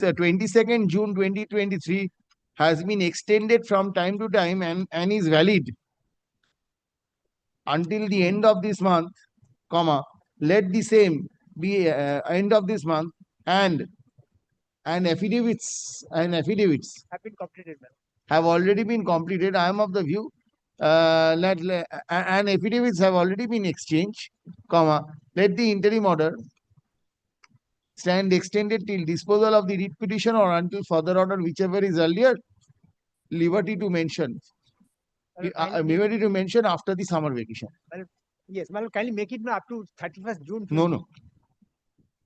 22nd June 2023 has been extended from time to time and is valid until the end of this month, comma, let the same be end of this month, and affidavits have been completed, ma'am. have already been completed. I am of the view and affidavits have already been exchanged, comma, let the interim order stand extended till disposal of the writ petition or until further order, whichever is earlier. Liberty to mention. Liberty to mention after the summer vacation. Yes, madam, kindly make it up to 31st June. No.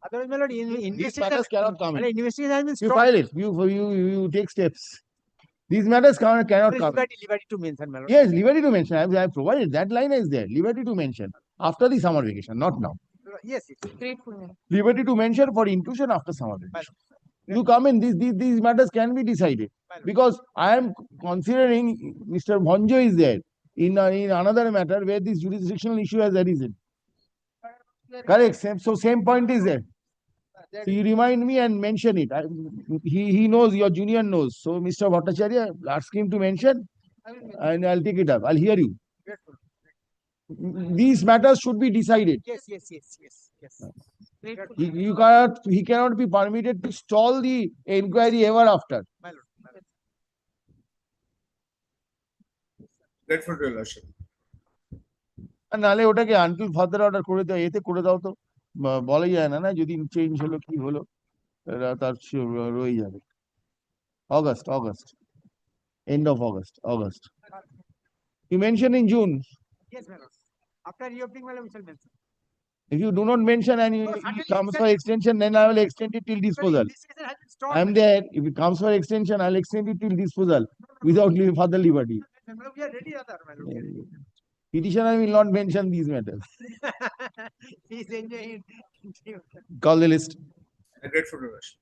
Otherwise, my lord, These matters cannot come in. Investigation has been You stopped. file it. You take steps. These matters cannot come. Liberty to mention, my lord. Yes, liberty to mention. I have provided. That line is there. Liberty to mention after the summer vacation, not now. Yes, grateful. Liberty to mention for inclusion after summer vacation. You come in, these matters can be decided. Because I am considering Mr. Bhanjo is there in another matter where this jurisdictional issue has arisen. Correct. So same point is there. So you remind me and mention it. He knows, your junior knows. So Mr. Bhattacharya, ask him to mention and I'll take it up. I'll hear you. These matters should be decided. Yes. He cannot be permitted to stall the inquiry ever after. My lord. Grateful to your lordship. নালে ওটাকে until further order করে দাও, এতে করে দাও তো বলাই যায় না যদি চেঞ্জ হলো কি হলো তার রয়ে যাবে। August end of August you mentioned in June. Yes, madam. After reopening, madam, we shall mention. If you do not mention and it comes for extension, then I will extend it till disposal. I am there. If it comes for extension, I'll extend it till disposal without further liberty. We are ready, Petitioner will not mention these matters. He's enjoying it. Call the list. Grateful to your lordship.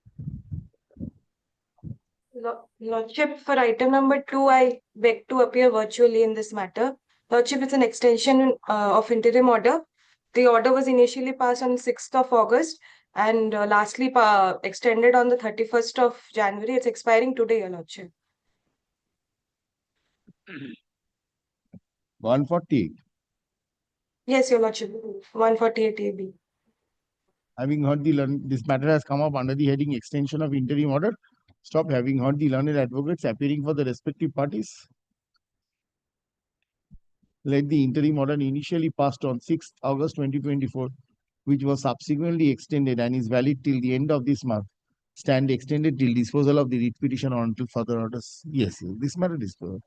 Lordship, for item number 2, I beg to appear virtually in this matter. Lordship, it's an extension of interim order. The order was initially passed on 6th of August and lastly extended on the 31st of January. It's expiring today, Your Lordship. 148. Yes, Your Lordship. 148 AB. Having heard this matter has come up under the heading extension of interim order. Stop. Having heard the learned advocates appearing for the respective parties, let the interim order initially passed on 6th August 2024, which was subsequently extended and is valid till the end of this month, stand extended till disposal of the writ petition or until further orders. Yes, this matter disposal.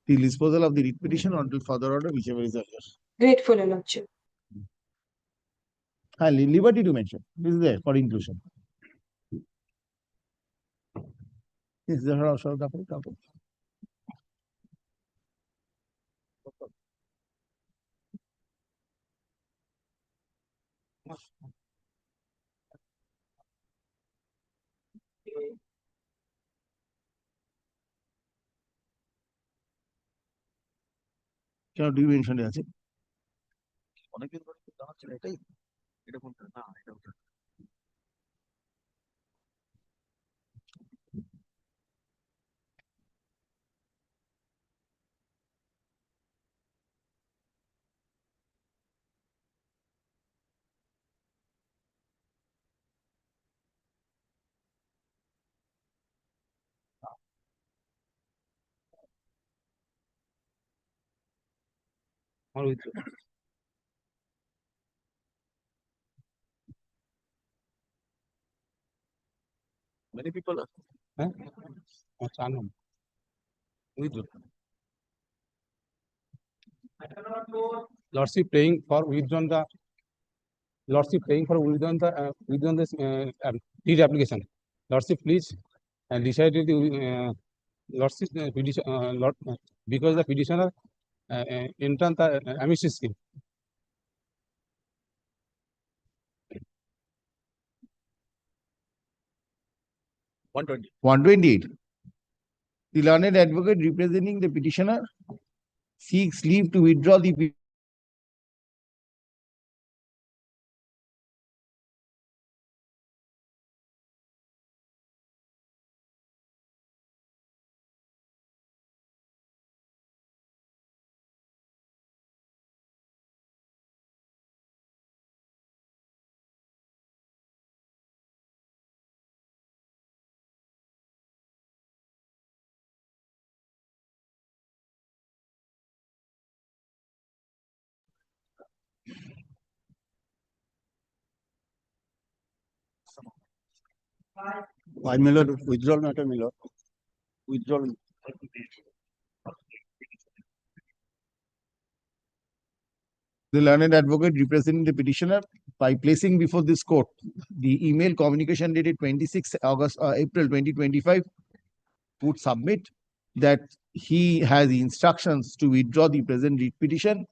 Till disposal of the writ petition or until further order, whichever is earlier. Grateful, Your Lordship. Liberty to mention. This is there for inclusion. Yes, there are also couple. কেন দুই মেনশনে আছে অনেকদিন ধরে জানা ছিল এটাই এটা কোনটা না এটা ওটা many people Lordship praying for withdrawn the this deed application. Lordship, please decide the Lordship petition because the petitioner entered the amicus scheme. 128. The learned advocate representing the petitioner seeks leave to withdraw the Why, my lord, withdrawal matter, my lord. Withdrawal. The learned advocate representing the petitioner by placing before this court the email communication dated 26 April 2025 would submit that he has instructions to withdraw the present writ petition.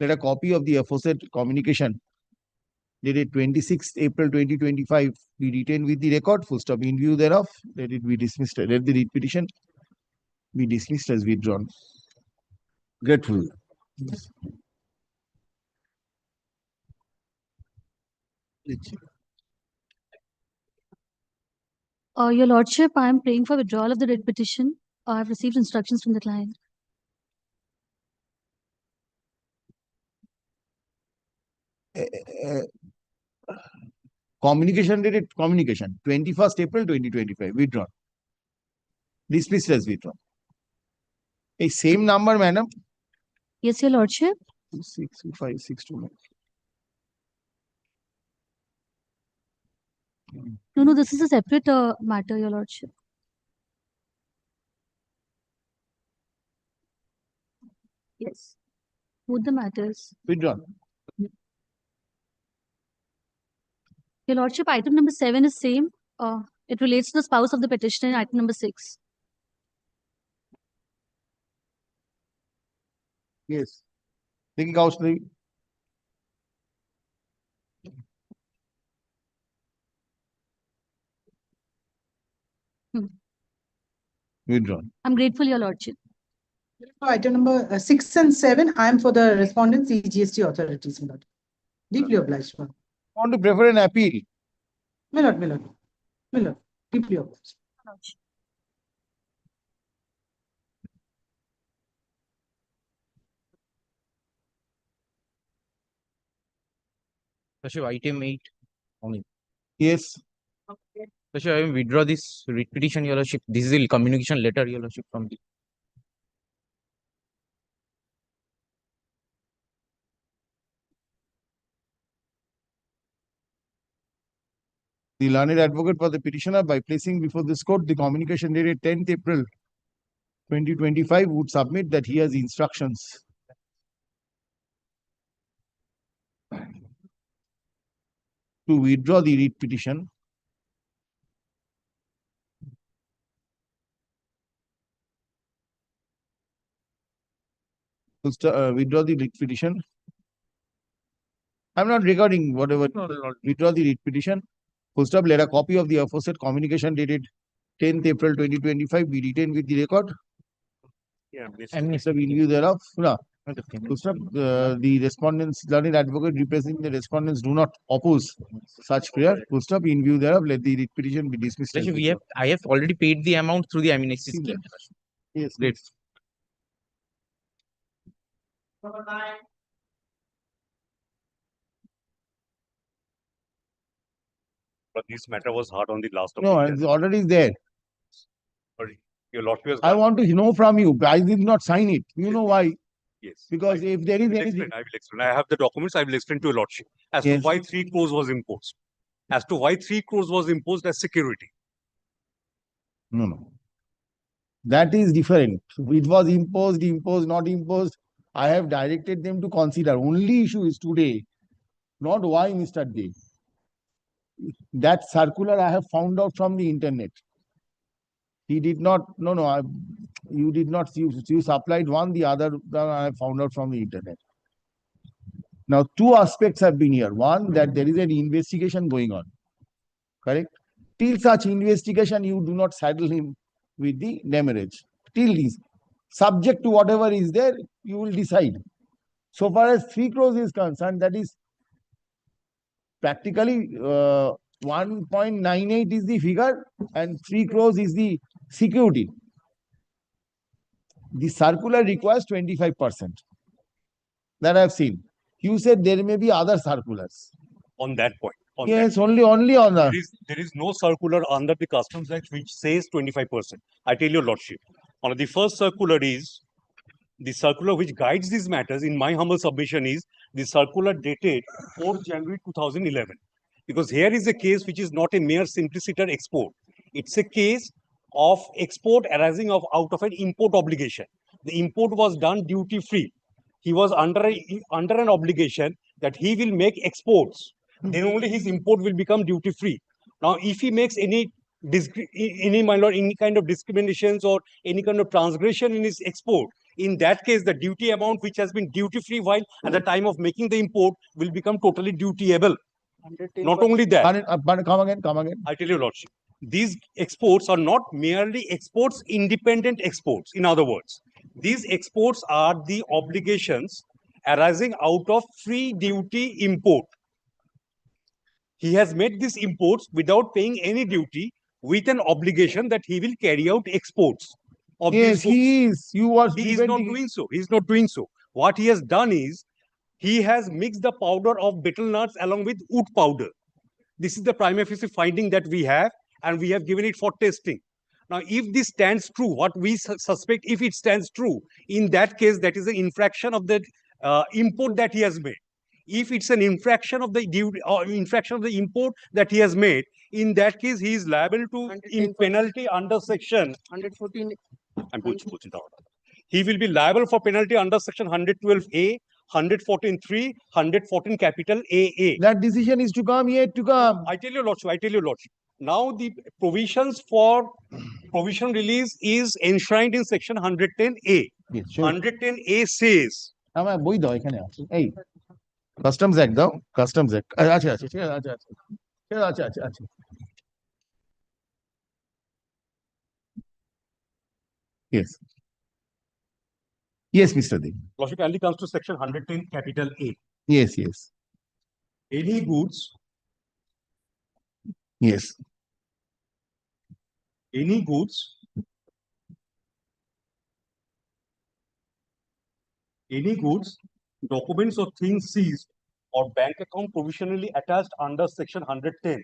Let a copy of the aforesaid communication dated 26th April 2025 be retained with the record, full stop. In view thereof, let it be dismissed. Let the writ petition be dismissed as withdrawn. Grateful. Your Lordship, I am praying for withdrawal of the writ petition. I have received instructions from the client. Communication dated 21st April 2025 withdrawn. Dismissed as withdrawn. A same number, madam. Yes, Your Lordship. 65629. No, this is a separate matter, Your Lordship. Yes. Both the matters. Withdrawn. Your Lordship, item number 7 is same. It relates to the spouse of the petitioner in item number 6. Yes. Thinking cautionary. Withdrawn. I'm grateful, Your Lordship. For item number 6 and 7, I am for the respondents, CGST authorities, my lord. Deeply obliged, my lord. Want to prefer an appeal? My lord, my lord. My lord, deeply obliged. Lordship, item 8 only. Yes. Lordship, I will withdraw this writ petition, Your Lordship. This is the communication letter, Your Lordship, from the. The learned advocate for the petitioner by placing before this court the communication dated 10th April 2025 would submit that he has instructions to withdraw the writ petition withdraw the writ petition. I'm not recording whatever. Withdraw the writ petition. Full stop. Let a copy of the aforesaid communication dated 10th April 2025 be retained with the record. Yeah, And in view thereof, no. Full stop. The respondents, learned advocate representing the respondents do not oppose such prayer. Full stop. In view thereof, let the writ petition be dismissed. as Lordship, withdrawn. I have already paid the amount through the amnesty scheme. Yes. Great. But this matter was hard on the last of No, the it's already there. Sorry, your lordship has I done- want to know from you. I did not sign it. You know why? Yes. Because if there is anything. I will explain. I have the documents. I will explain to your lordship as to Yes. why 3 crores was imposed. As to why 3 crores was imposed as security. No. That is different. It was imposed, not imposed. I have directed them to consider. Only issue is today, not why Mr. Day. That circular I have found out from the internet. He did not, you did not, you supplied one, the other I found out from the internet. Now, 2 aspects have been here. One, that there is an investigation going on. Correct? Till such investigation, you do not saddle him with the demurrage. Till this, subject to whatever is there, you will decide. So far as 3 crores is concerned, that is practically 1.98 is the figure and 3 crores is the security. The circular requires 25%. That I have seen. You said there may be other circulars. On that point. On Yes, that. only on the. There is no circular under the Customs Act which says 25%. I tell your lordship. On the first circular is The circular which guides these matters, in my humble submission, is the circular dated 4th January 2011. Because here is a case which is not a mere simpliciter export. It's a case of export arising out of an import obligation. The import was done duty free. He was under an obligation that he will make exports. Then only his import will become duty free. Now, if he makes any kind of discriminations or any kind of transgression in his export, in that case, the duty amount which has been duty free while at the time of making the import will become totally dutiable. Not only that, Come again, come again. I tell you, Lordship, these exports are not merely exports, independent exports. In other words, these exports are the obligations arising out of free duty import. He has made these imports without paying any duty, with an obligation that he will carry out exports of Yes, these goods. he is. You are He is not preventing. doing so. He is not doing so. What he has done is, he has mixed the powder of betel nuts along with wood powder. This is the prima facie finding that we have, and we have given it for testing. Now, if this stands true, what we suspect, if it stands true, in that case, that is an infraction of the import that he has made. If it's an infraction of the duty or infraction of the import that he has made, in that case, he is liable to in penalty under section 114. I'm going to put it out. He will be liable for penalty under section 112A, 114(3), 114 capital AA. That decision is to come, yet to come. I tell you, Lordship, I tell you, Lordship. Now, the provisions for provision release is enshrined in section 110A. Yes, sure. 110A says, আমার বই দাও এখানে আছে এই customs act দাও customs act আচ্ছা আচ্ছা ঠিক আছে আচ্ছা আচ্ছা আচ্ছা আচ্ছা আচ্ছা yes yes Mr. Dev. Lordship, only comes to section 110 capital A. Yes, yes, Any goods, yes, any goods, documents or things seized or bank account provisionally attached under section 110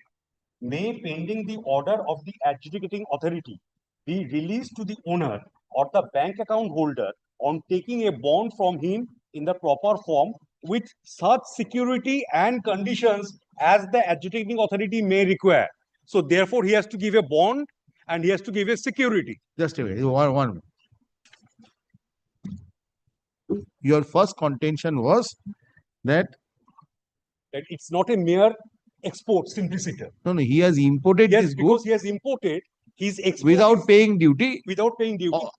may, pending the order of the adjudicating authority, be released to the owner or the bank account holder on taking a bond from him in the proper form with such security and conditions as the adjudicating authority may require. So therefore, he has to give a bond and he has to give a security. just a minute, one minute. Your first contention was that That it's not a mere export simpliciter. no, he has imported Yes, this because good he has imported his export without paying duty. without paying duty. Oh,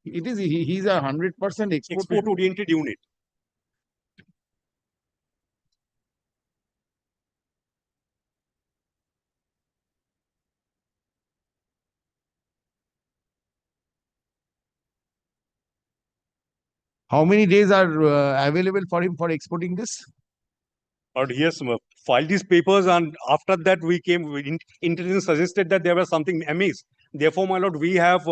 it is he's a 100% Export oriented unit. How many days are available for him for exporting this? But he has filed these papers, and after that we came, Interim suggested that there was something amiss. Therefore, my lord, we have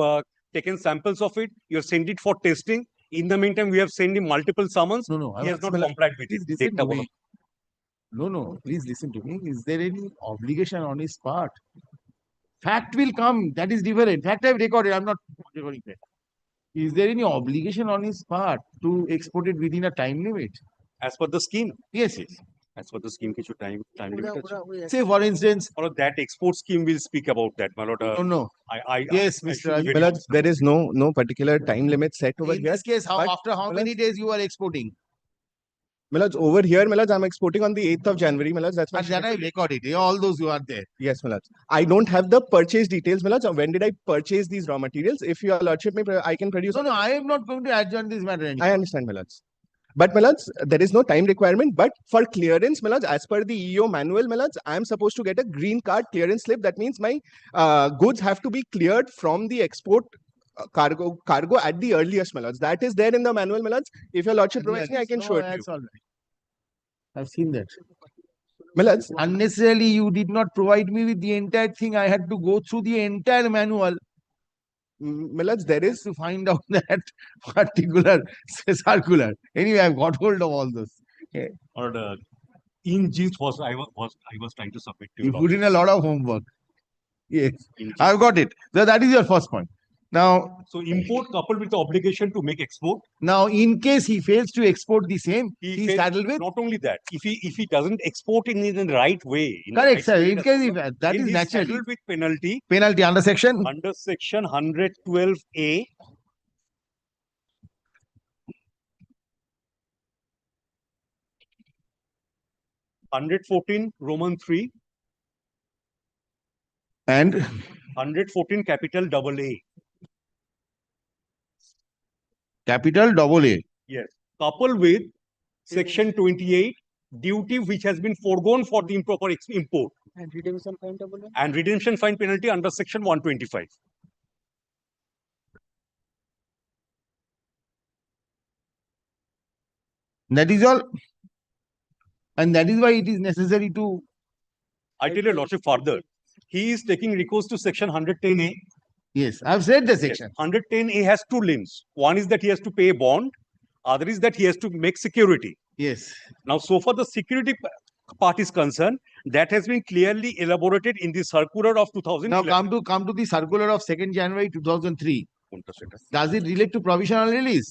taken samples of it. You have sent it for testing. In the meantime, we have sent him multiple summons. No, He has not complied with please it. listen to Dekta me. No, please listen to me. Is there any obligation on his part? Fact will come. That is different. Fact I've recorded. I'm not recording that. Is there any obligation on his part to export it within a time limit? As per the scheme. Yes, yes. As per the scheme, time limit. Say for instance, Or that export scheme will speak about that, my lord. no. Yes, Mr. should be very Milord, there is no particular time limit set over In here. this case, but after how many days you are exporting? Milord, over here, Milord, I'm exporting on the 8th of January, Milord. That's my And that I recorded. All those who are there. Yes, Milord. I don't have the purchase details, Milord. So when did I purchase these raw materials? If your lordship may, I can produce. No, I am not going to adjourn this matter anymore. I understand, Milord. But Milord, there is no time requirement. But for clearance, Milord, as per the EO manual, Milord, I am supposed to get a green card clearance slip. That means my goods have to be cleared from the export cargo at the earliest, Milord. That is there in the manual, Milord. If your lordship provides me, I can show it to you. That's all right. I've seen that. Milord, Unnecessarily, you did not provide me with the entire thing. I had to go through the entire manual Milord, there is to find out that particular circular. Anyway, I've got hold of all this. Or in gist I was trying to submit to You your put in a lot of homework. Yes, lordship. I've got it. So that is your first point. Now, So import coupled with the obligation to make export, now, in case he fails to export the same, he he's fails- saddled with. not only that, if he doesn't export in the right way, in the Correct, right sir. way, In case if that then is he's naturally saddled with penalty penalty under section. under section 112A. Roman 3, And 114 capital AA. capital double A. Yes. Coupled with section 28, duty which has been foregone for the improper import. And redemption fine double A. And redemption fine penalty under section 125. That is all. And that is why it is necessary to. I tell your lordship further, he is taking recourse to section 110A. Yes, I've said the Yes, section. 110A has two limbs. One is that he has to pay a bond. Other is that he has to make security. Yes. Now, so far the security part is concerned, that has been clearly elaborated in the circular of 2011. Now come to the circular of 2nd January 2003. Does it relate to provisional release?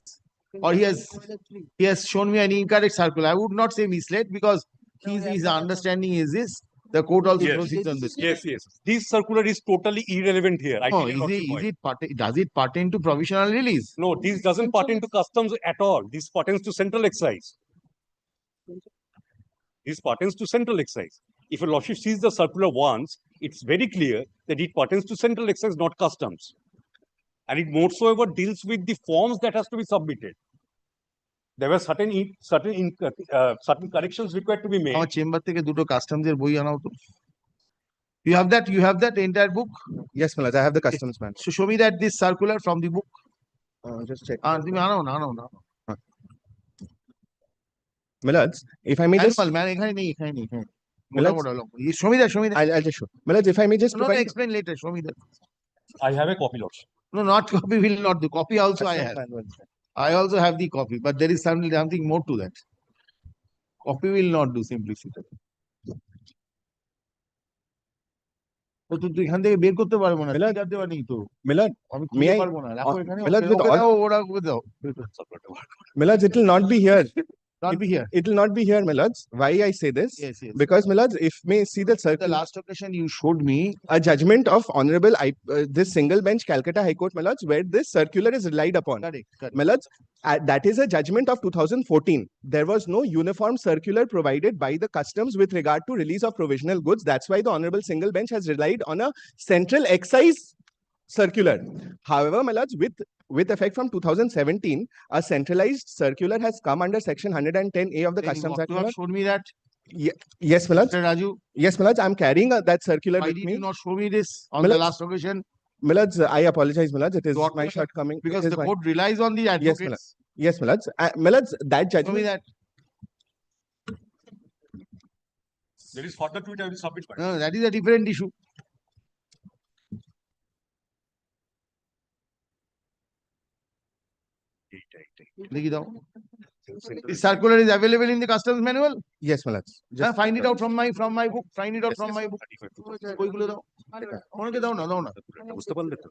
Or he has shown me an incorrect circular. I would not say misled because his understanding is this. The court also Yes. proceeds on this. Yes, yes. This circular is totally irrelevant here. I No, tell your lordship point. does it pertain to provisional release? No, this doesn't pertain to customs at all. This pertains to central excise. This pertains to central excise. If a lordship sees the circular once, it's very clear that it pertains to central excise, not customs. And it moreover deals with the forms that has to be submitted. There were certain corrections required to be made. আমার chamber থেকে দুটো customs এর বই আনাও তো। You have that entire book? Yes, my lords, I have the customs man. So show me that this circular from the book. Just check. তুমি আনাও না। My lords, if I may just, Animal man এখানে নেই। My lords, Show me that. I'll just show. My lords, if I may just No, provide. explain later. Show me that. I have a copy, lordship. No, not copy will not do. Copy also I have. I also have the copy, but there is something more to that. Copy will not do simplicity. তো তুই এখান থেকে বের করতে পারবো না। Milad, দেওয়া নেই তো। Milad, আমি may খুঁজে I- পারবো না। রাখো এখানে। Milad, with ওকে all- দাও, ওকে দাও। My lords, it will not be here. Not be here. It will not be here, my lords. Why I say this? Yes. Because, my lords, if may see the The circular, last occasion you showed me. a judgment of Honorable this single bench Calcutta High Court, my lords, where this circular is relied upon. Correct. My lords, that is a judgment of 2014. There was no uniform circular provided by the customs with regard to release of provisional goods. That's why the Honorable Single Bench has relied on a central excise circular. However, my lords, with effect from 2017, a centralized circular has come under section 110A of the Customs Act. You my have lords. shown me that. Yes, my lords. Mr. Raju, Yes, my lords. I'm carrying that circular why with did me. you not show me this on My the lords, last occasion? My lords, I apologize, my lords. It is What- my shortcoming. Because It is the my- court relies on the Yes, my lords. advocates. Yes, my lords. My lords, that Show me judgment. that. There is further to it, I will submit. No, that is a different issue. দেখি দাও। This circular is available in the customs manual. Yes, my lords. Just Find it out from my book. Find it out from my book. বইগুলো দাও। আমাকে দাও না। বুঝতে পারলে তো?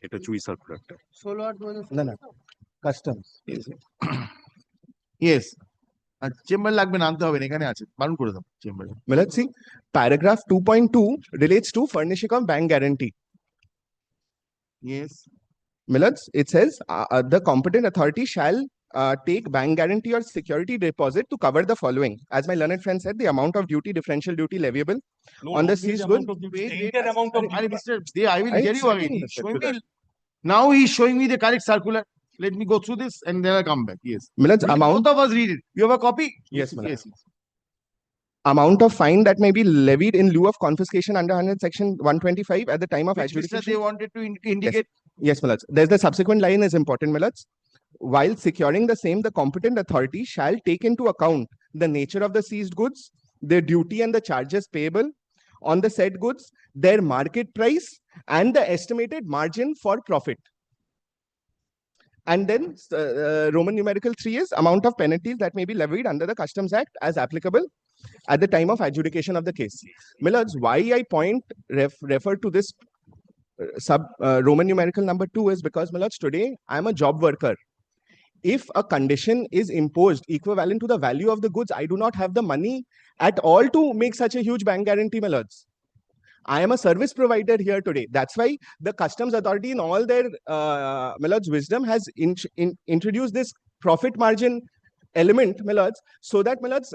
এটা চুই সার্কুলারটা। 16/8/2016 No, no. Customs. Yes. আর চেম্বার লাগবে না, আনতে হবে না, এখানে আছে। বারণ করে দাও চেম্বারে। Well, let's see. Paragraph 2.2 relates to furnishing of bank guarantee. Yes. Millets, it says the competent authority shall take bank guarantee or security deposit to cover the following. As my learned friend said, the amount of duty, differential duty leviable No, on the not seized amount goods. of duty, Wait, the entire amount of Are duty. Mr. I will I'm hear you checking again. the He's showing circular. me. Now he's showing me the correct circular. Let me go through this and then I'll come back. Yes. Millets, amount, Both of us read it. You have a copy? Yes, madam. Yes. amount of fine that may be levied in lieu of confiscation under 100 section 125 at the time of Which Mr. adjudication. they wanted to indicate. Yes, Millets. There's the subsequent line is important, Millets. While securing the same, the competent authority shall take into account the nature of the seized goods, their duty and the charges payable on the said goods, their market price, and the estimated margin for profit. And then Roman numeral 3 is amount of penalties that may be levied under the Customs Act as applicable at the time of adjudication of the case. Millets, why I refer to this Roman numerical number 2 is because, my lords, today I am a job worker. If a condition is imposed equivalent to the value of the goods, I do not have the money at all to make such a huge bank guarantee, my lords. I am a service provider here today. That's why the customs authority, in all their my lords, wisdom, has introduced this profit margin element, my lords, so that, my lords,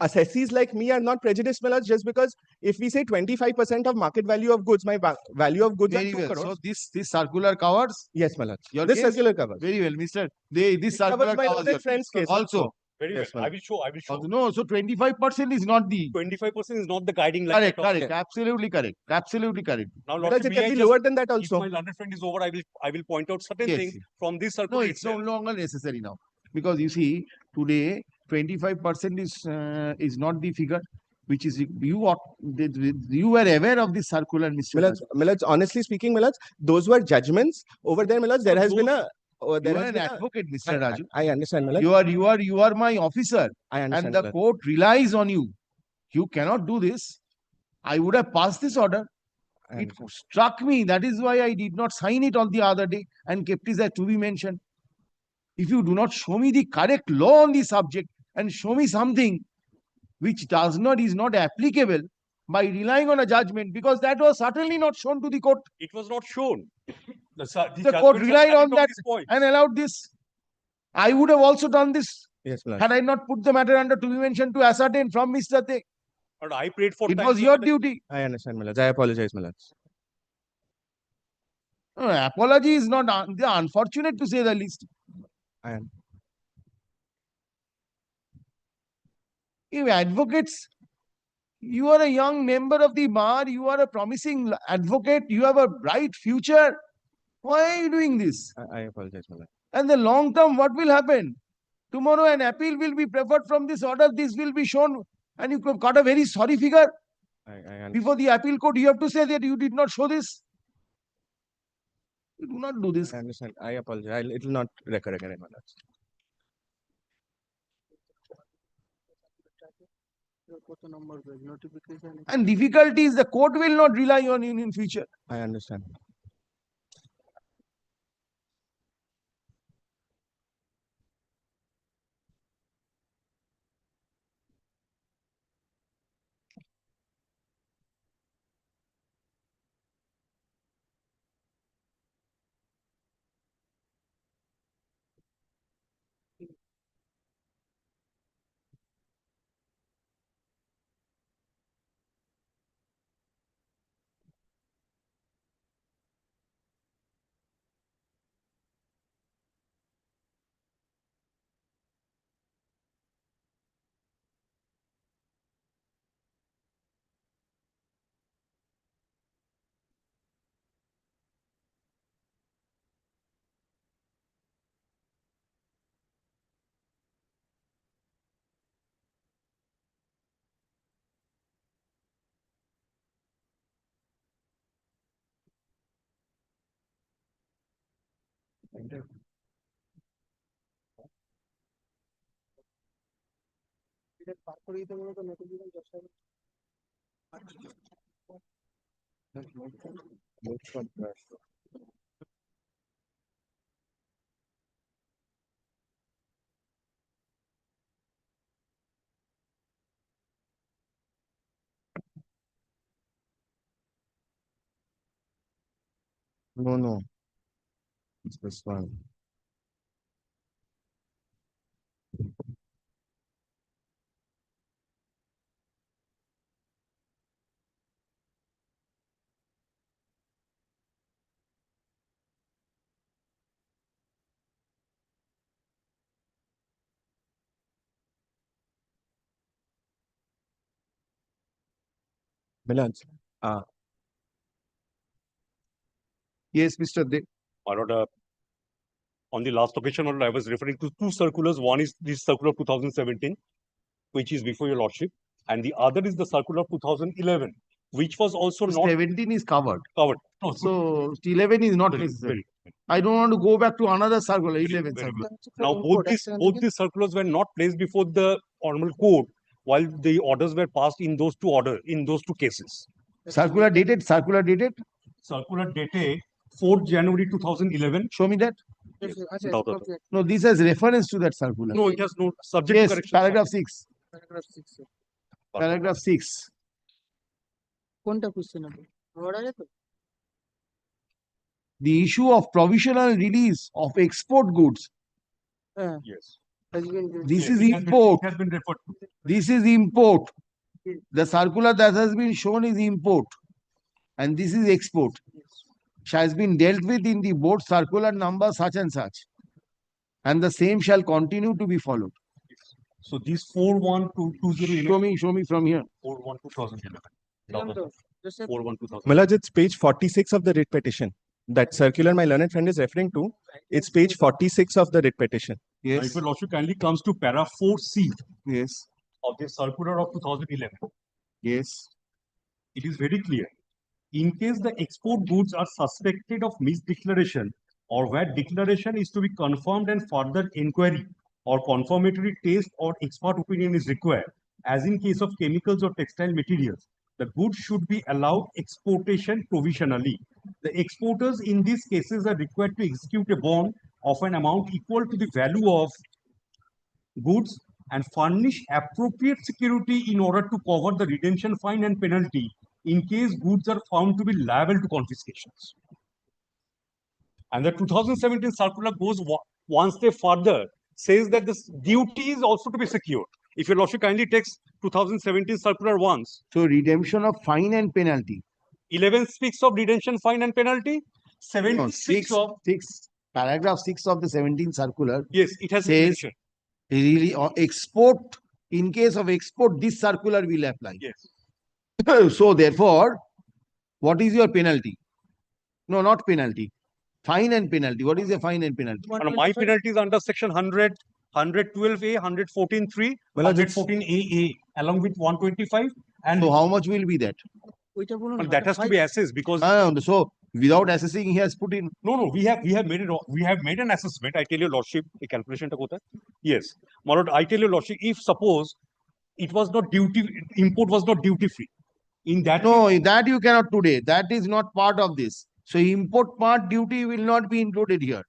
assessees like me are not prejudiced, my lords, just because if we say 25% of market value of goods, my value of goods Very are 2 well. crores. So this circular covers Yes, my lords. your This case? circular covers. Very well, Mr. This It circular covers my covers other your friend's case also. Very Yes, well. ma'am. I will show. No, so 25% is not the 25% is not the guiding light. correct, at all. correct, absolutely correct, absolutely correct. Now, Because Lordship, it may can I be just, lower than that if also. my learned friend is over, I will point out certain Yes, things yes. from this No, circular it's no itself. longer necessary now because you see today 25% is not the figure which is you were aware of this circular, Mr. Judge. My lords, honestly speaking, my lords, those were judgments. Over there, my lords, there So has been those- there You are has an been advocate, Mr. Raju. I understand, my lords. You are my officer, I understand, and my the lords. court relies on you. You cannot do this. I would have passed this order. I It understand. struck me. That is why I did not sign it on the other day and kept it as to be mentioned. If you do not show me the correct law on the subject and show me something which is not applicable by relying on a judgment, because that was certainly not shown to the court. It was not shown. The court judgments are relied on standing that this point. and allowed this. I would have also done this Yes, my lords. had I not put the matter under to be mentioned to ascertain from Mr. Te. But I prayed for It time was so your that duty. I understand, my lords. I apologize, my lords. Apology is not unfortunate to say the least. I am. You advocates, you are a young member of the bar, you are a promising advocate, you have a bright future. Why are you doing this? I apologize, my lords. And the long term, what will happen? Tomorrow an appeal will be preferred from this order, this will be shown, and you got a very sorry figure. I understand. Before the appeal court, you have to say that you did not show this. You do not do this. I understand. I apologize. It will not recur again, my lords. And difficulties, the court will not rely on you in future. I understand. No. It's this one. My lords. Yes, Mr. De. My lord, on the last occasion, my lord, I was referring to two circulars. One is this circular of 2017, which is before your lordship, and the other is the circular of 2011, which was also not 17 is covered. covered. No, So 11 is not very, necessary. very, I don't want to go back to another circular, 11 very circular. now both these circulars were not placed before the honorable court while the orders were passed in those two cases. Circular dated. circular dated 4th January 2011. Show me that. Without author. No, this has reference to that circular. No, it has no subject to Yes, correction. paragraph 6. Paragraph 6. The issue of provisional release of export goods. Yes. This Yes, is it has been- import. It has been referred to. This is import. The circular that has been shown is import. And this is export. Has been dealt with in the board circular number such and such. And the same shall continue to be followed. So these 4122011. Show me from here. 4122011. Without author. 4122011. Malaj, it's page 46 of the writ petition. That circular my learned friend is referring to, it's page 46 of the writ petition. Now, Yes. if your lordship kindly comes to para 4C Yes. of the circular of 2011, Yes. it is very clear. In case the export goods are suspected of misdeclaration or where declaration is to be confirmed and further inquiry or confirmatory test or expert opinion is required, as in case of chemicals or textile materials, the goods should be allowed exportation provisionally. The exporters in these cases are required to execute a bond of an amount equal to the value of goods and furnish appropriate security in order to cover the redemption fine and penalty in case goods are found to be liable to confiscations. And the 2017 circular goes one step further, says that this duty is also to be secured. If your lordship kindly takes 2017 circular once, So redemption of fine and penalty. 11 speaks of redemption fine and penalty, 7 No, speaks of, paragraph 6 of the 17th circular yes, it has says redemption. really export, in case of export, this circular will apply. Yes. So therefore, what is your penalty? No, not penalty. Fine and penalty. What is the fine and penalty? And my penalty is under section 100, 112A, 114.3, Well, it's- 114AA, along with 125. And So how much will be that? that has to be assessed because So without assessing, he has put in. no, we have made it. We have made an assessment. I tell your lordship, a calculation. Yes, my lord, I tell your lordship, if suppose it was not duty, import was not duty free. In that No, that you cannot today. That is not part of this. So import part duty will not be included here.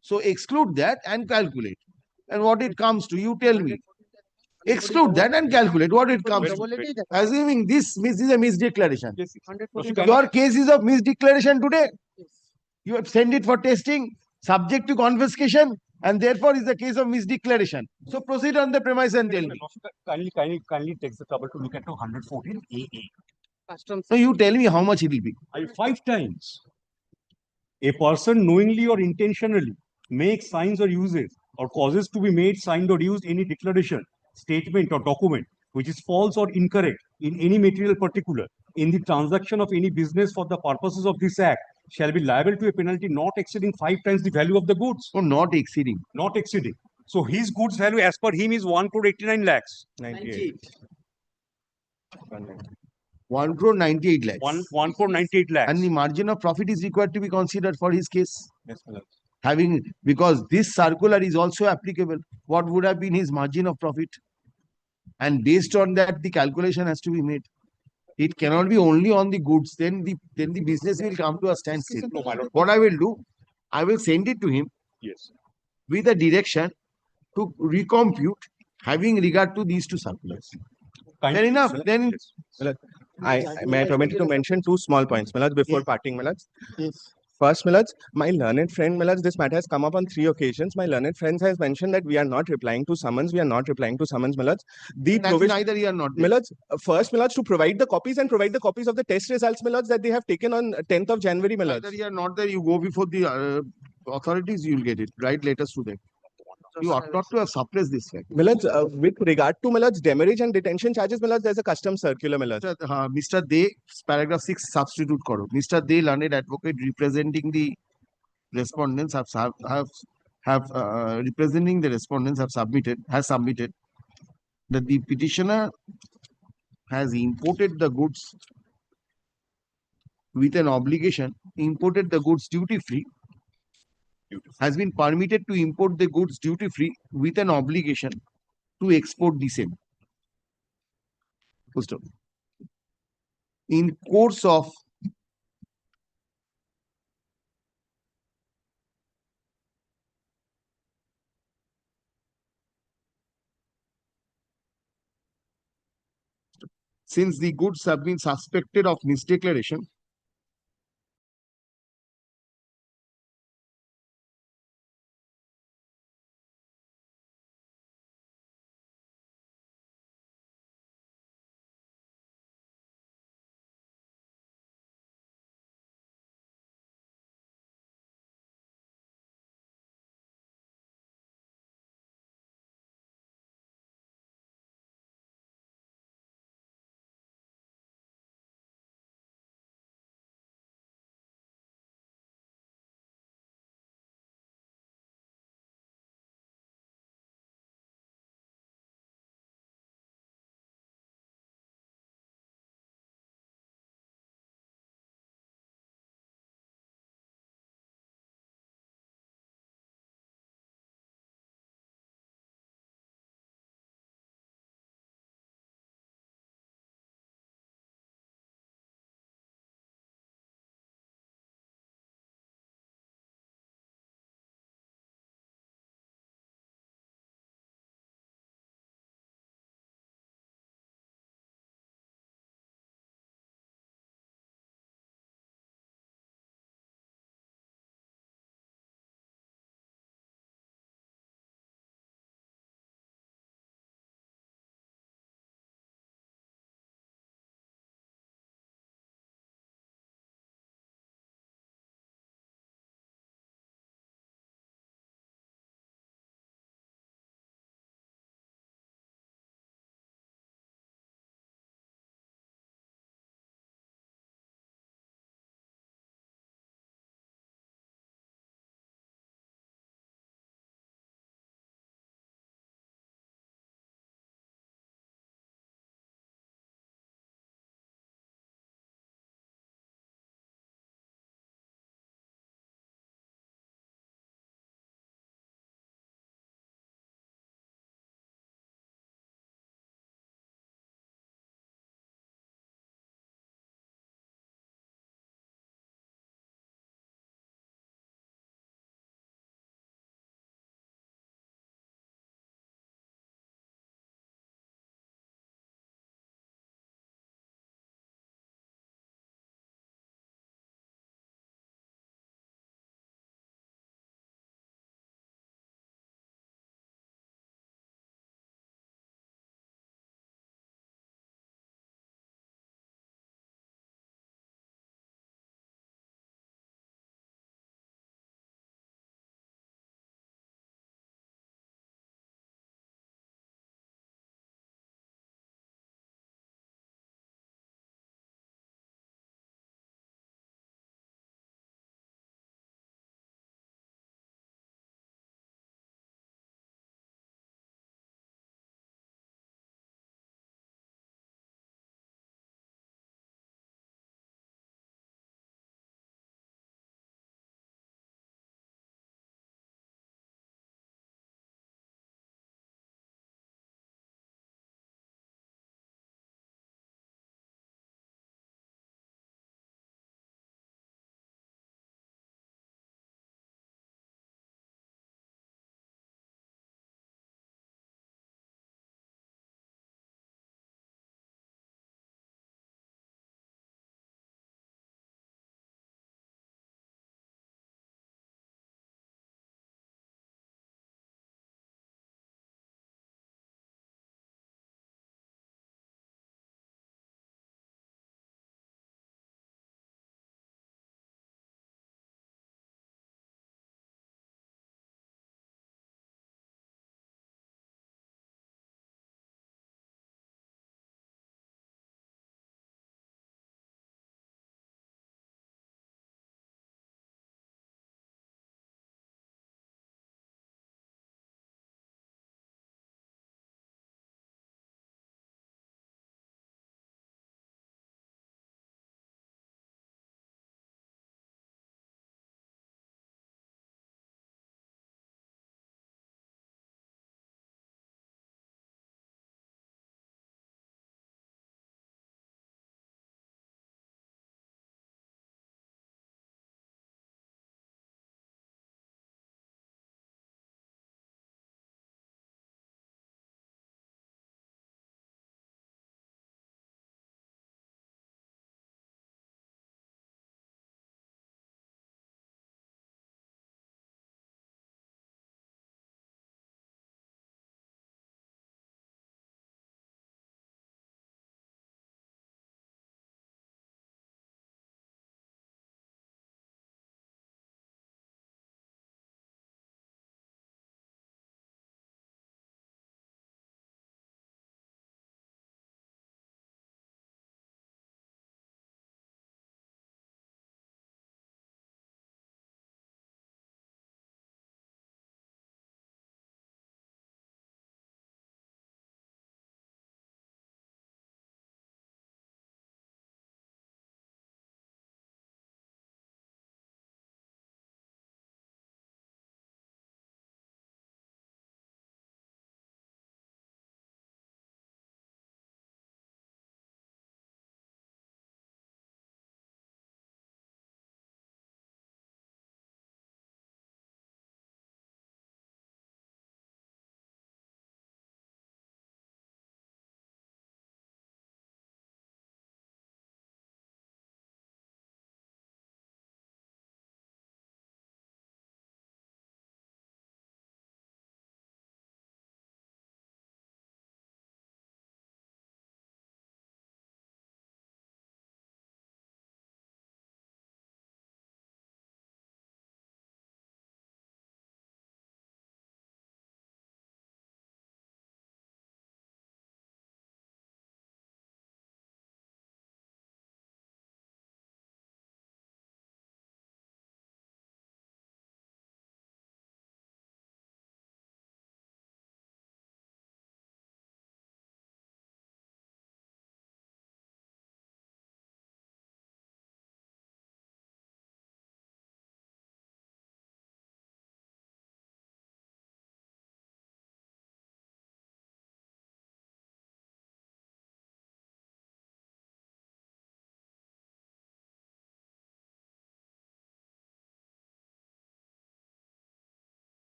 So exclude that and calculate. And what it comes to, you tell me. Exclude that and calculate what it comes to. Assuming this is a misdeclaration. Yes, Your case is of misdeclaration today. You have sent it for testing, subject to confiscation, and therefore is the case of misdeclaration. So proceed on the premise and tell me. Kindly takes the trouble to look at 114 AA. So you tell me how much it will be. 5 times. A person knowingly or intentionally makes, signs or uses or causes to be made, signed or used any declaration, statement or document which is false or incorrect in any material particular in the transaction of any business for the purposes of this act shall be liable to a penalty not exceeding 5 times the value of the goods. So not exceeding. Not exceeding. So his goods value as per him is 1 crore 89 lakhs. 98. 1 crore 98 lakhs. 1 crore 98 lakhs. And the margin of profit is required to be considered for his case. Yes, my lord. Having, because this circular is also applicable. What would have been his margin of profit? And based on that, the calculation has to be made. It cannot be only on the goods. Then the business will come to a standstill. No, my lord. What I will do, I will send it to him Yes. with a direction to recompute having regard to these two circulars. Fair enough. Then May I permit you to mention 2 small points, Malaj, before Yes. parting, Malaj? yes. First, Malaj, my learned friend, Malaj, this matter has come up on 3 occasions. My learned friend has mentioned that we are not replying to summons. We are not replying to summons, Malaj. The That's provision, neither here nor there. Malaj, first, Malaj, to provide the copies and provide the copies of the test results, Malaj, that they have taken on 10th of January, Malaj. Neither here nor there. You go before the authorities, you will get it. Write letters to them. You ought not to have suppressed this fact. Malaj, with regard to Malaj, demurrage and detention charges, Malaj, there's a custom circular, Malaj. Mr. De, paragraph 6, substitute karo. Mr. De, learned advocate representing the respondents representing the respondents has submitted that the petitioner has imported the goods with an obligation, imported the goods duty free, has been permitted to import the goods duty free with an obligation to export the same. Full stop. In course of since the goods have been suspected of misdeclaration,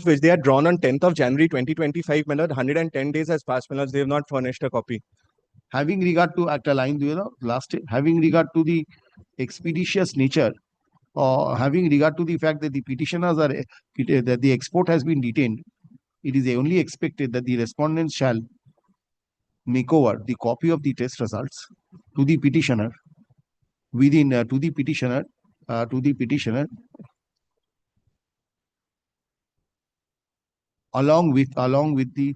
which they had drawn on 10th of January 2025, my lord, 110 days has passed, my lord, they have not furnished a copy. Having regard to একটা line do you know last having regard to the expeditious nature or having regard to the fact that the petitioners are that the export has been detained, it is only expected that the respondents shall make over the copy of the test results to the petitioner within to the petitioner along with the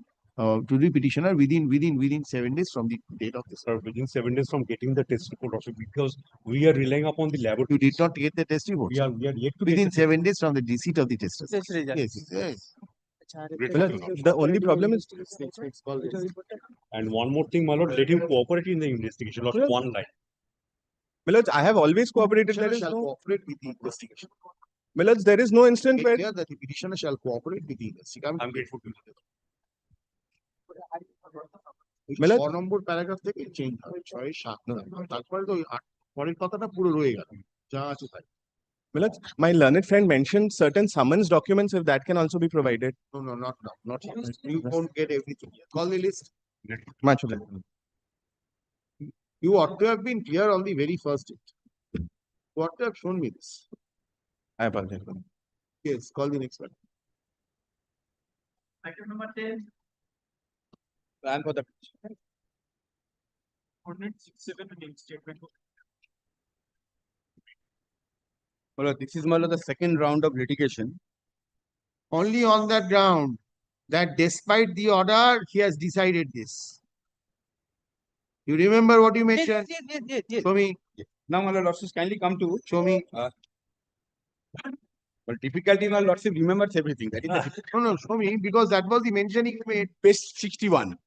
to the petitioner within 7 days from the date of this. Sir, within 7 days from getting the test report also, because we are relying upon the You laboratory. did not get the test report. We are yet to get Within the 7 days from the receipt of the test result. Yes, yes. Great My lord, work, Lord. the only problem is, And one more thing, my lord, let him cooperate in the investigation. Lord, Yes. one line. my lord, I have always cooperated. There is Shall no, cooperate with the investigation. my lord, there is no instance Make where clear that the petitioner shall cooperate with the investigation. I'm grateful to you. ওই Milad? 6 নম্বর paragraph থেকে change হবে 6-7 তারপরে তো ওই পরের কথাটা পুরো রয়ে গেল যা আছে তাই my lord, my learned friend mentioned certain summons documents, if that can also be provided. no not now not yet. You won't get everything yet. Call the list. Much obliged. You ought to have been clear on the very first date. You ought to have shown me this. I apologize. Yes, call the next one. Item number 10. Plan for the Ordinance 67 name statement. well, this is more of the second round of litigation. Only on that ground that despite the order, he has decided this. You remember what you mentioned? Yes. Show me, Now, my lordship kindly come to show me. well, difficulty, my lordship remembers everything. That is the No, show me because that was the mentioning you made. page 61.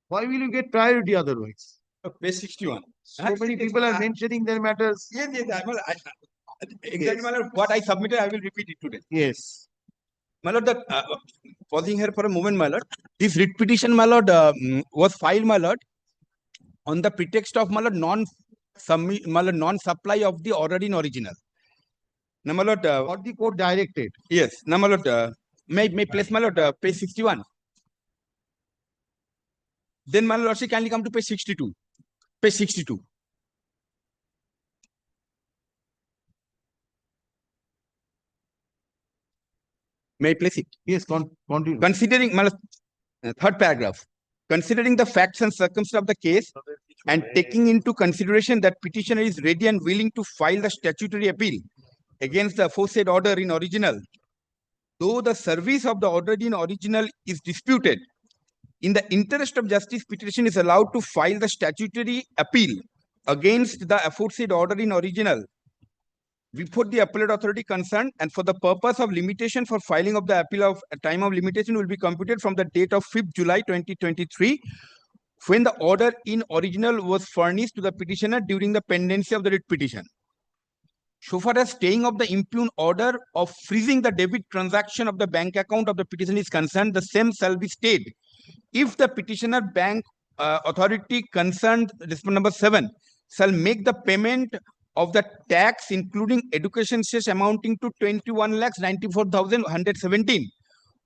Why will you get priority otherwise? Page 61. So many people are mentioning their matters. Yes, exactly, my lord. What I submitted, I will repeat it today. Yes. My lord, pausing here for a moment, my lord. This writ petition, my lord, was filed, my lord, on the pretext of, my lord, non-supply of the order in original. Now, my lord, What the court directed. yes. Now, my lord, may place, my lord, page 61. Then, my lordship, kindly come to page 62. Page 62. May I place it? Yes, continue. Considering, my lord, third paragraph. Considering the facts and circumstances of the case and taking into consideration that petitioner is ready and willing to file the statutory appeal against the aforesaid order in original, though the service of the order in original is disputed, in the interest of justice, petition is allowed to file the statutory appeal against the aforesaid order in original before the appellate authority concerned, and for the purpose of limitation for filing of the appeal of a time of limitation will be computed from the date of 5th July 2023, when the order in original was furnished to the petitioner during the pendency of the writ petition. So far as staying of the impugned order of freezing the debit transaction of the bank account of the petitioner is concerned, the same shall be stayed if the petitioner bank authority concerned, respondent number 7, shall make the payment of the tax including education cess amounting to 21,94,117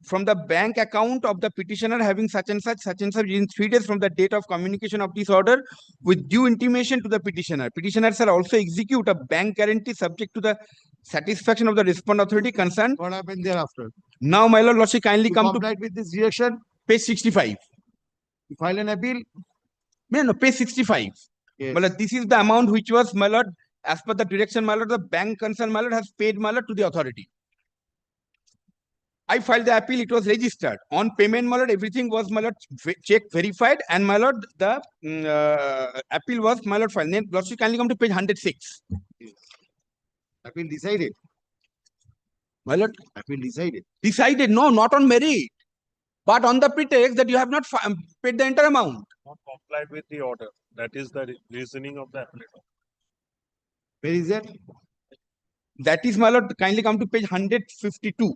from the bank account of the petitioner having such and such in 3 days from the date of communication of this order, with due intimation to the petitioner. Petitioner shall also execute a bank guarantee subject to the satisfaction of the respondent authority concerned. What happened thereafter? Now, my lord, lordship, kindly You come to complied with this direction. page 65. You file an appeal. No, page 65. Yes. My lord, this is the amount which was, my lord, as per the direction, my lord, the bank concerned, my lord, has paid, my lord, to the authority. I filed the appeal, it was registered. On payment, my lord, everything was, my lord, check verified, and my lord, the appeal was, my lord, filed. Then, lordship, kindly come to page 106. Yes. Appeal decided. My lord, Appeal decided. decided, no, not on merit, but on the pretext that you have not paid the entire amount. Not complied with the order. That is the reasoning of the appellate. Where is that? That is, my lord, kindly come to page 152.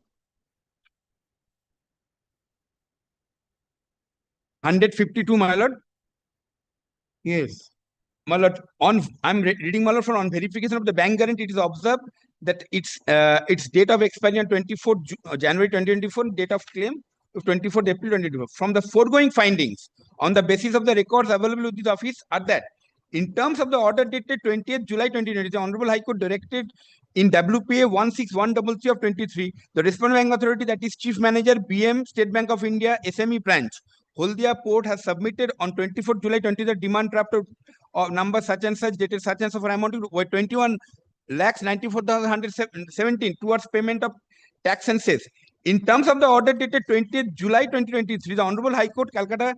152, my lord. Yes. My lord, reading, my lord, on verification of the bank guarantee, it is observed that its date of expiry on 24 January 2024, date of claim of 24th April 2024. From the foregoing findings, on the basis of the records available with the office, are that in terms of the order dated 20th July 2020, the Honorable High Court directed in WPA 16133 of 23, the Respondent Bank Authority, that is Chief Manager, BM, State Bank of India, SME branch, Haldia Port, has submitted on 24th July 20 the demand draft of number such and such, dated such and such for amount of 21,94,117 towards payment of tax and cess. In terms of the order dated 20th July 2023, the Honorable High Court, Calcutta,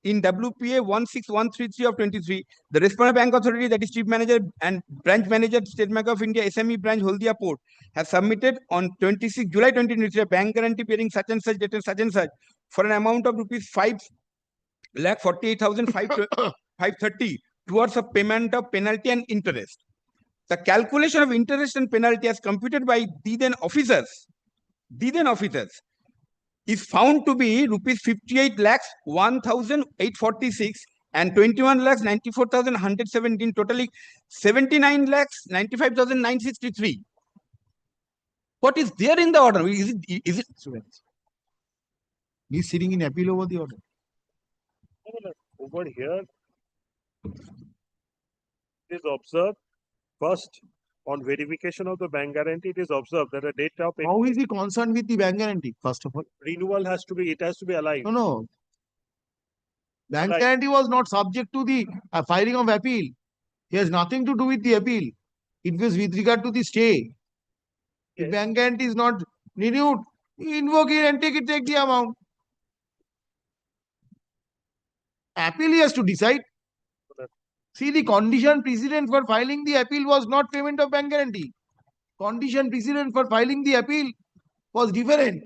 in WPA 16133 of 23, the Respondent Bank Authority, that is Chief Manager and Branch Manager, State Bank of India, SME branch, Haldia Port, has submitted on 26 July 2023 a bank guarantee bearing such and such, dated such and such, for an amount of rupees 5,48,530 towards a payment of penalty and interest. The calculation of interest and penalty as computed by the then officers is found to be rupees 58,01,846 and 21,94,117, totaling 79,95,963. What is there in the order? Is it He's sitting in appeal over the order. Over here, it is observed first on verification of the bank guarantee. It is observed that the date of How is he concerned with the bank guarantee? First of all, renewal has to be alive. no. Bank Right. guarantee was not subject to the filing of appeal. He has nothing to do with the appeal. It was with regard to the stay. If Yes. bank guarantee is not renewed, invoke it and take the amount. Appeal he has to decide. See, the condition precedent for filing the appeal was not payment of bank guarantee. Condition precedent for filing the appeal was different.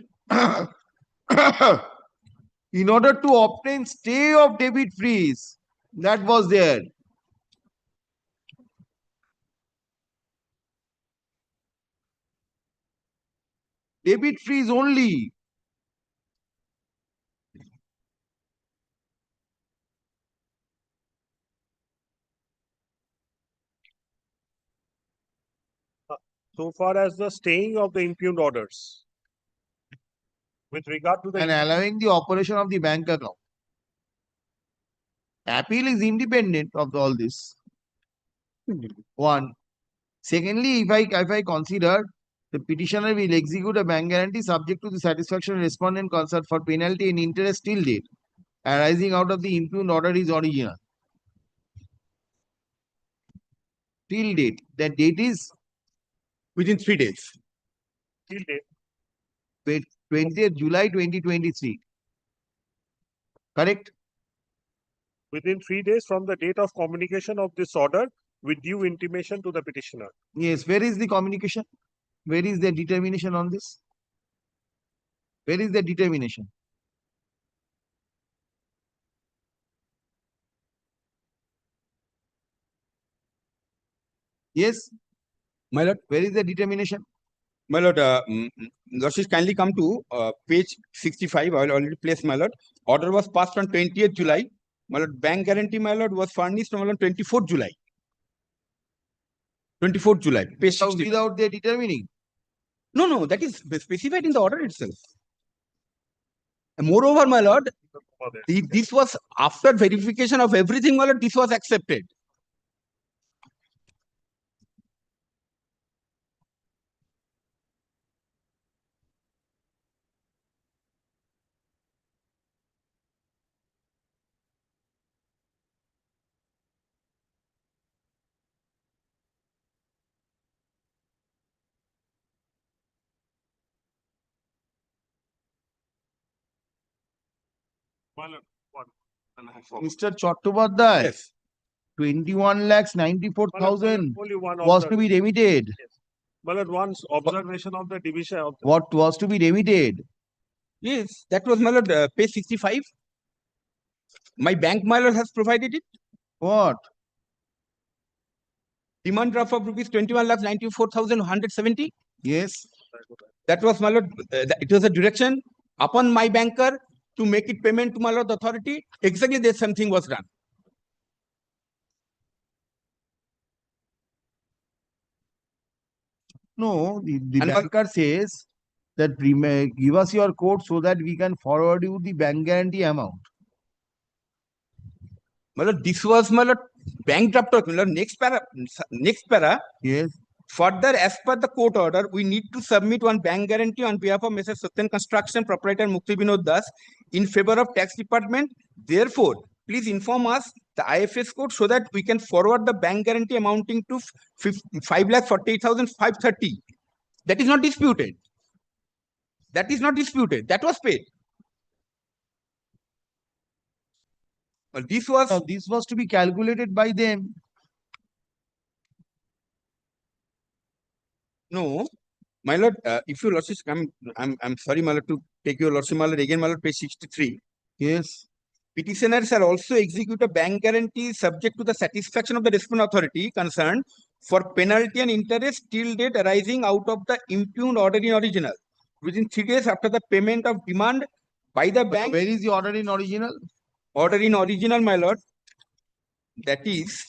In order to obtain stay of debit freeze, that was there. Debit freeze only. So far as the staying of the impugned orders, with regard to the And allowing the operation of the bank account. Appeal is independent of all this. One. Secondly, if I consider the petitioner will execute a bank guarantee subject to the satisfaction of respondent concerned for penalty and interest till date arising out of the impugned order is original. Till date. That date is within 3 days? till date, 20th July 2023. Correct? within 3 days from the date of communication of this order with due intimation to the petitioner. Yes. Where is the communication? Where is the determination on this? Where is the determination? Yes. My lord, Where is the determination? my lord, Lordship, kindly come to page 65. I will already place, my lord. Order was passed on 20th July. My lord, bank guarantee, my lord, was furnished on 24th July. 24th July, page 65. Without their determining. No, that is specified in the order itself. And moreover, my lord, this was after verification of everything, my lord, this was accepted. Mr. Chattopadhyay, Yes. 21,94,000 Only one was to be remitted. My lord, once observation of the division of What was to be remitted? Yes, that was, my lord, page 65. My bank, my lord, has provided it. What? Demand draft of rupees 21,94,170. Yes. That was, my lord, it was a direction upon my banker to make it payment to my lord authority. Exactly the same thing was done. No, the And banker says that give us your code so that we can forward you the bank guarantee amount. Malad, this was malad bank draft document. Next para. Yes. Further, as per the court order, we need to submit one bank guarantee on behalf of Mr. Satyan Construction Proprietor Mukti Binod Das in favor of tax department. Therefore, please inform us the IFS code so that we can forward the bank guarantee amounting to 5,48,530. That is not disputed. That is not disputed. That was paid. Well, this was Now, this was to be calculated by them. no, my lord. If you lordship, I'm sorry, my lord, to take your lordship, my lord, again, my lord, page 63. Yes. Petitioner shall also execute a bank guarantee subject to the satisfaction of the respondent authority concerned for penalty and interest till date arising out of the impugned order in original within 3 days after the payment of demand by the bank. Where is the order in original? Order in original, my lord. That is,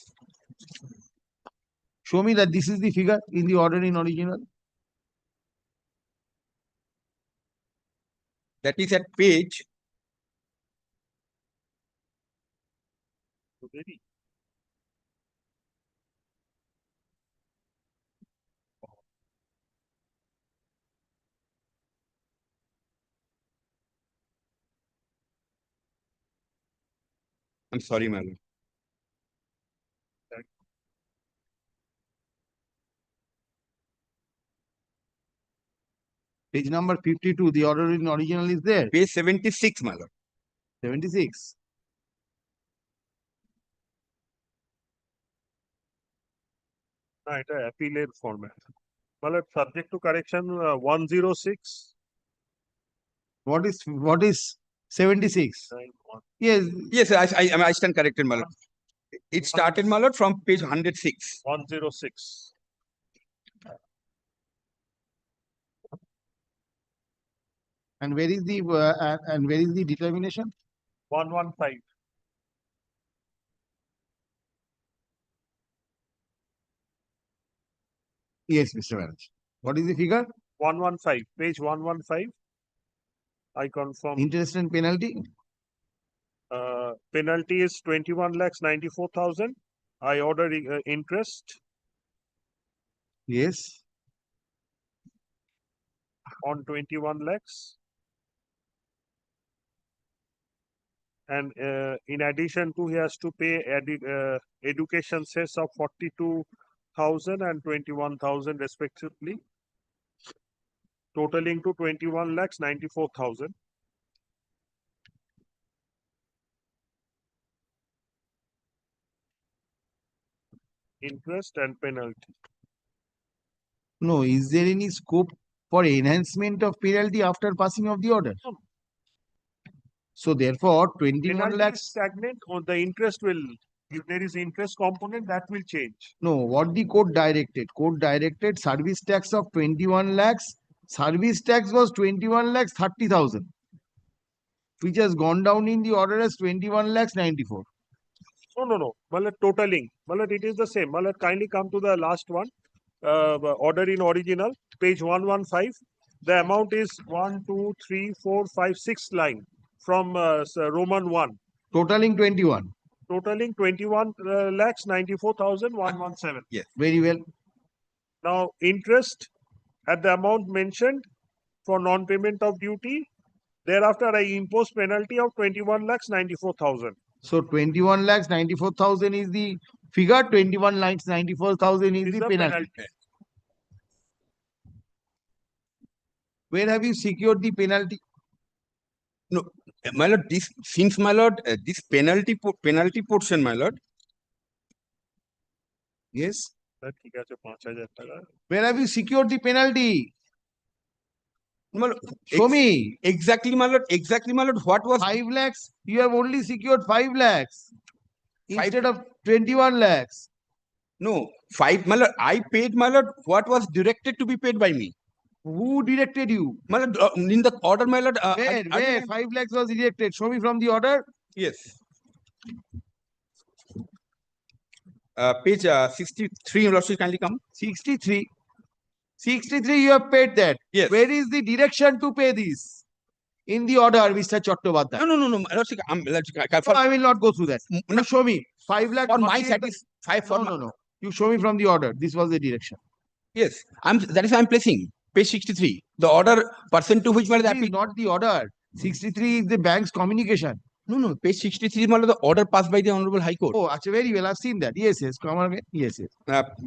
Show me that this is the figure in the order in original. that is at page I'm sorry, my lord. Page number 52, the order in original is there. Page 76, my lord. 76. এটা অ্যাপিলের format মানে subject to correction 106 What is 76? Yes. Yes, I stand corrected, my lord. It started, my lord, from page 106. 106 And where is the determination? 115 Yes, Mr. Manoj. What is the figure? 115 page 115 I confirm Interest and penalty? Penalty is 21,94,000. I order interest Yes. on 21 lakhs. And in addition to, he has to pay education cess of 42,000 and 21,000 respectively, totaling to 21,94,000. Interest and penalty. No, is there any scope for enhancement of penalty after passing of the order? No. So therefore, 21 Penalty is lakhs. stagnant, or the interest will, if there is interest component, that will change. No, what the court directed? Court directed service tax of 21 lakhs. Service tax was 21 lakhs 30,000, which has gone down in the order as 21 lakhs 94. No. Malat totaling. Malat, it is the same. Malat, kindly come to the last one. Order in original, page 115. The amount is 1, 2, 3, 4, 5, 6 line from Roman 1. Totaling 21. Totaling 21,94,117. Yes. Very well. Now, interest at the amount mentioned for non-payment of duty. Thereafter, I impose penalty of 21,94,000. So 21 lakhs 94,000 is the figure. 21 lakhs 94,000 is the penalty. Where have you secured the penalty? No, my lord, this since my lord, this penalty portion, my lord. Yes. ঠিক আছে 5,000 টাকা Where have you secured the penalty? My lord, Show me. exactly, my lord. Exactly, my lord. What was 5 lakhs. You have only secured 5 lakhs instead of 21 lakhs. no 5, my lord? I paid, my lord, what was directed to be paid by me. Who directed you? My lord, in the order, my lord. Where 5 lakhs was directed? Show me from the order. Yes. Page 63, your lordship, kindly come. 63. 63, you have paid that. Yes. Where is the direction to pay this? In the order, Mr. Chattopadhyay. No. My lordship, No, I will not go through that. You show me 5 lakh. for my 48,000. satisfaction. No. You show me from the order. This was the direction. Yes, that is why I'm placing page 63. The order pursuant to which my lord, the 63 is not the order. 63 is the bank's communication. No, page 63 is the order passed by the Honorable High Court. Oh, actually, very well. I've seen that. Yes. Come on again. Yes.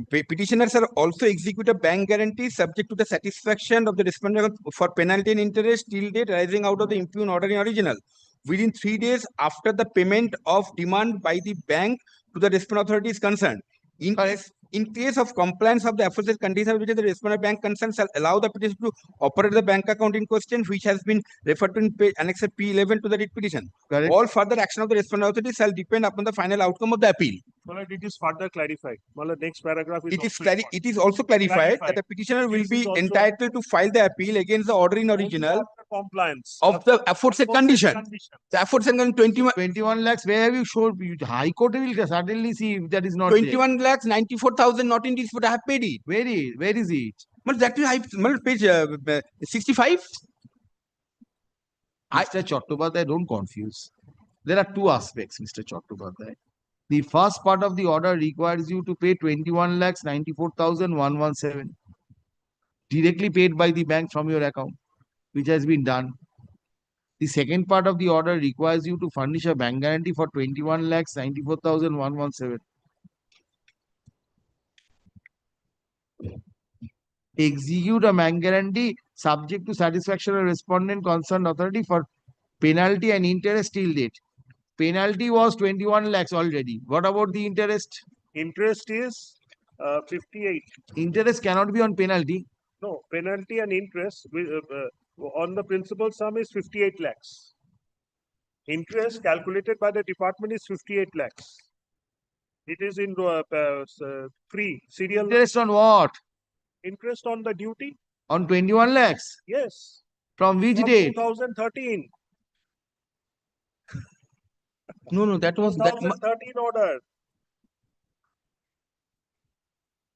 Petitioners are also execute a bank guarantee subject to the satisfaction of the respondent for penalty and interest till date arising out of the impugned order in original within 3 days after the payment of demand by the bank to the respondent authority is concerned. In case of compliance of the aforesaid condition which the respondent bank concerned shall allow the petition to operate the bank account in question, which has been referred to in page Annex P11 to the writ petition. Correct. All further action of the respondent authority shall depend upon the final outcome of the appeal. My lord, it is further clarified. My lord, next paragraph is. It is also clarified that the petitioner will This is be also- entitled to file the appeal against the order in original Compliance. of the aforesaid condition. The aforesaid condition 21 lakhs. Where have you showed? High Court will certainly see if that is not 21 lakhs 94,000 not in dispute. I have paid it. there. Where is it? But that is page 65. Mr. Chattopadhyay, don't confuse. There are two aspects, Mr. Chattopadhyay. The first part of the order requires you to pay 21 lakhs 94,117 directly paid by the bank from your account, which has been done. The second part of the order requires you to furnish a bank guarantee for 21 lakhs 94,117. Execute a bank guarantee subject to satisfaction of respondent concerned authority for penalty and interest till date. Penalty was 21 lakhs already. What about the interest? Interest is 58. Interest cannot be on penalty. No, penalty and interest on the principal sum is 58 lakhs. Interest calculated by the department is 58 lakhs. It is in free serial Interest on what? interest on the duty. On 21 lakhs. Yes. From which From date? 2013. No, that was that. 2013 order.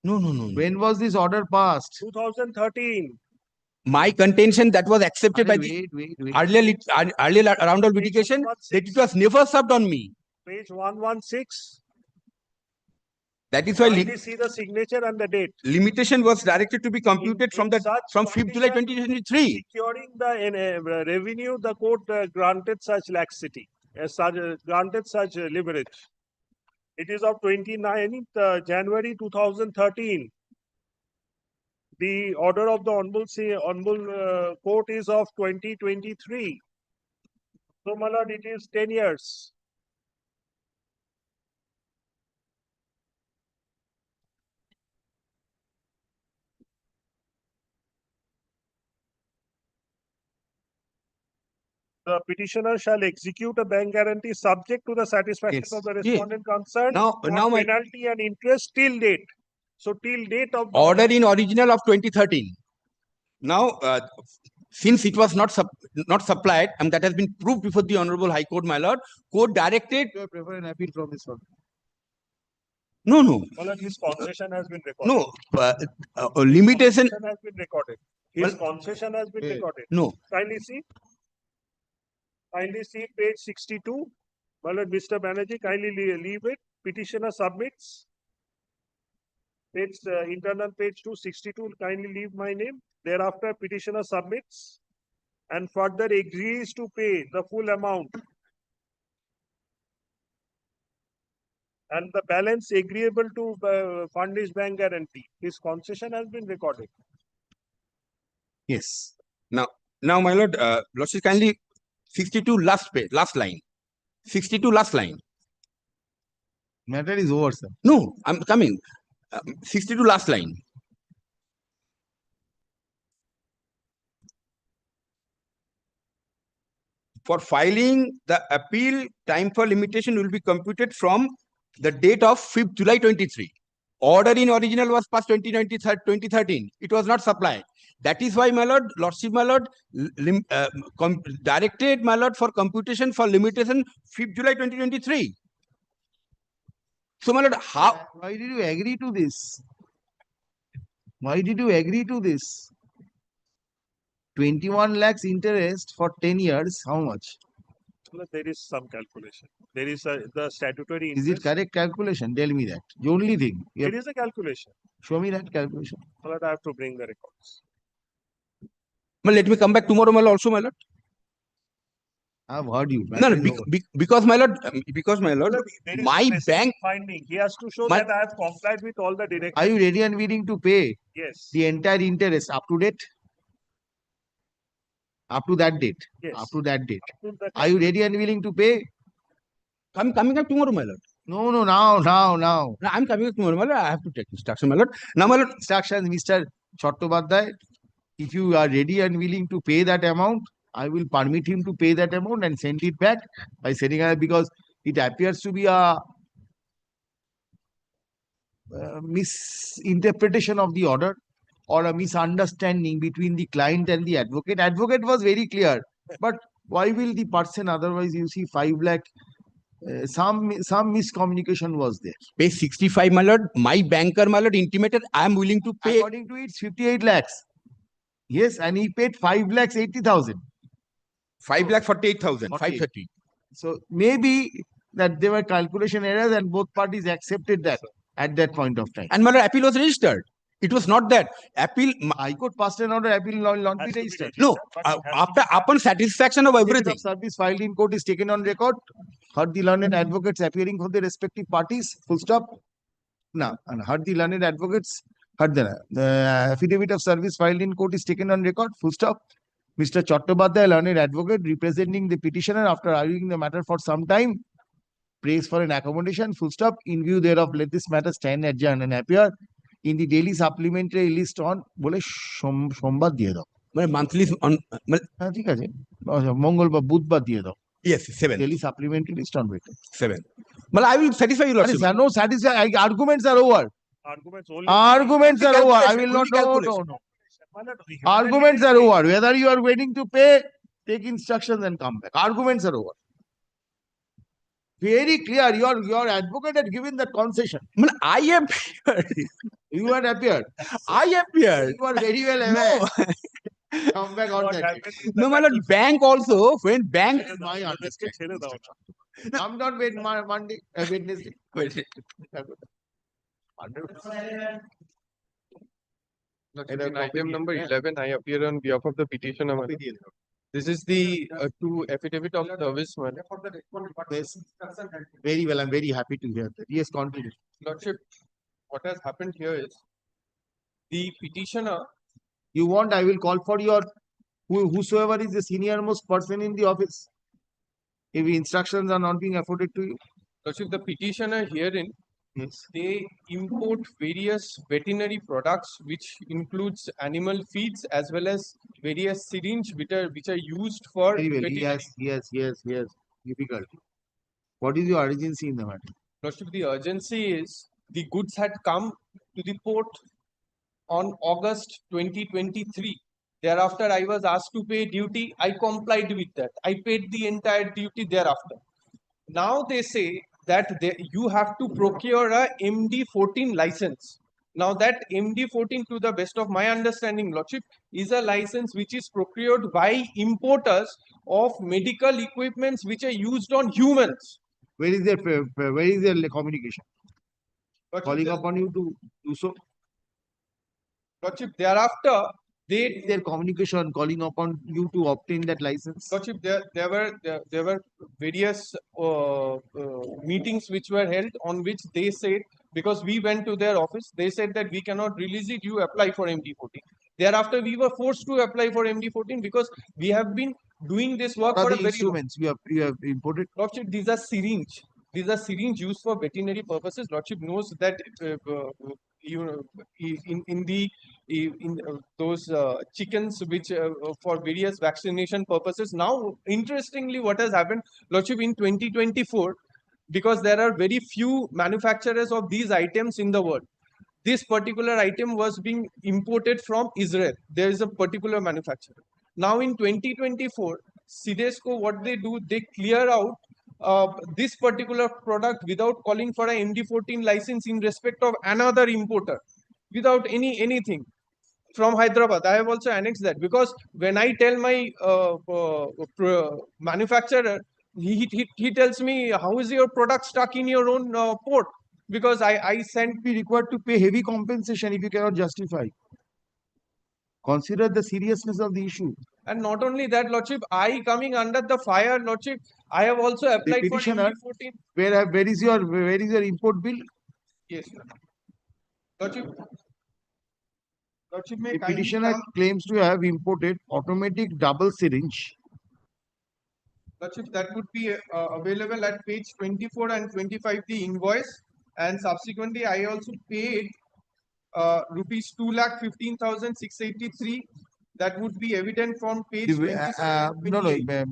No. When was this order passed? 2013. My contention that was accepted by the Wait. earlier round of litigation that it was never served on me. Page 116. That is why Kindly see the signature and the date. limitation was directed to be computed from In such 5th July condition, 2023. Securing the revenue, the court granted such laxity, granted such leverage. It is of 29th January 2013. The order of the Honorable Court is of 2023. So, my lord, it is 10 years. The petitioner shall execute a bank guarantee subject to the satisfaction Yes. of the Yeah. respondent concerned. Now for my penalty and interest till date. So till date of the order in original of 2013. Now, since it was not supplied, and that has been proved before the Honorable High Court, my lord, court directed. You prefer an appeal from this one. No. My lord, his concession has been recorded. No, limitation. Concession has been recorded. His Well, concession has been recorded. No. Kindly see. Kindly see page 62. My lord, Mr. Banerjee, kindly leave it. Petitioner submits. It's internal page 262. Kindly leave my name. Thereafter, petitioner submits and further agrees to pay the full amount. And the balance agreeable to furnish bank guarantee. His concession has been recorded. Yes. Now, my lord, lordship, kindly 62 last page, last line. 62 last line. Matter is over, sir. No, I'm coming. 62 last line. For filing the appeal, time for limitation will be computed from the date of 5th July 23. Order in original was passed 2013. It was not supplied. That is why, my lord, lordship, my lord, directed, my lord, for computation for limitation 5th July 2023. So, my lord, how? Why did you agree to this? Why did you agree to this? 21 lakhs interest for 10 years, how much? Well, there is some calculation. There is the statutory Is it interest. correct calculation? Tell me that. The only thing. You It have, is a calculation. show me that calculation. Well, I have to bring the records. Well, let me come back tomorrow, my lord, also, my lord. I've heard you. No, no, Matter is over. because my lord, There is my specific bank, finding. He has to show my- that I have complied with all the directives. Are you ready and willing to pay Yes. the entire interest up to date? Up to that date. Yes. Up to that date. Up to the Are you ready and willing to pay? I'm coming back tomorrow, my lord. No, no, now. No, I'm coming back tomorrow, my lord. I have to take instruction, my lord. Now, my lord, Instructions, Mr. Chattopadhyay. If you are ready and willing to pay that amount, I will permit him to pay that amount and send it back by sending it, because it appears to be a misinterpretation of the order or a misunderstanding between the client and the advocate. Advocate was very clear, but why will the person otherwise you see 5 lakh? Some miscommunication was there. pay 65, my lord. My banker, my lord, intimated I am willing to pay. According to it, it's 58 lakhs. Yes, and he paid 5 lakhs 80,000. 5,48,000, 48. 530. So maybe that there were calculation errors and both parties accepted that at that point of time. And my lord, appeal was registered. It was not that. Appeal, High Court passed an order, appeal not Has be to be registered. registered, no, but it has to be upon satisfaction of Certificate everything. of service filed in court is taken on record. Heard the learned advocates appearing for the respective parties. Full stop. Now, and heard the learned advocates. Heard the affidavit of service filed in court is taken on record. Full stop. Mr. Chattopadhyay, learned advocate, representing the petitioner after arguing the matter for some time, prays for an accommodation. Full stop. In view thereof, let this matter stand adjourned and appear in the daily supplementary list on বলে সোমবার দিয়ে দাও। মানে monthly on, হ্যাঁ ঠিক আছে, মঙ্গলবার বুধবার দিয়ে দাও। yes, 7. Daily supplementary list on wait. 7. Well, I will satisfy you, lordship. No satisfy. Arguments are over. Arguments only. Arguments are over. I will not. Calculation, No. My lord, the Arguments are humanitarian over. Whether you are waiting to pay, take instructions and come back. Arguments are over. Very clear. Your advocate had given that concession. Well, I appeared. You had appeared. I appeared. You are very well aware. No, Come back on what that. happens in the no, my lord, bank also, when bank. That is my Understand, ছেড়ে দাও না। understanding. Come down Monday, Wednesday. In item number 11, I appear on behalf of the petitioner. Madam. This is the two affidavit of service, madam. Yes. Very well. I'm very happy to hear that. Yes, continue. Lordship, what has happened here is the petitioner, You want, I will call for your whosoever is the senior most person in the office. If instructions are not being afforded to you. Lordship, the petitioner herein, Yes. they import various veterinary products, which includes animal feeds as well as various syringe which are used for Very well. veterinary. Yes. Difficult. What is your urgency in the matter? Lordship, the urgency is the goods had come to the port on August 2023. Thereafter, I was asked to pay duty. I complied with that. I paid the entire duty thereafter. Now they say that you have to procure a MD14 license. Now that MD14, to the best of my understanding, Lordship, is a license which is procured by importers of medical equipments which are used on humans. Where is their communication? Lordship, Calling upon you to do so. Lordship, thereafter, Their communication calling upon you to obtain that license. Lordship, there were various meetings which were held on which they said, because we went to their office, they said that we cannot release it, you apply for MD14. Thereafter, we were forced to apply for MD14 because we have been doing this work What for are a the very long. instruments you have imported? Lordship, these are syringe. These are syringe used for veterinary purposes. Lordship knows that you know, in those chickens which for various vaccination purposes. Now, interestingly, what has happened, Lordship, in 2024, because there are very few manufacturers of these items in the world. This particular item was being imported from Israel. There is a particular manufacturer. Now in 2024, Sidesco, what they do, they clear out this particular product without calling for a MD14 license in respect of another importer. without anything from Hyderabad. I have also annexed that because when I tell my manufacturer, he tells me, how is your product stuck in your own port? Because I sent. Be required to pay heavy compensation if you cannot justify. Consider the seriousness of the issue. And not only that, Lordship, I coming under the fire, Lordship, I have also applied for petitioner, MD14. Where is your import bill? Yes, Lordship. Lordship, may The kindly petitioner come. claims to have imported automatic double syringe. Lordship, that would be available at page 24 and 25, the invoice. And subsequently, I also paid rupees 2,15,683. That would be evident from page 27 and No, 28.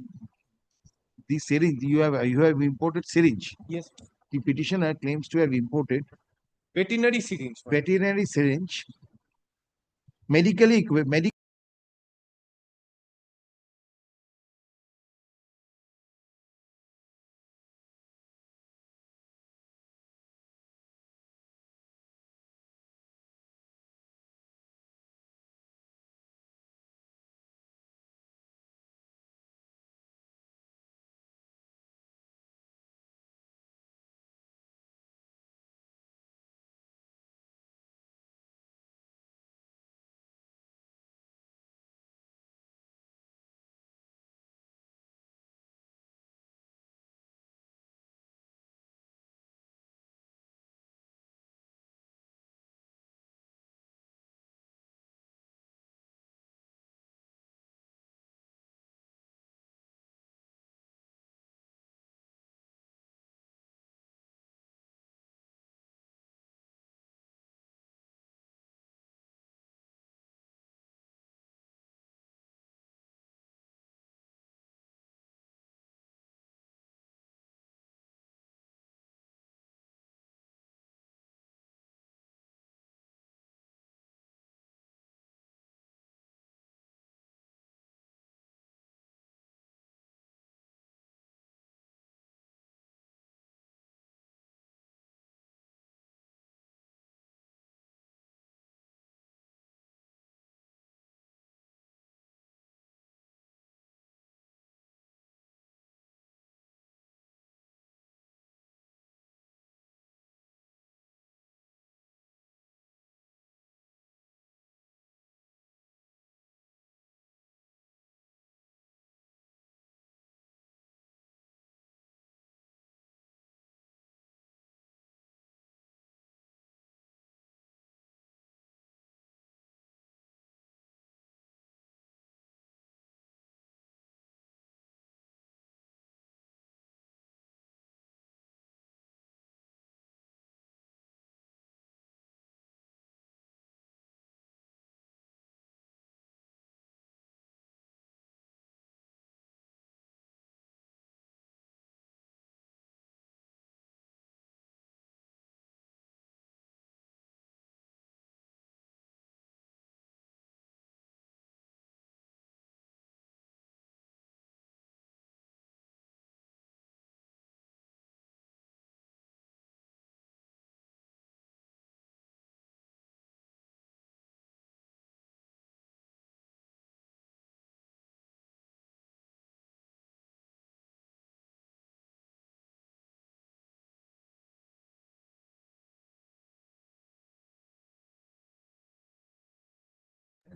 The syringe you have imported syringe. Yes. The petitioner claims to have imported Veterinary syringe. veterinary syringe, medical.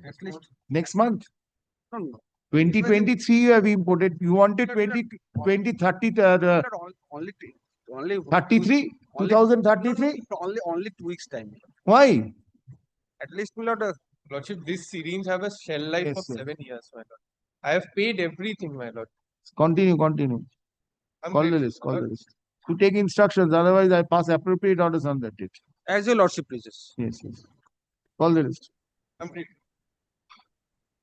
At least next month. 2023 you have imported. You wanted 2030 only 33 2033. only 2 weeks time. Why? At least my lord. Lordship, this syringe have a shell life Yes, of sir. 7 years, my lord. I have paid everything, my lord. Continue. I'm Call the ready. list. To take instructions, otherwise I pass appropriate orders on that date. As your lordship pleases. Yes. Call the list. I'm ready.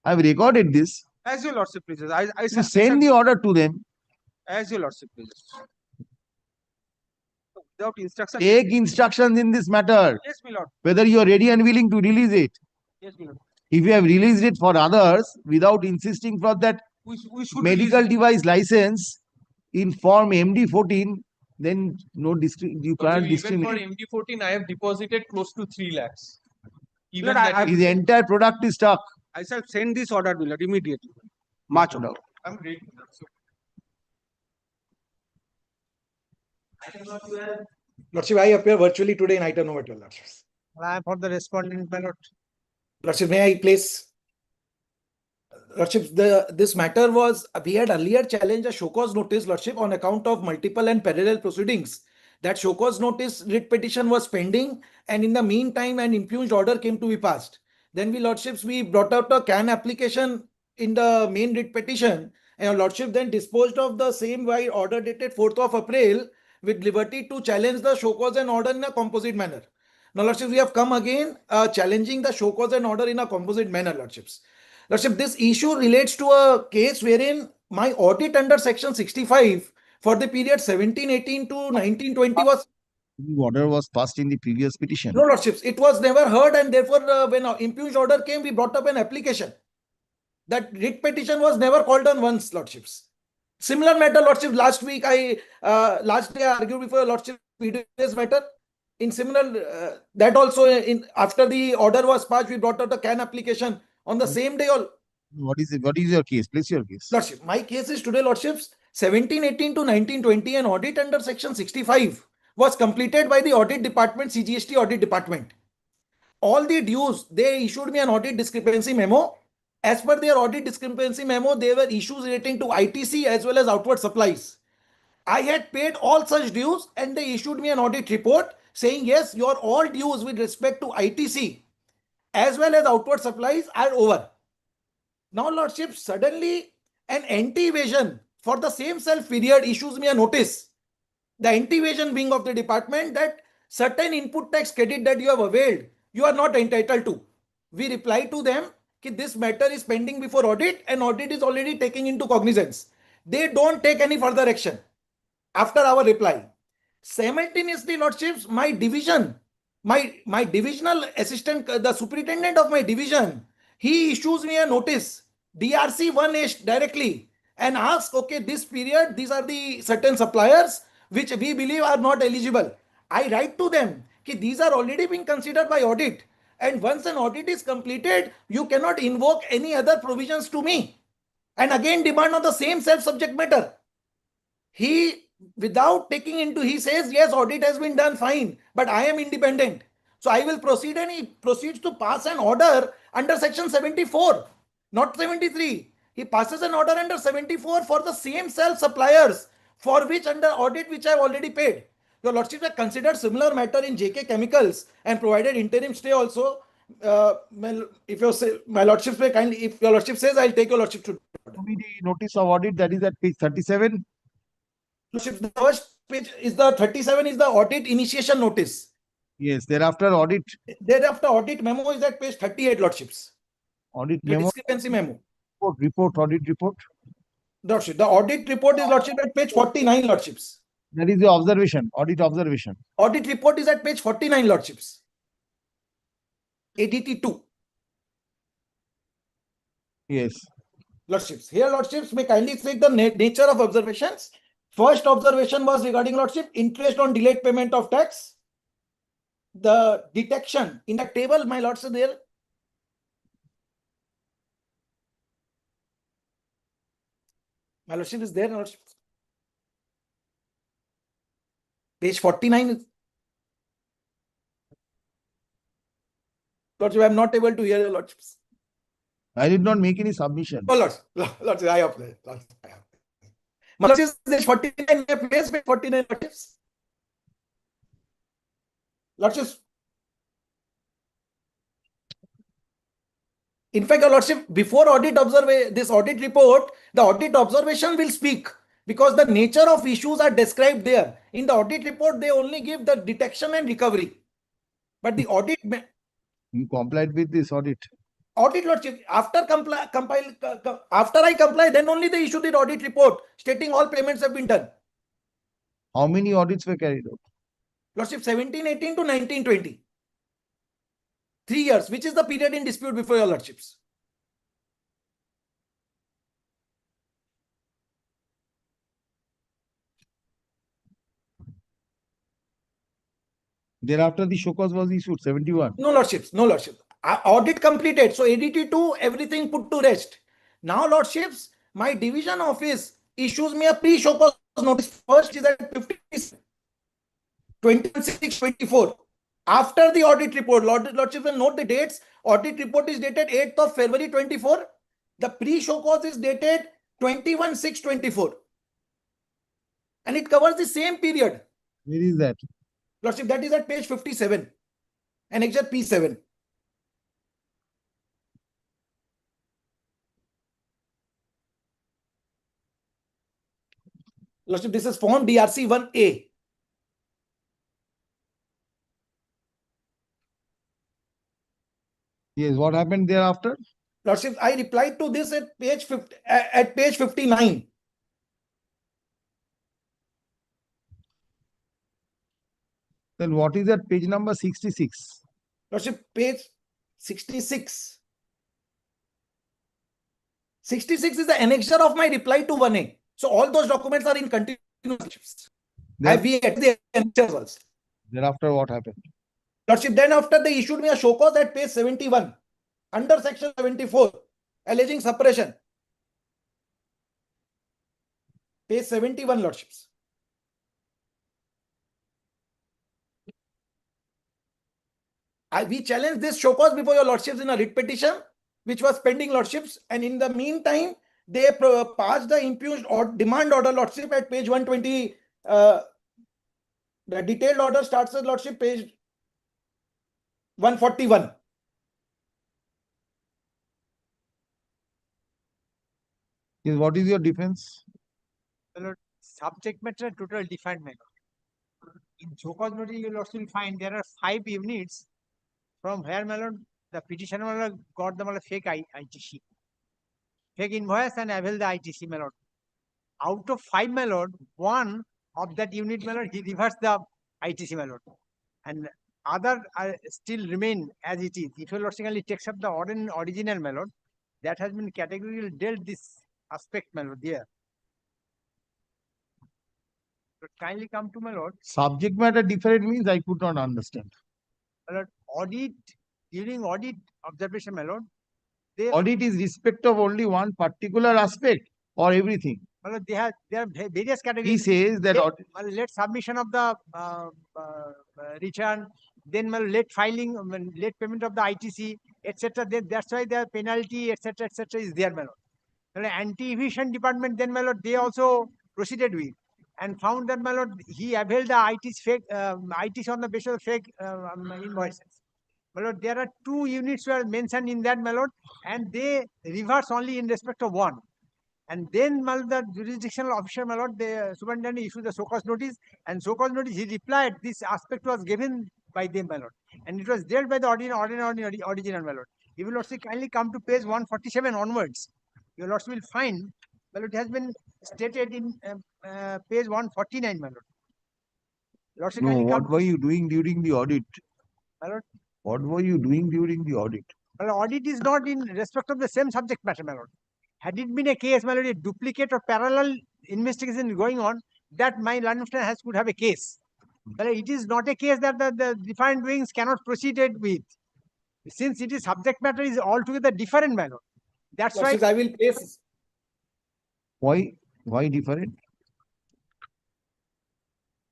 I've recorded this. As your lordship pleases. I You send the order to them. As your lordship pleases. Without instruction. Take instructions in this matter. Yes, my lord. Whether you are ready and willing to release it. Yes, my lord. If you have released it for others without insisting for that We should medical release. device license in form MD14, then no you Lordship, can't even for discriminate. MD14, I have deposited close to 3 lakhs. Even Lord, that. His entire product is stuck. I shall send this order, Lord, immediately. March order. I'm ready. Lordship, I appear virtually today in item number 12, Lordship. I am for the respondent, my lord. Lordship, may I place? Lordship, this matter was, we had earlier challenged a show cause notice, Lordship, on account of multiple and parallel proceedings. That show cause notice writ petition was pending, and in the meantime, an impugned order came to be passed. Then we, Lordships, we brought out a CAN application in the main writ petition, and your Lordship then disposed of the same by order dated 4th of April with liberty to challenge the show cause and order in a composite manner. Now, Lordships, we have come again challenging the show cause and order in a composite manner, Lordships. Lordship, this issue relates to a case wherein my audit under section 65 for the period 1718 to 1920 was. The order was passed in the previous petition. No, Lordships, it was never heard, and therefore, when an impugned order came, we brought up an application. That writ petition was never called on once, Lordships. Similar matter, Lordship, last day I argued before Lordship this matter. In similar, that also after the order was passed, we brought out a CAN application on the same day. What is it? What is your case? Place your case. Lordship, my case is today, Lordships, 1718 to 1920, an audit under section 65 was completed by the audit department, CGST audit department. All the dues, they issued me an audit discrepancy memo. As per their audit discrepancy memo, there were issues relating to ITC as well as outward supplies. I had paid all such dues, and they issued me an audit report saying, yes, your all dues with respect to ITC as well as outward supplies are over. Now, Lordship, suddenly an anti-evasion for the same self period issues me a notice. The anti-evasion wing of the department that certain input tax credit that you have availed, you are not entitled to. We reply to them that this matter is pending before audit and audit is already taking into cognizance. They don't take any further action after our reply. Simultaneously, Lordships, my division, my divisional assistant, the superintendent of my division, he issues me a notice, DRC 1H directly, and asks, okay, this period, these are the certain suppliers which we believe are not eligible. I write to them, that these are already being considered by audit. And once an audit is completed, you cannot invoke any other provisions to me. And again, demand on the same self-subject matter. He, without taking into, he says, yes, audit has been done, fine, but I am independent. So I will proceed, and he proceeds to pass an order under section 74, not 73. He passes an order under 74 for the same self-suppliers for which under audit which I have already paid. Your Lordship has considered similar matter in JK Chemicals and provided interim stay also. If you say, my Lordship may kindly, if your Lordship says, I'll take your Lordship to The notice of audit that is at page 37. Lordship, the first page is the 37 is the audit initiation notice. Yes, thereafter audit. Thereafter audit memo is at page 38, Lordships. Audit The memo. discrepancy memo. Audit report. Lordship, the audit report is, Lordship, at page 49, Lordships. That is the observation, audit observation. Audit report is at page 49, Lordships. ADT 2. Yes. Lordships. Here, Lordships, may kindly take the nature of observations. First observation was regarding, Lordship, interest on delayed payment of tax. The detection in the table, my lords, are there. My Lordship is there, Lordship. Page 49 is. Lordship, I am not able to hear your Lordships. I did not make any submission. Oh, Lordship, I apply. My Lordship, page 49, page 49, Lordships. Lordships. In fact, your Lordship, before audit this audit report, the audit observation will speak because the nature of issues are described there. In the audit report, they only give the detection and recovery. But the audit... You complied with this audit. Audit, Lordship, after I comply, then only they issue the audit report stating all payments have been done. How many audits were carried out? Lordship, 1718 to 1920. 3 years, which is the period in dispute before your Lordships. Thereafter, the show cause was issued, 71. No, Lordships, no, Lordship. Audit completed. So ADT 2, everything put to rest. Now, Lordships, my division office issues me a pre-show cause notice. First is at 26/24. After the audit report, Lordships will note the dates. Audit report is dated 8th of February 24. The pre-show cause is dated 21/6/24. And it covers the same period. Where is that? Lordship, that is at page 57. Annexure P7. Lordship, this is form DRC 1A. Yes, what happened thereafter? Lordship, I replied to this at page 59. Then what is that page number 66? Lordship, page 66. 66 is the annexure of my reply to 1A. So all those documents are in continuous. I have yet the annexures also. Thereafter, what happened? Lordship, then after they issued me a show cause at page 71, under section 74, alleging suppression. Page 71, Lordships. We challenged this show cause before your Lordships in a writ petition, which was pending, Lordships, and in the meantime, they passed the impugned or demand order, Lordship, at page 120. The detailed order starts with, Lordship, page 141. Yes, what is your defense? Subject matter total defined manner. In show cause notice, you will also find there are 5 units from where the petitioner got the fake ITC, fake invoice and avail the ITC malord. Out of 5 malord, 1 of that unit malord, he reversed the ITC malord, and other still remain as it is. If your lordship takes up the original malord, that has been categorically dealt this aspect malord there. But kindly come to my lord. Subject matter different means I could not understand. My lord, audit, during audit observation, my lord, audit is respect of only one particular aspect or everything. My lord, there are various categories. He says that late submission of the return, then late filing, late payment of the ITC, etc. That's why the penalty, etc., is there, my lord. Anti-evasion department, then, my lord, they also proceeded with and found that, my lord, he availed the ITC on the basis of fake invoices. My lord, there are 2 units were mentioned in that, my lord, and they reverse only in respect of 1. And then, my lord, the jurisdictional officer, my lord, the superintendent issued the so-called notice, and so-called notice, he replied, this aspect was given by them, my lord, and it was dealt by the original, my lord. You will also kindly come to page 147 onwards. Your lords will find, my lord, it has been stated in page 149, my lord. Lordship, no, what were you doing during the audit? My lord? What were you doing during the audit? Well, audit is not in respect of the same subject matter, my lord. Had it been a case, my lord, a duplicate or parallel investigation going on, that my learned could have a case. But it is not a case that the defined doings cannot proceed with. Since it is subject matter is altogether different, my lord. That's why I will place. Why different?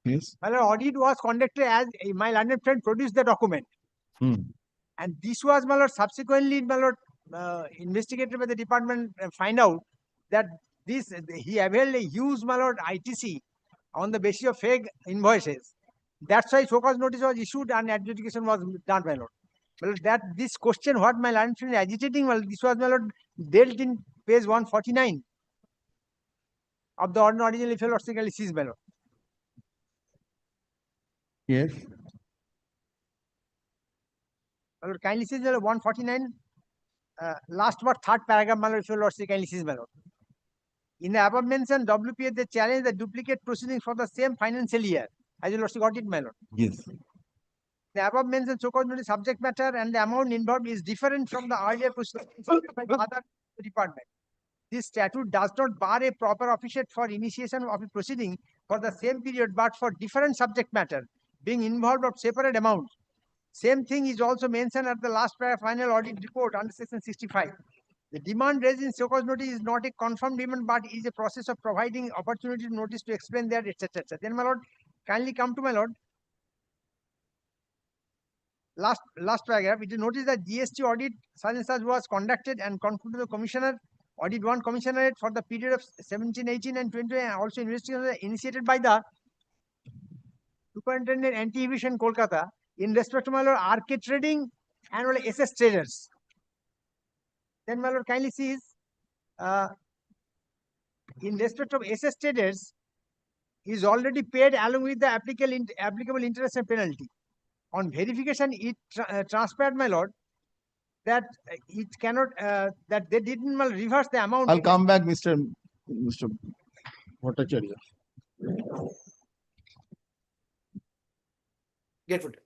Yes. Well, audit was conducted as my learned friend produced the document. And this was, my lord, subsequently, my lord, investigated by the department and find out that this he availed a huge, my lord, ITC on the basis of fake invoices. That's why so-called notice was issued and adjudication was done, my lord. Well, that this question, what my learned friend is agitating, well, this was, my lord, dealt in page 149 of the original if your lordship sees, my lord. Yes. My lord, kindly see 149, last word, 3rd paragraph, my lord, if your lordship kindly sees, my lord. In the above mentioned WPA, they challenge the duplicate proceedings for the same financial year. As your lordship got it, my lord. Yes. The above mentioned so-called notice subject matter and the amount involved is different from the earlier proceedings by the other department. This statute does not bar a proper officiate for initiation of a proceeding for the same period, but for different subject matter being involved of separate amounts. Same thing is also mentioned at the last final audit report under section 65. The demand raised in show cause notice is not a confirmed demand, but is a process of providing opportunity to notice to explain their etc. etc. Then, my lord, kindly come to my lord. Last paragraph. It is noticed that GST audit such and such was conducted and concluded the commissioner. Audit 1 commissionerate for the period of 17, 18 and 20, and also investigation initiated by the Superintendent Anti-Evasion Kolkata in respect to my lord RK Trading and SS Traders. Then my lord kindly sees in respect of SS Traders is already paid along with the applicable interest and penalty. On verification, it transpired, my lord, that it cannot that they didn't reverse the amount. I'll come back, Mr. Bhattacharya. Get foot.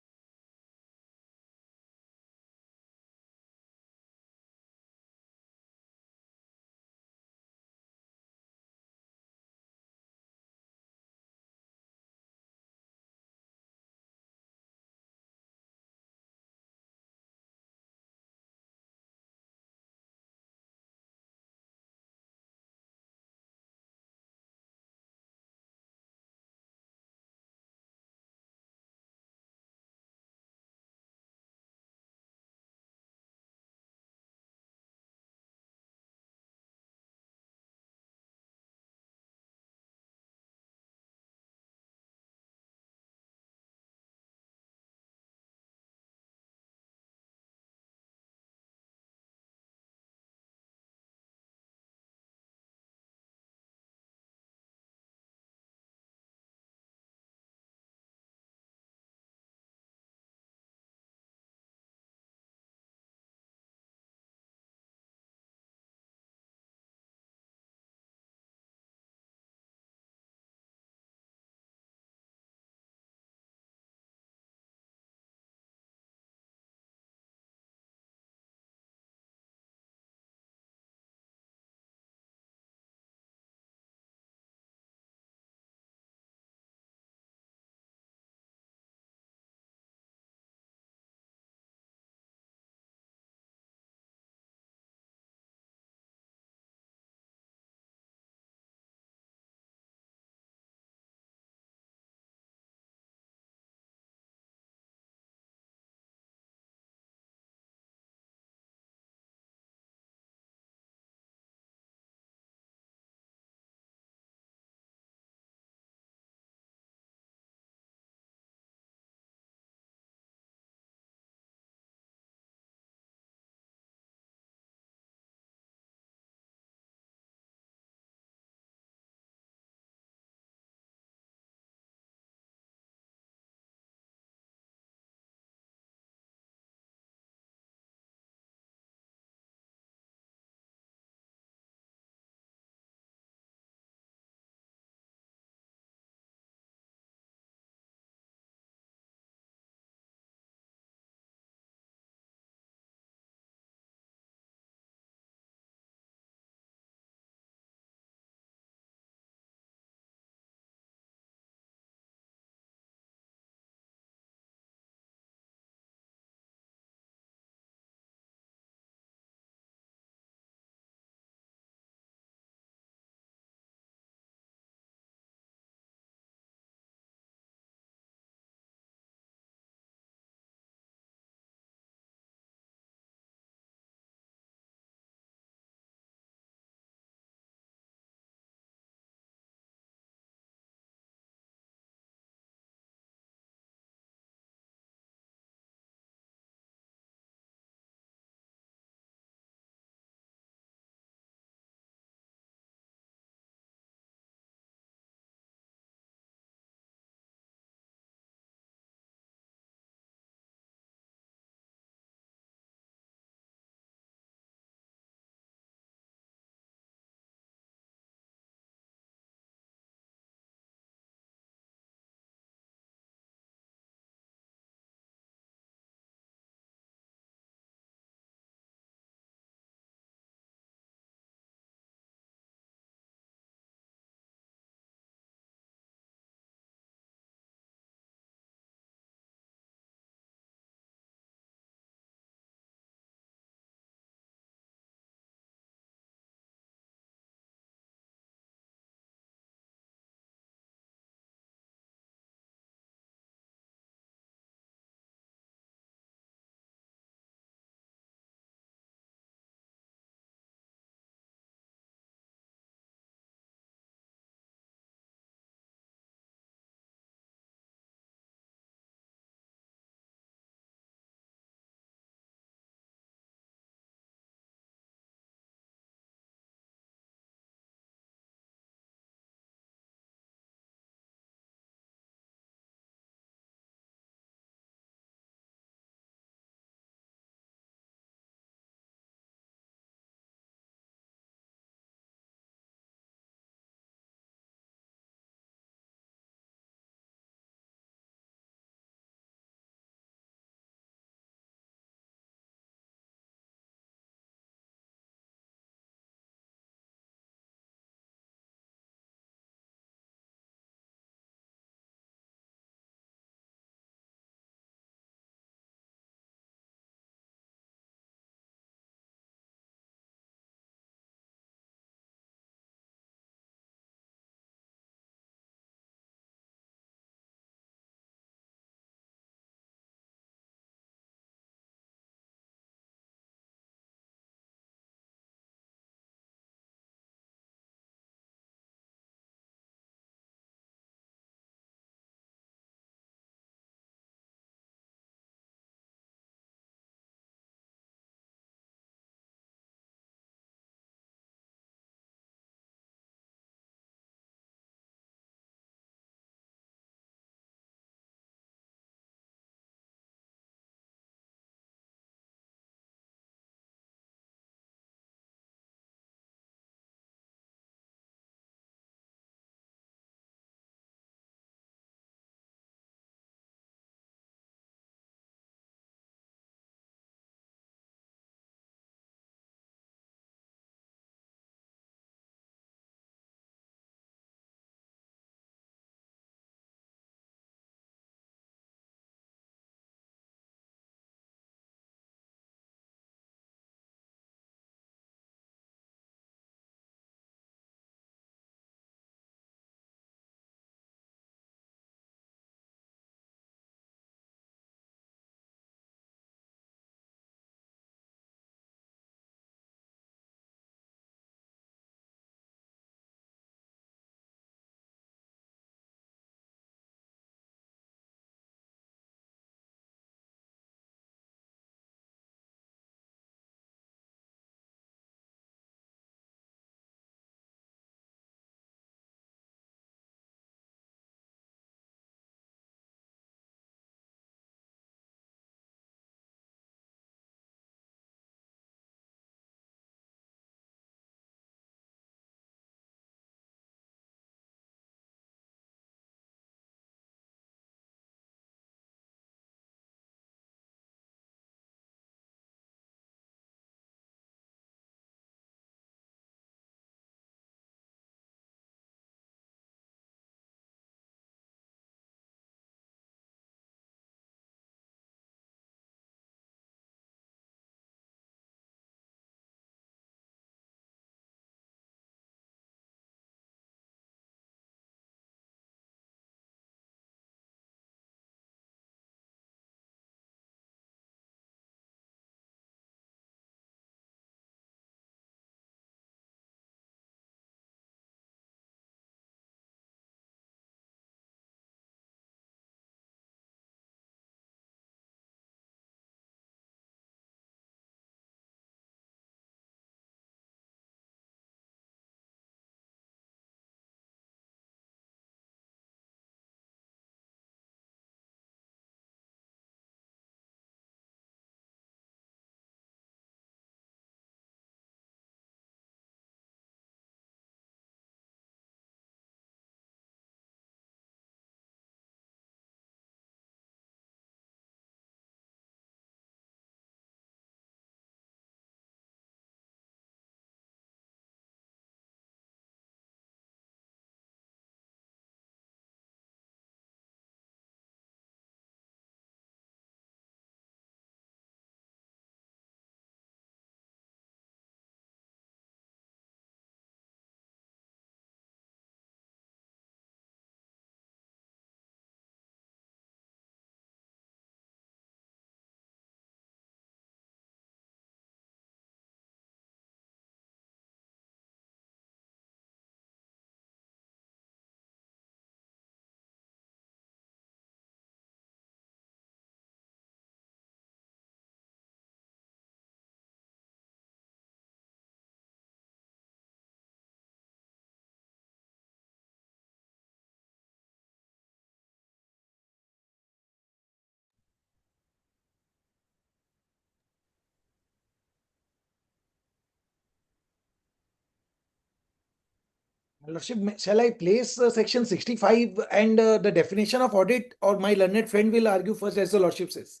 Lordship, shall I place section 65 and the definition of audit, or my learned friend will argue first as the Lordship says?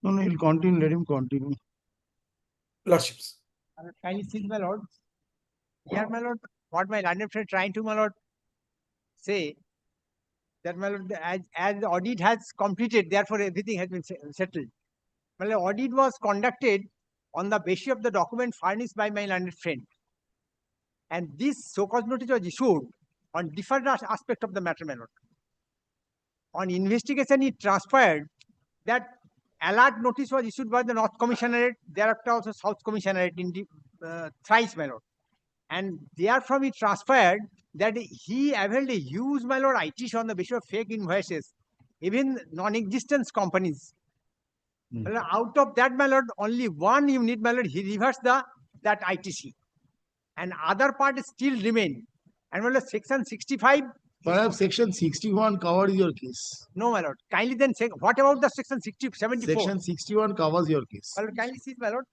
No, no, he'll continue, let him continue. Lordships. Kindly cease, my lord. Here, my lord, what my learned friend trying to, my lord, say that, my lord, as the audit has completed, therefore everything has been settled. My lord, audit was conducted on the basis of the document furnished by my learned friend. And this so-called notice was issued on different aspect of the matter, my lord. On investigation, it transpired that alert notice was issued by the North Commissionerate, thereafter also South Commissionerate in thrice, my lord. And therefrom it transpired that he availed a huge, my lord, ITC on the basis of fake invoices, even non-existent companies. Well, out of that, my lord, only one unit, my lord, he reversed that ITC. And other part still remain. And well, section 65. Perhaps section 61 covers your case. No, my lord. Kindly then say, what about the section 74? Section 61 covers your case. My lord, kindly cease, my lord.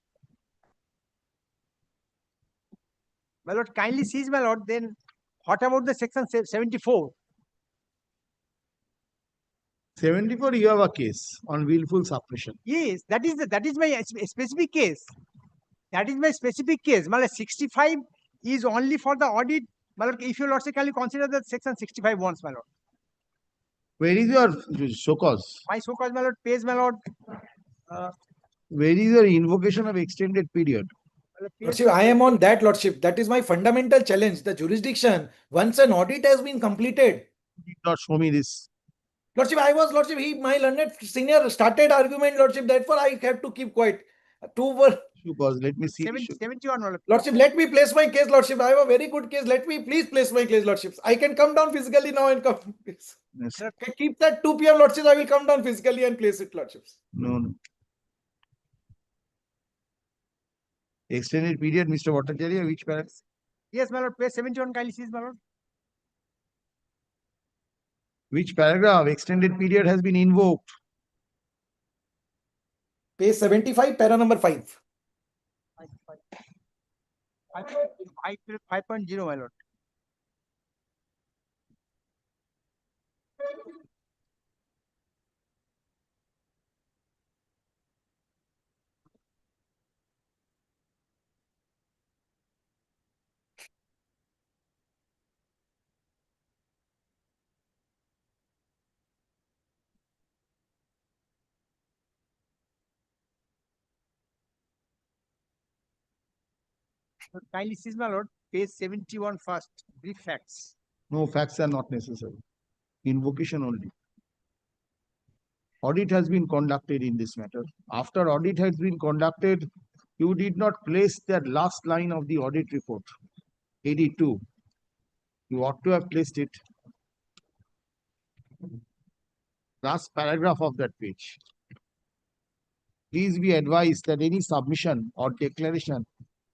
My lord, kindly cease, my lord. Then what about the section 74? 74, you have a case on willful suppression. Yes, that is my specific case. That is my specific case. My lord, 65 is only for the audit. My lord, if you lordship kindly consider the section 65 once, my lord. Where is your show cause? My show cause, my lord, page, my lord. Where is your invocation of extended period? Lordship, I am on that, Lordship. That is my fundamental challenge. The jurisdiction, once an audit has been completed. You did not show me this. Lordship, Lordship, my learned senior started argument, Lordship. Therefore, I have to keep quiet. Because let me see. 71, my lord. Lordship, let me place my case, Lordship. I have a very good case. Let me please place my case, Lordships. I can come down physically now and come. Yes. Keep that 2 p.m. Lordships. I will come down physically and place it, Lordships. No, no. Extended period, Mr. Bhattacharya, which paragraph? Yes, my lord, page 71, kindly cease, my lord. Which paragraph? Extended period has been invoked. Page 75, para number 5. 5.0, my lord. Kindly cease, my lord. Page 71 first. Brief facts. No, facts are not necessary. Invocation only. Audit has been conducted in this matter. After audit has been conducted, you did not place that last line of the audit report, 82. You ought to have placed it. Last paragraph of that page. Please be advised that any submission or declaration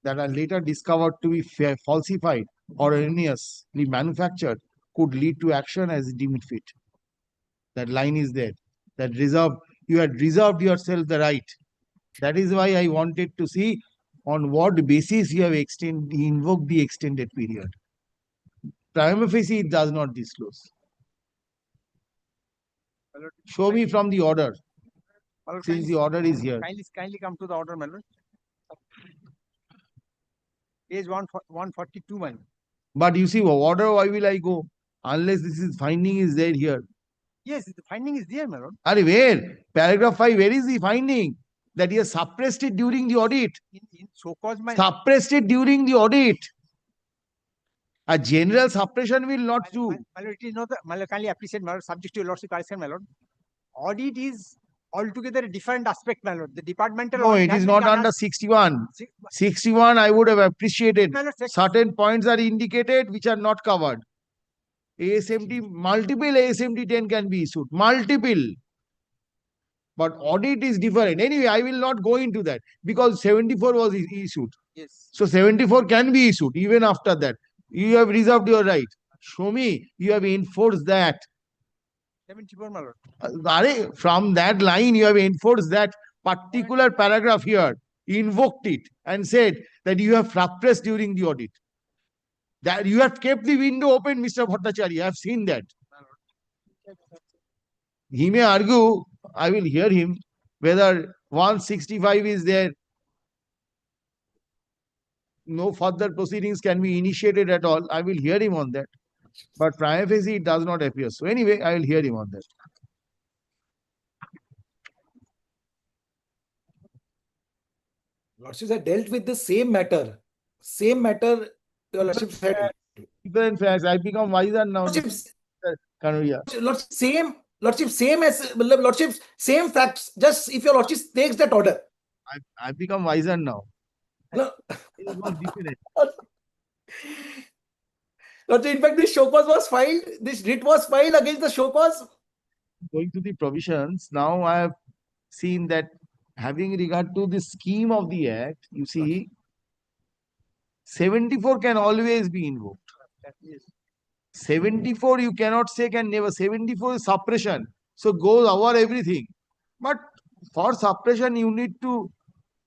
that are later discovered to be falsified or erroneously manufactured could lead to action as deemed fit. That line is there. That you had reserved yourself the right. That is why I wanted to see on what basis you have invoked the extended period. Prima facie, it does not disclose. Show me from the order. Since the order is here. Kindly come to the order, my lord. Page 142, my lord. But you see, order, why will I go? Unless this is finding is there here. Yes, the finding is there, my lord. Where? Paragraph 5, where is the finding? That he has suppressed it during the audit. In so-called my suppressed it during the audit. A general suppression will not do. My lord, it is not the, my lord, kindly appreciate, my lord, subject to your lordship correction, my lord. Audit is altogether a different aspect, my lord. The departmental No, audit it is not under 61. 61, I would have appreciated. Certain points are indicated which are not covered. ASMT, multiple ASMT 10 can be issued. Multiple. But audit is different. Anyway, I will not go into that because 74 was issued. Yes. So 74 can be issued even after that. You have reserved your right. Show me you have enforced that. 74, my lord. From that line, you have enforced that particular paragraph here, invoked it and said that you have suppressed during the audit. That you have kept the window open, Mr. Bhattacharya. I have seen that. He may argue, I will hear him, whether 165 is there. No further proceedings can be initiated at all. I will hear him on that. But prima facie, it does not appear. So anyway, I will hear him on that. Lordships had dealt with the same matter. Same matter, your Lordships had. Different facts. I become wiser now. Lordships, Kanoria. Lordships, Lordships, same facts. Just if your Lordships takes that order. I've become wiser now. No. It was different. Lordship, in fact, this show cause was filed. This writ was filed against the show cause. Going to the provisions, now I have seen that having regard to the scheme of the act, you see, 74 can always be invoked. 74 you cannot say can never. 74 is suppression. So goes over everything. But for suppression, you need to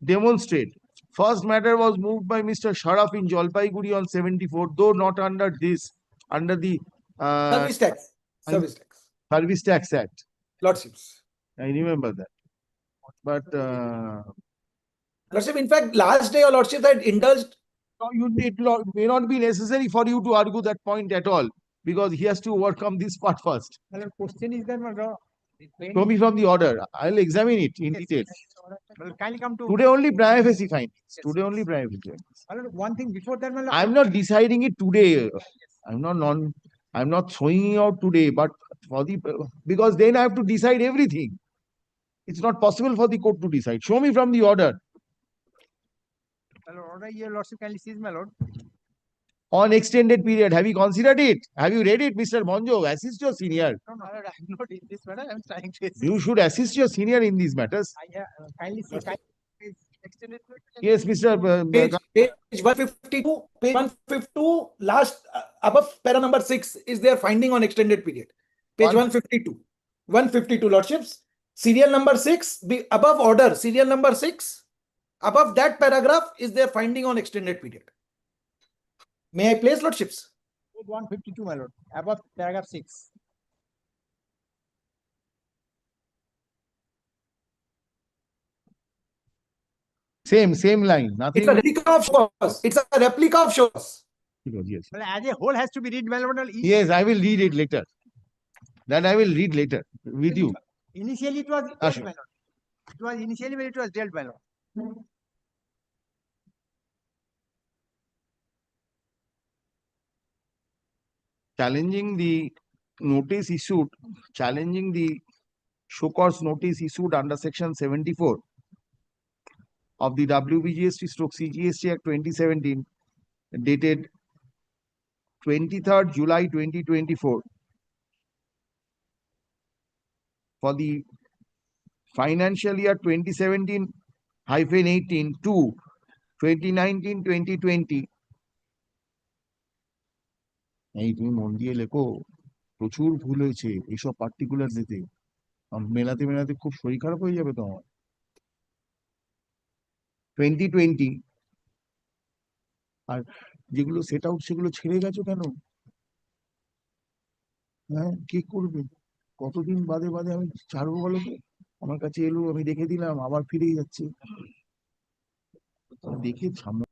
demonstrate. First matter was moved by Mr. Sharaf in Jalpaiguri on 74, though not under this, under the Service tax. Service tax. Service Tax Act. Lordships. I remember that. But Lordship, in fact, last day your Lordship had indulged. no, it may not be necessary for you to argue that point at all, because he has to overcome this part first. Well, question is that, Show me from the order. I'll examine it in detail. well, kindly come to Today only prima facie findings. Today only prima facie findings. well, one thing before that. Well, I'm not deciding it today. I'm not throwing it out today, but for the because then I have to decide everything. It's not possible for the court to decide. Show me from the order. well, order your Lordship kindly sees, my lord. On extended period, have you considered it? Have you read it, Mr. Monjo? Assist your senior. No, my lord, I'm not in this matter. I'm trying to. You should assist your senior in these matters. Kindly see. Extended. Yes, Mr. Page 152, page 152, last above para number 6 is their finding on extended period. Page 152. 152, Lordships. Serial number 6, above order, serial number 6, above that paragraph is their finding on extended period. May I place, Lordships? 152, my lord. Above paragraph 6. Same line. Nothing. It's a replica of shows. It's a replica of shows. Yes. Well, as a whole has to be read, my lord. Yes, I will read it later. That I will read later with you. Initially, it was dealt, my lord. It was initially when it was dealt, my lord. Challenging the notice issued, challenging the show cause notice issued under section 74 of the WBGST/CGST Act 2017, dated 23rd July 2024, for the financial year 2017-18 to 2019-2020. এই তুমি মন দিয়ে লেখো, প্রচুর ভুল হয়েছে এইসব particular দিতে, মেলাতে মেলাতে খুব শরীর খারাপ হয়ে যাবে তো আমার। 2020 আর যেগুলো সেট আউট সেগুলো ছেড়ে গেছো কেন? হ্যাঁ, কি করবে? কতদিন বাদে বাদে আমি ছাড়বো বলো তো? আমার কাছে এলো, আমি দেখে দিলাম, আবার ফিরে যাচ্ছে। দেখে সামনে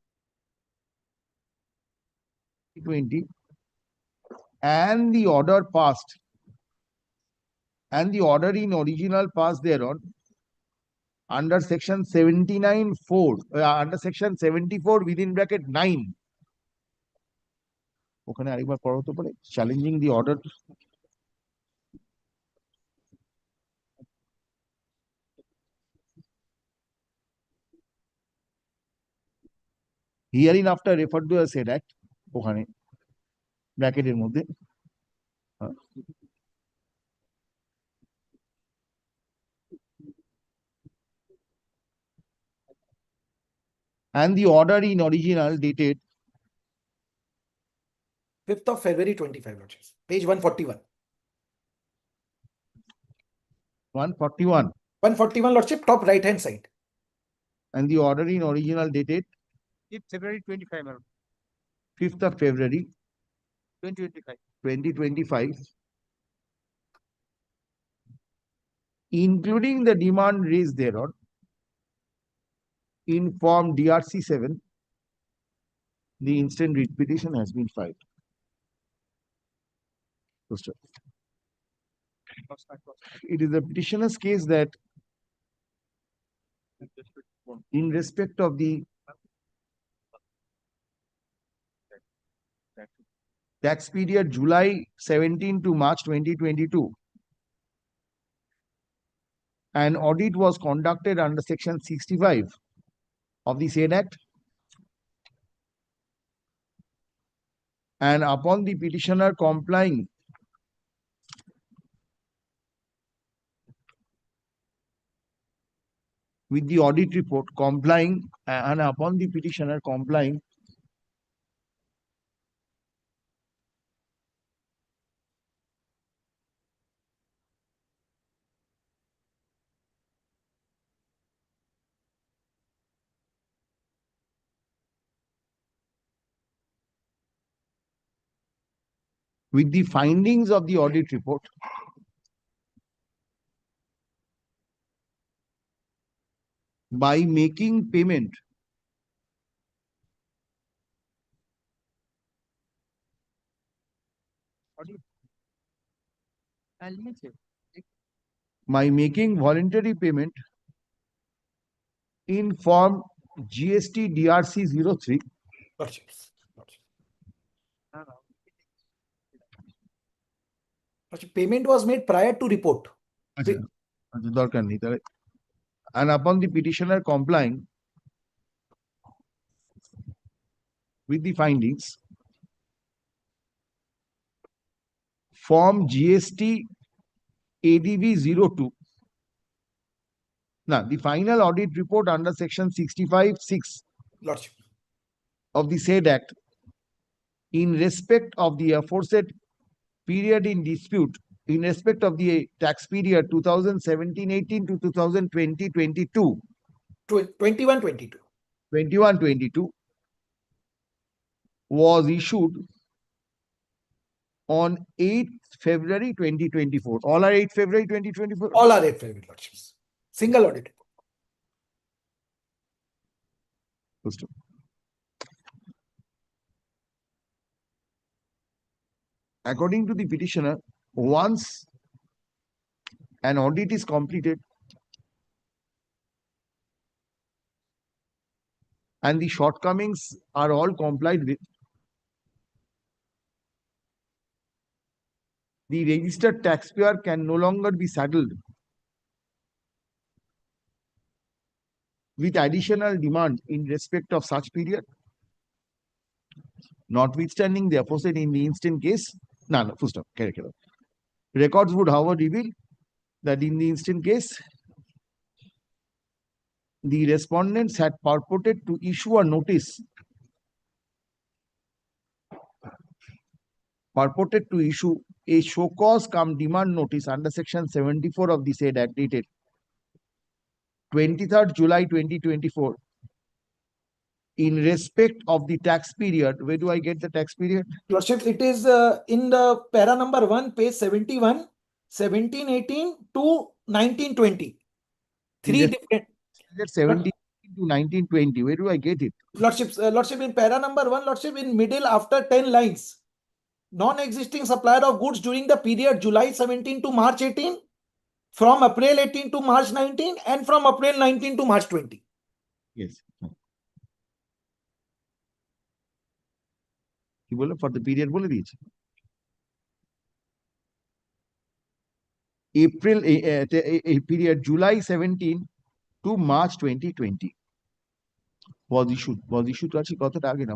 20 and the order passed and the order in original passed thereon under section 79(4) under section 74 within bracket 9. ওখানে আরেকবার পড়ো তো পরে, challenging the order hearing after refer to said act, ওখানে ব্র্যাকেটের মধ্যে and the order in original dated 5th of February 25, Lordships. Page 141. 141 141, Lordship, top right hand side. and the order in original dated 5th February 25, my lord. 5th of February 2025. 2025, including the demand raised thereon, in form DRC 7, the instant writ petition has been filed. It is the petitioner's case that in respect of the tax period July 17 to March 2022, an audit was conducted under section 65 of the said act, and upon the petitioner complying with the audit report, and upon the petitioner complying with the findings of the audit report, by making payment voluntary payment in form GST DRC 03, Lorships. Payment was made prior to report. and upon the petitioner complying with the findings, form GST ADV 02. Now, the final audit report under section 65(6) Lordship. of the said act, in respect of the aforesaid period in dispute, in respect of the tax period 2017-18 to 2020-22, 21-22. 21-22, was issued on 8th February 2024. All are 8th February 2024? All are 8 February, Lorships. Single audit. According to the petitioner, once an audit is completed and the shortcomings are all complied with, the registered taxpayer can no longer be saddled with additional demand in respect of such period, notwithstanding the aforesaid in the instant case. Full stop. Records would, however, reveal that in the instant case, the respondents had purported to issue a notice, a show cause cum demand notice under section 74 of the said act, dated 23rd July 2024, in respect of the tax period. Where do I get the tax period? Lordship, it is in the para number 1, page 71, 1718 to 1920. Three different. 17 to 1920. Where do I get it? Lordship, in para number 1, Lordship, in middle after 10 lines. Non-existing supplier of goods during the period July 17 to March 18, from April 18 to March 19, and from April 19 to March 20. Yes. For the period bole diyeche. April period July 17 to March 2020 was issued. To achi kotota age na?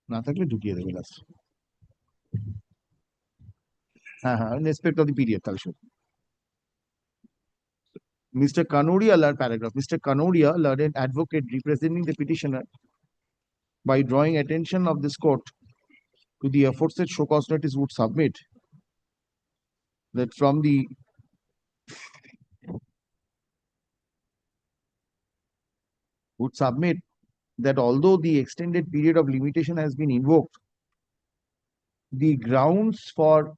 Na thakle ঢুকিয়ে দেবে last. In respect of the period তাহলে should. Mr. Kanodia, paragraph. Mr. Kanodia, learned advocate representing the petitioner, by drawing attention of this court to the aforesaid show cause notice, would submit that from the that although the extended period of limitation has been invoked, the grounds for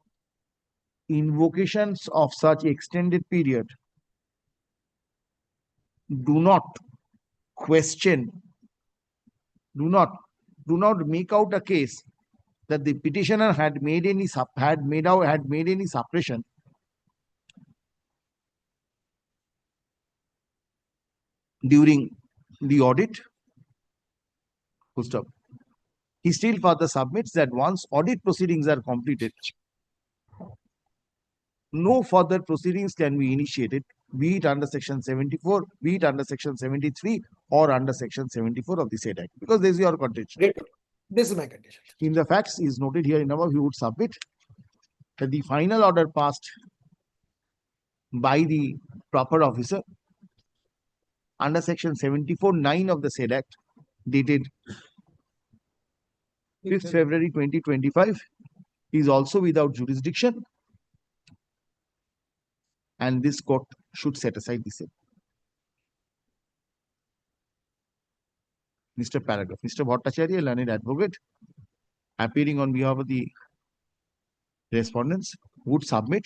invocations of such extended period do not question, do not make out a case that the petitioner had made any suppression during the audit. Full stop. He still further submits that once audit proceedings are completed, no further proceedings can be initiated, be it under section 74, be it under section 73, or under section 74 of the said act, because this is your contention. Great. This is my condition. In the facts is noted here in above, he would submit that the final order passed by the proper officer under section 74(9) of the said act, dated 5th February 2025, is also without jurisdiction, and this court should set aside the same. Mr. Paragraph. Mr. Bhattacharya, learned advocate, appearing on behalf of the respondents, would submit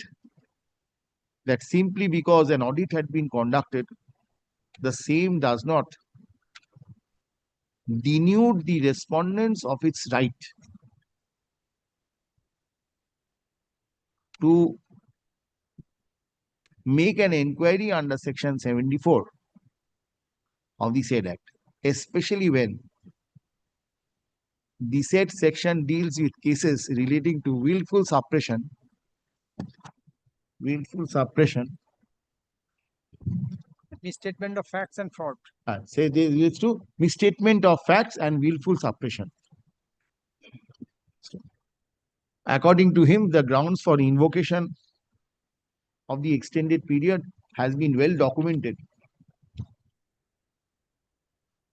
that simply because an audit had been conducted, the same does not denude the respondents of its right to make an inquiry under section 74 of the said act, especially when the said section deals with cases relating to willful suppression, Misstatement of facts and fraud. Say this relates to misstatement of facts and willful suppression. According to him, the grounds for invocation of the extended period has been well documented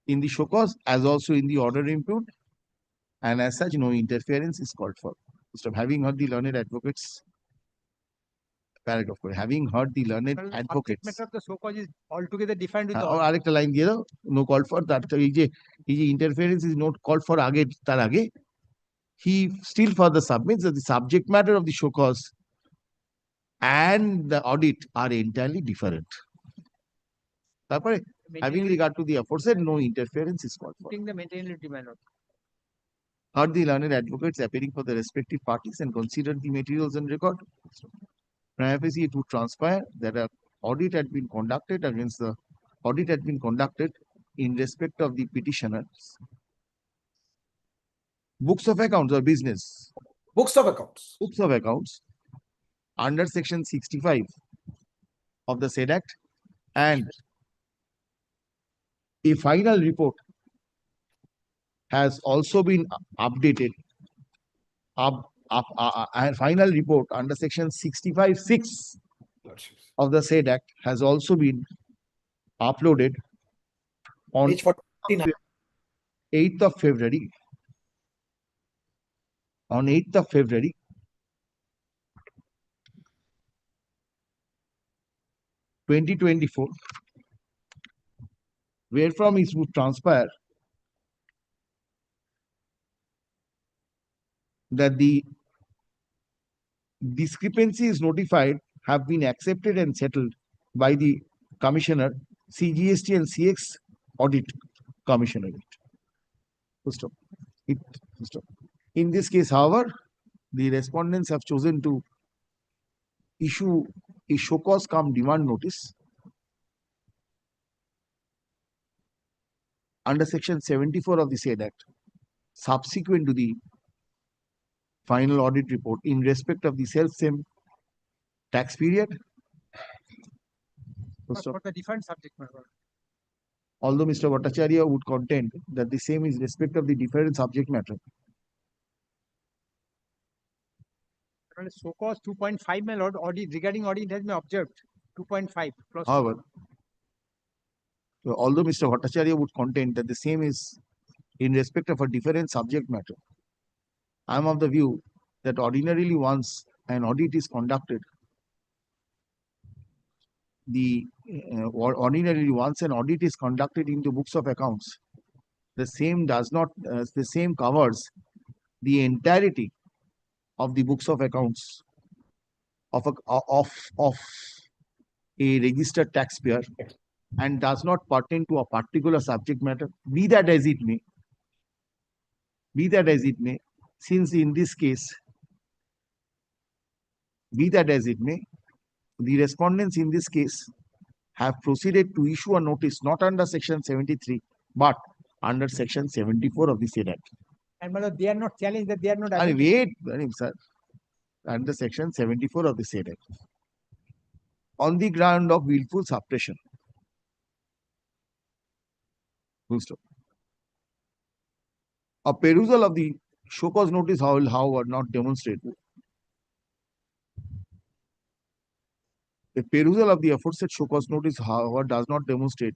in the show cause as also in the order impute, and as such, no interference is called for. Having heard the learned advocates, paragraph, having heard the learned advocates, Matter of the show cause is altogether defined with the or arekta line diye dao, no called for that. Interference is not called for age tar age. He still further submits that the subject matter of the show cause and the audit are entirely different. Having regard to the aforesaid, no interference is called for. the maintainability manner. Heard the learned advocates appearing for the respective parties and considered the materials and record. Prima facie, it would transpire that an audit had been conducted in respect of the petitioner's books of accounts or business. Books of accounts. Books of accounts under section 65 of the said act, and a final report has also been updated. A final report under section 65(6) of the said act has also been uploaded on Page 49. 8th of February. On 8th of February 2024, wherefrom it would transpire that the discrepancies notified have been accepted and settled by the Commissioner, CGST and CX Audit Commissionerate. In this case, however, the respondents have chosen to issue a show cause cum demand notice under section 74 of the said act, subsequent to the final audit report in respect of the self-same tax period. For the different subject matter. Although Mr. Bhattacharya would contend that the same is respect of the different subject matter. So cause 2.5, my lord, audit regarding audit has been observed. 2.5. However, although Mr. Bhattacharya would contend that the same is in respect of a different subject matter, I am of the view that ordinarily once an audit is conducted, ordinarily once an audit is conducted into books of accounts, the same does not, the same covers the entirety of the books of accounts of a registered taxpayer and does not pertain to a particular subject matter, be that as it may, since in this case, be that as it may, the respondents in this case have proceeded to issue a notice not under section 73, but under section 74 of the said act. And my lord, they are not challenged that they are not. Wait, sir, under section 74 of the said act, on the ground of willful suppression. Full stop. A perusal of the show cause notice will, however, not demonstrate. A perusal of the aforesaid show cause notice, however, does not demonstrate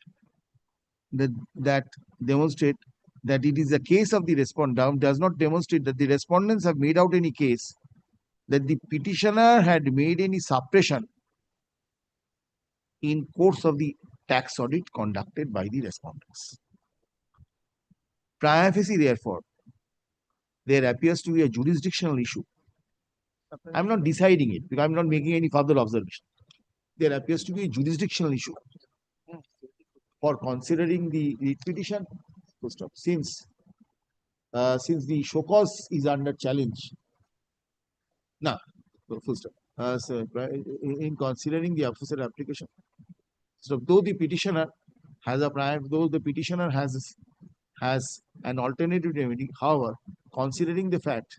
that it is a case of the respondent, does not demonstrate that the respondents have made out any case that the petitioner had made any suppression in course of the tax audit conducted by the respondents. Prima facie, therefore, there appears to be a jurisdictional issue. I'm not deciding it because I'm not making any further observation. There appears to be a jurisdictional issue for considering the petition. Since the show cause is under challenge. Now, full stop. In considering the aforesaid application, so though the petitioner has an alternative remedy, however, considering the fact,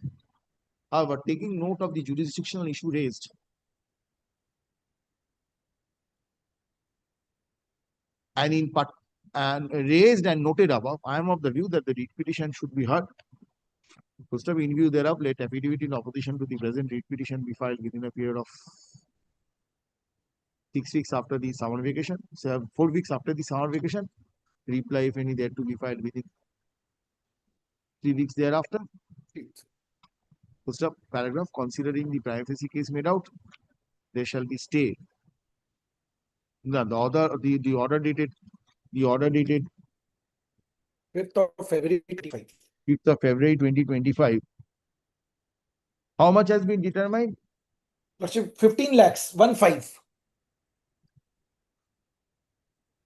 however, taking note of the jurisdictional issue raised, and raised and noted above, I am of the view that the writ petition should be heard. First of all, in view thereof, let affidavit in opposition to the present writ petition be filed within a period of 6 weeks after the summer vacation, so 4 weeks after the summer vacation. Reply, if any, there to be filed within 3 weeks thereafter. First up, paragraph, considering the prima facie case made out, there shall be stay. No, the order dated 5th of February 25. 5th of February 2025. How much has been determined? Lordship, 15 lakhs, 15.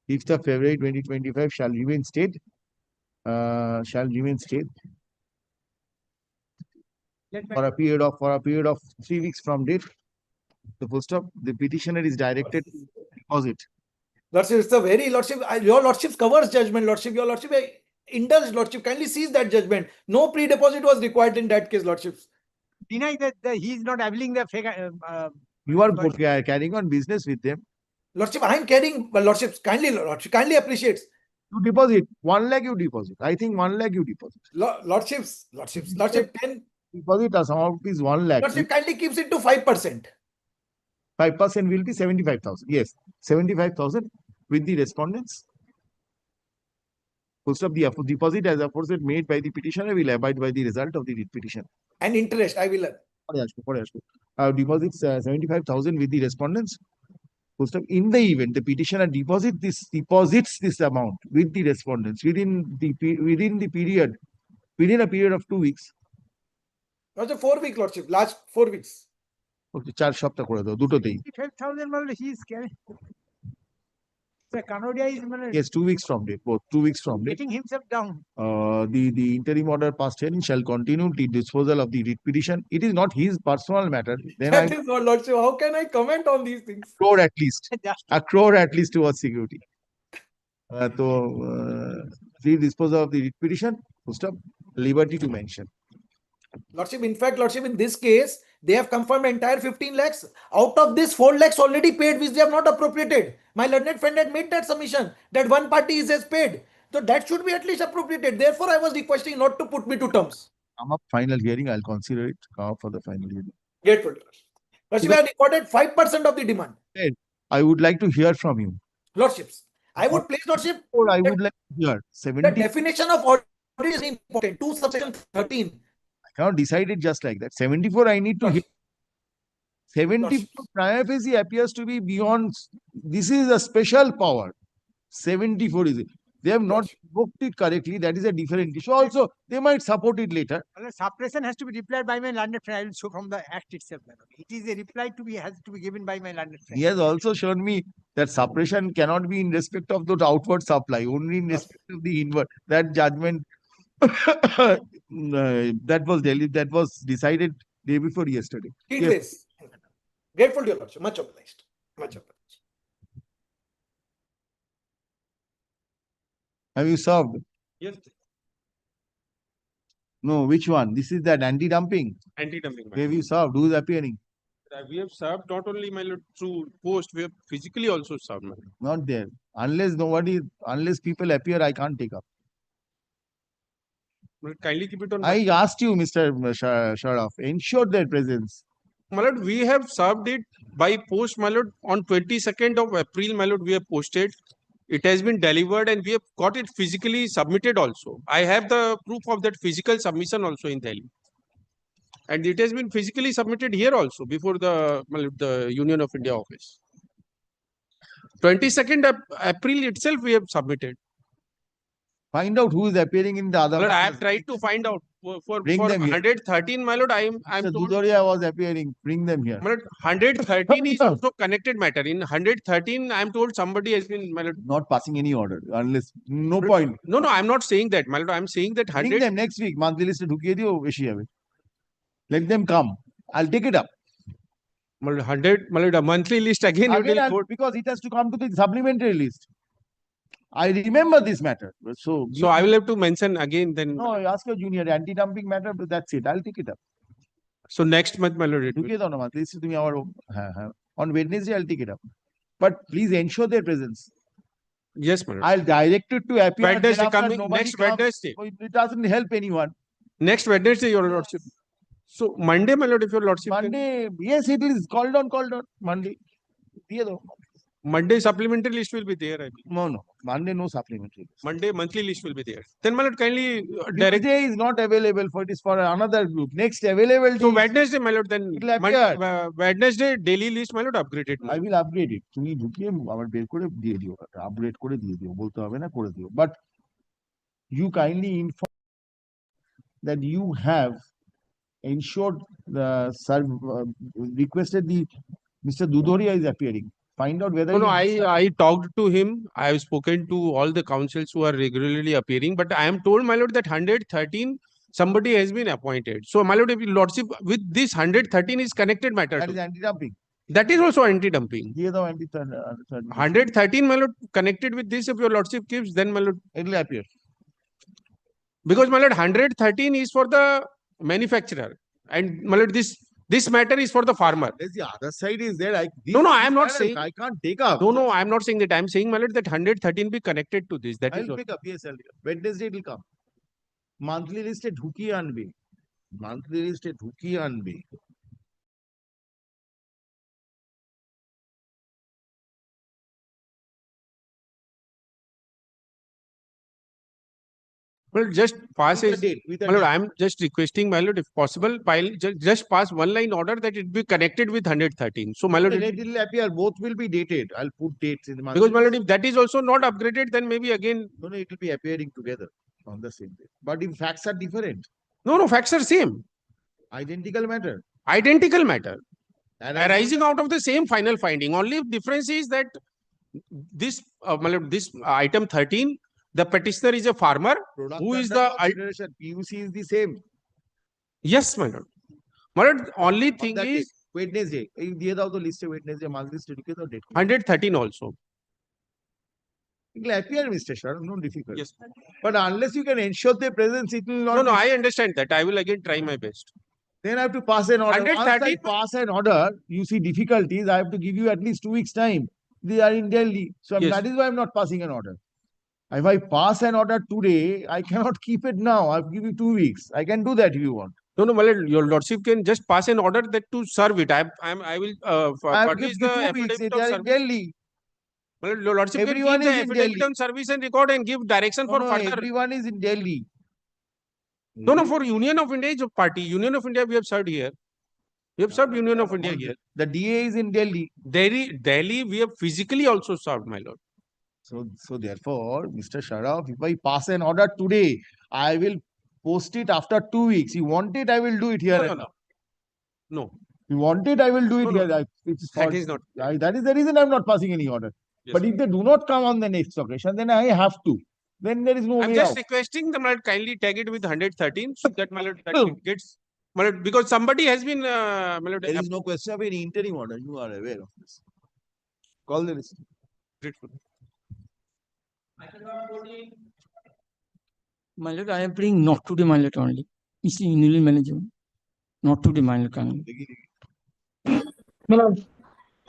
5th of February 2025 shall remain stayed. For a period of 3 weeks from date. The full stop. The petitioner is directed to deposit. Lordship, it's a very, Lordship, your Lordship covers judgment, Lordship. Your Lordship indulged, Lordship. Kindly seize that judgment. No pre-deposit was required in that case, Lordship. Deny that he is not availing the fake. You are carrying on business with them. Lordship, I am carrying, but Lordship, kindly appreciates. You deposit 1 lakh. You deposit. I think 1 lakh you deposit. Lordships, 10. Deposit amount is 1 lakh. Lordship kindly keeps it to 5%. 5% will be 75,000. Yes, 75,000 with the respondents. Full stop. The deposit as aforesaid made by the petitioner will abide by the result of the writ petition. And interest, I will. Deposits 75,000 with the respondents. Full stop. In the event the petitioner deposits this amount with the respondents within a period of 2 weeks. Lordship, 4 weeks, Lordship. Last 4 weeks. Okay, 4 সপ্তাহ করে দাও দুটোতেই। 55,000 মানে he is carrying. So Kanodia is Yes, 2 weeks from date. Both 2 weeks from date. getting himself down. The interim order passed herein shall continue the disposal of the writ petition. It is not his personal matter. Then That is not, Lordship. How can I comment on these things? crore at least. A crore at least towards security. Free disposal of the writ petition. Full stop. Liberty to mention. Lordship, in fact, Lordship, in this case, they have confirmed entire 15 lakhs. Out of this, 4 lakhs already paid, which they have not appropriated. My learned friend had made that submission that one party is as paid. So that should be at least appropriated. Therefore, I was requesting not to put me to terms. Come up final hearing. I'll consider it. Come up for the final hearing. Grateful. Lordship, I have recorded 5% of the demand. I would like to hear from you. Lordships, I would place, Lordship. I would like to hear. The definition of audit is important. 2 subsection 13. I cannot decide it just like that. 74, I need to hit. 74 prima facie appears to be beyond. This is a special power. 74 is it. They have not booked it correctly. That is a different issue. Also, they might support it later. Well, suppression has to be replied by my learned friend. I will show from the act itself, my lord. It is a reply to be has to be given by my learned friend. He has also shown me that suppression cannot be in respect of the outward supply, only in respect of the inward. That judgment that was decided day before yesterday. Yes. Grateful to your lordship. Much obliged. Much obliged. Have you served? Yes, No, which one? This is that anti-dumping. anti-dumping. Where you served? Who is appearing? We have served not only, my lord, through post, we have physically also served, my lord. Not there. Unless people appear, I can't take up. My lord, kindly keep it on. I asked you, Mr. Sharaf, ensure their presence. My lord, we have served it by post, my lord, on 22nd of April, my lord, we have posted. It has been delivered and we have got it physically submitted also. I have the proof of that physical submission also in Delhi. And it has been physically submitted here also before the Union of India office. 22nd April itself we have submitted. Find out who is appearing in the other. My lord, I have tried to find out for Bring them here. 113, my lord, I am Mr. told. Dudoria was appearing. Bring them here. My lord, 113 is also connected matter. In 113, I am told somebody has been, my lord. Not passing any order unless no point. No, I am not saying that, my lord. I am saying that 100. Bring them next week. Monthly list ढुकिए दियो ऐसी है. Let them come. I'll take it up. My lord, 100, my lord, a monthly list again. Because it has to come to the supplementary list. I remember this matter. So I will have to mention again then. No, ask your junior anti-dumping matter, but that's it. I'll take it up. So next month, my lord. ढुकिए दो ना monthly list तुम्ही our on Wednesday I'll take it up. But please ensure their presence. Yes, my lord. I'll direct it to appear. Wednesday coming, next Wednesday. It doesn't help anyone. Next Wednesday, your lordship. So Monday, my lord, if your lordship. Monday, yes, it is called on Monday. Monday supplementary list will be there. I mean. No. Monday no supplementary list. Monday monthly list will be there. Then, my lord, kindly direct. Tuesday is not available for it is for another group. Next available. So Wednesday, my lord, then Wednesday daily list, my lord, upgraded. I will upgrade it. তুমি ঢুকিয়ে আমার বের করে দিয়ে দিও, update করে দিয়ে দিও, বলতে হবে না, করে দিও. But you kindly inform that you have ensured the requested the Mr. Dudoria is appearing. Find out whether. No, I talked to him. I have spoken to all the councils who are regularly appearing, but I am told, my lord, that 113 somebody has been appointed. So, my lord, if your lordship with this 113 is connected matter. That is anti-dumping. That is also anti-dumping. 113, my lord, connected with this, if your lordship gives, then, my lord, it will appear. Because, my lord, 113 is for the manufacturer, and my lord, this matter is for the farmer. There's the other side is there. No, I am not saying. I can't take up. No, I am not saying that. I am saying, my lord, that 113 be connected to this. That I is will pick up. Yes, Wednesday it will come. Monthly list ঢুকিয়ে আনবে. Monthly list ঢুকিয়ে আনবে. Well, just pass it. My lord, I am just requesting, my lord, if possible, just pass one line order that it be connected with 113. So, my lord, it will appear. Both will be dated. I'll put dates in the month. Because, my lord, if that is also not upgraded, then maybe again. No, it will be appearing together on the same day. But if facts are different. No, facts are same. Identical matter. Identical matter. Arising out of the same final finding. Only difference is that this, my lord, this item 13. The petitioner is a farmer. Who is the PUC is the same. Yes, my lord. My lord, only thing is Wednesday. দিয়ে দাও তো লিস্টে Wednesday month list ঢুকিয়ে দাও date. 113 also. It will appear, Mr. Sharon, no difficult. Yes. But unless you can ensure their presence, it will not. No, I understand that. I will again try my best. Then I have to pass an order. 113. Once I pass an order, you see difficulties. I have to give you at least 2 weeks time. They are in Delhi, so that is why I'm not passing an order. If I pass an order today, I cannot keep it now. I'll give you 2 weeks. I can do that if you want. No, my lord, your lordship can just pass an order that to serve it. I will furnish the affidavit of service. Delhi. Well, your lordship Everyone can give is the in affidavit Delhi. on service and record and give direction for further. Everyone is in Delhi. No, for Union of India is a party. Union of India we have served here. We have served Union of India here. The DA is in Delhi. Delhi we have physically also served, my lord. So therefore, Mr. Sharaf, if I pass an order today, I will post it after 2 weeks. You want it, I will do it here. No, and no, now. no. You want it, I will do it No, no, here. It's That for, is not. that is the reason I'm not passing any order. Yes. But if they do not come on the next occasion, then I have to. Then there is no I'm way just out. requesting them to kindly tag it with 113 so that my lord, that it gets. My lord, because somebody has been my lord, There is no question of any interim order. You are aware of this. Call the list. grateful. My lord, I am praying not today, my lord, only. Mr. Union Manager, not today, my lord, kindly. My lord,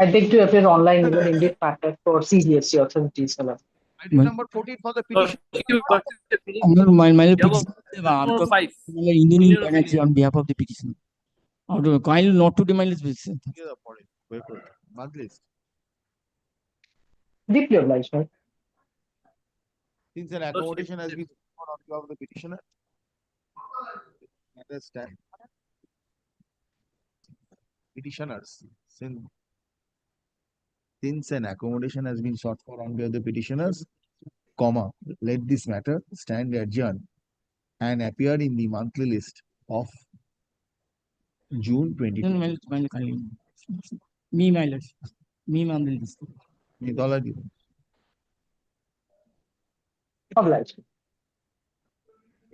I beg to appear online in an Indian matter for CGST authorities, my lord. Item number 14 for the petition. My lord, petition, I'm talking my lord, Indian Manager on behalf of the petition. Kindly not today, my lord, petition. Wait for it. Month list. Deeply obliged, my lord. Since an accommodation has been put on behalf of the petitioner. Understand. Petitioners. Since an accommodation has been sought for on behalf of the petitioners, comma, let this matter stand adjourned and appear in the monthly list of June 2020. My lord, kindly. Me, my lord. Me, my lord. Methodology. Obliged.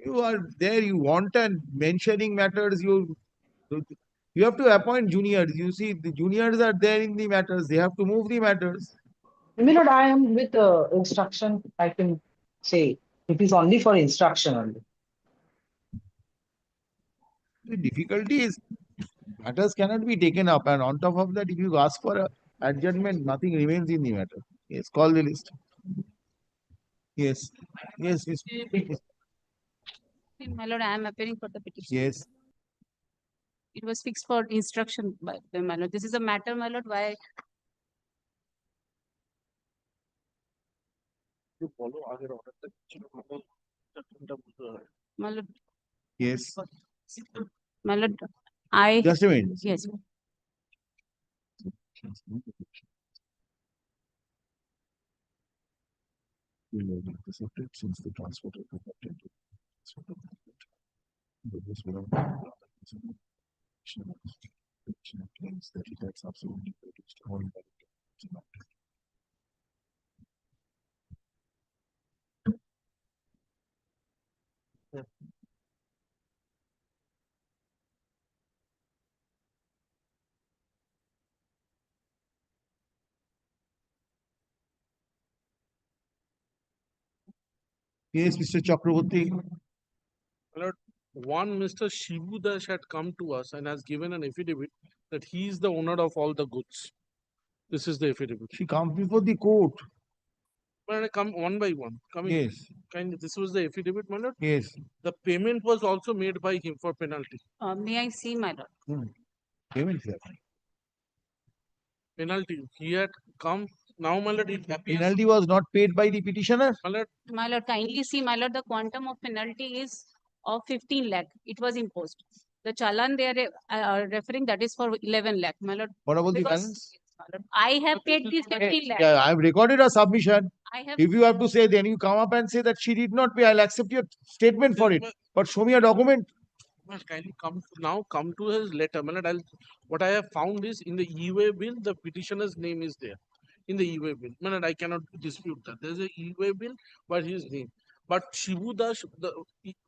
You are there, you want and mentioning matters, you have to appoint juniors. You see, the juniors are there in the matters, they have to move the matters. My lord, I am with instruction, I can say. It is only for instruction only. The difficulty is matters cannot be taken up, and on top of that, if you ask for a adjournment, nothing remains in the matter. Yes, call the list. Yes, yes, yes. My lord, I am appearing for the petition. Yes. It was fixed for instruction by my lord. This is a matter, my lord, why my lord, Yes. my lord, I Just a minute. yes. You know, the subject since the transport of the content. Claims that it has absolutely produced all Yes, Mr. Chakraborty. My lord, one Mr. Shivu Dash had come to us and has given an affidavit that he is the owner of all the goods. This is the affidavit. She comes before the court. But I come one by one. Coming. Yes. Kindly, this was the affidavit, my lord. Yes. The payment was also made by him for penalty. May I see, my lord? Payment here. Penalty. He had come. Now, my lord, it appears. Penalty was not paid by the petitioner. My lord, kindly see, my lord, the quantum of penalty is of 15 lakh. It was imposed. The challan they are referring that is for 11 lakh, my lord. What about the Because, balance? my lord, I have paid this 15 lakh. Yeah, I've recorded a submission. I have If you have to say, then you come up and say that she did not pay. I'll accept your statement for it. But show me a document. Well, kindly come to his letter. My lord, what I have found is in the e-way bill, the petitioner's name is there. In the e-way bill. My lord, I cannot dispute that. There's a e-way bill, but his name. But Shivu Dash, the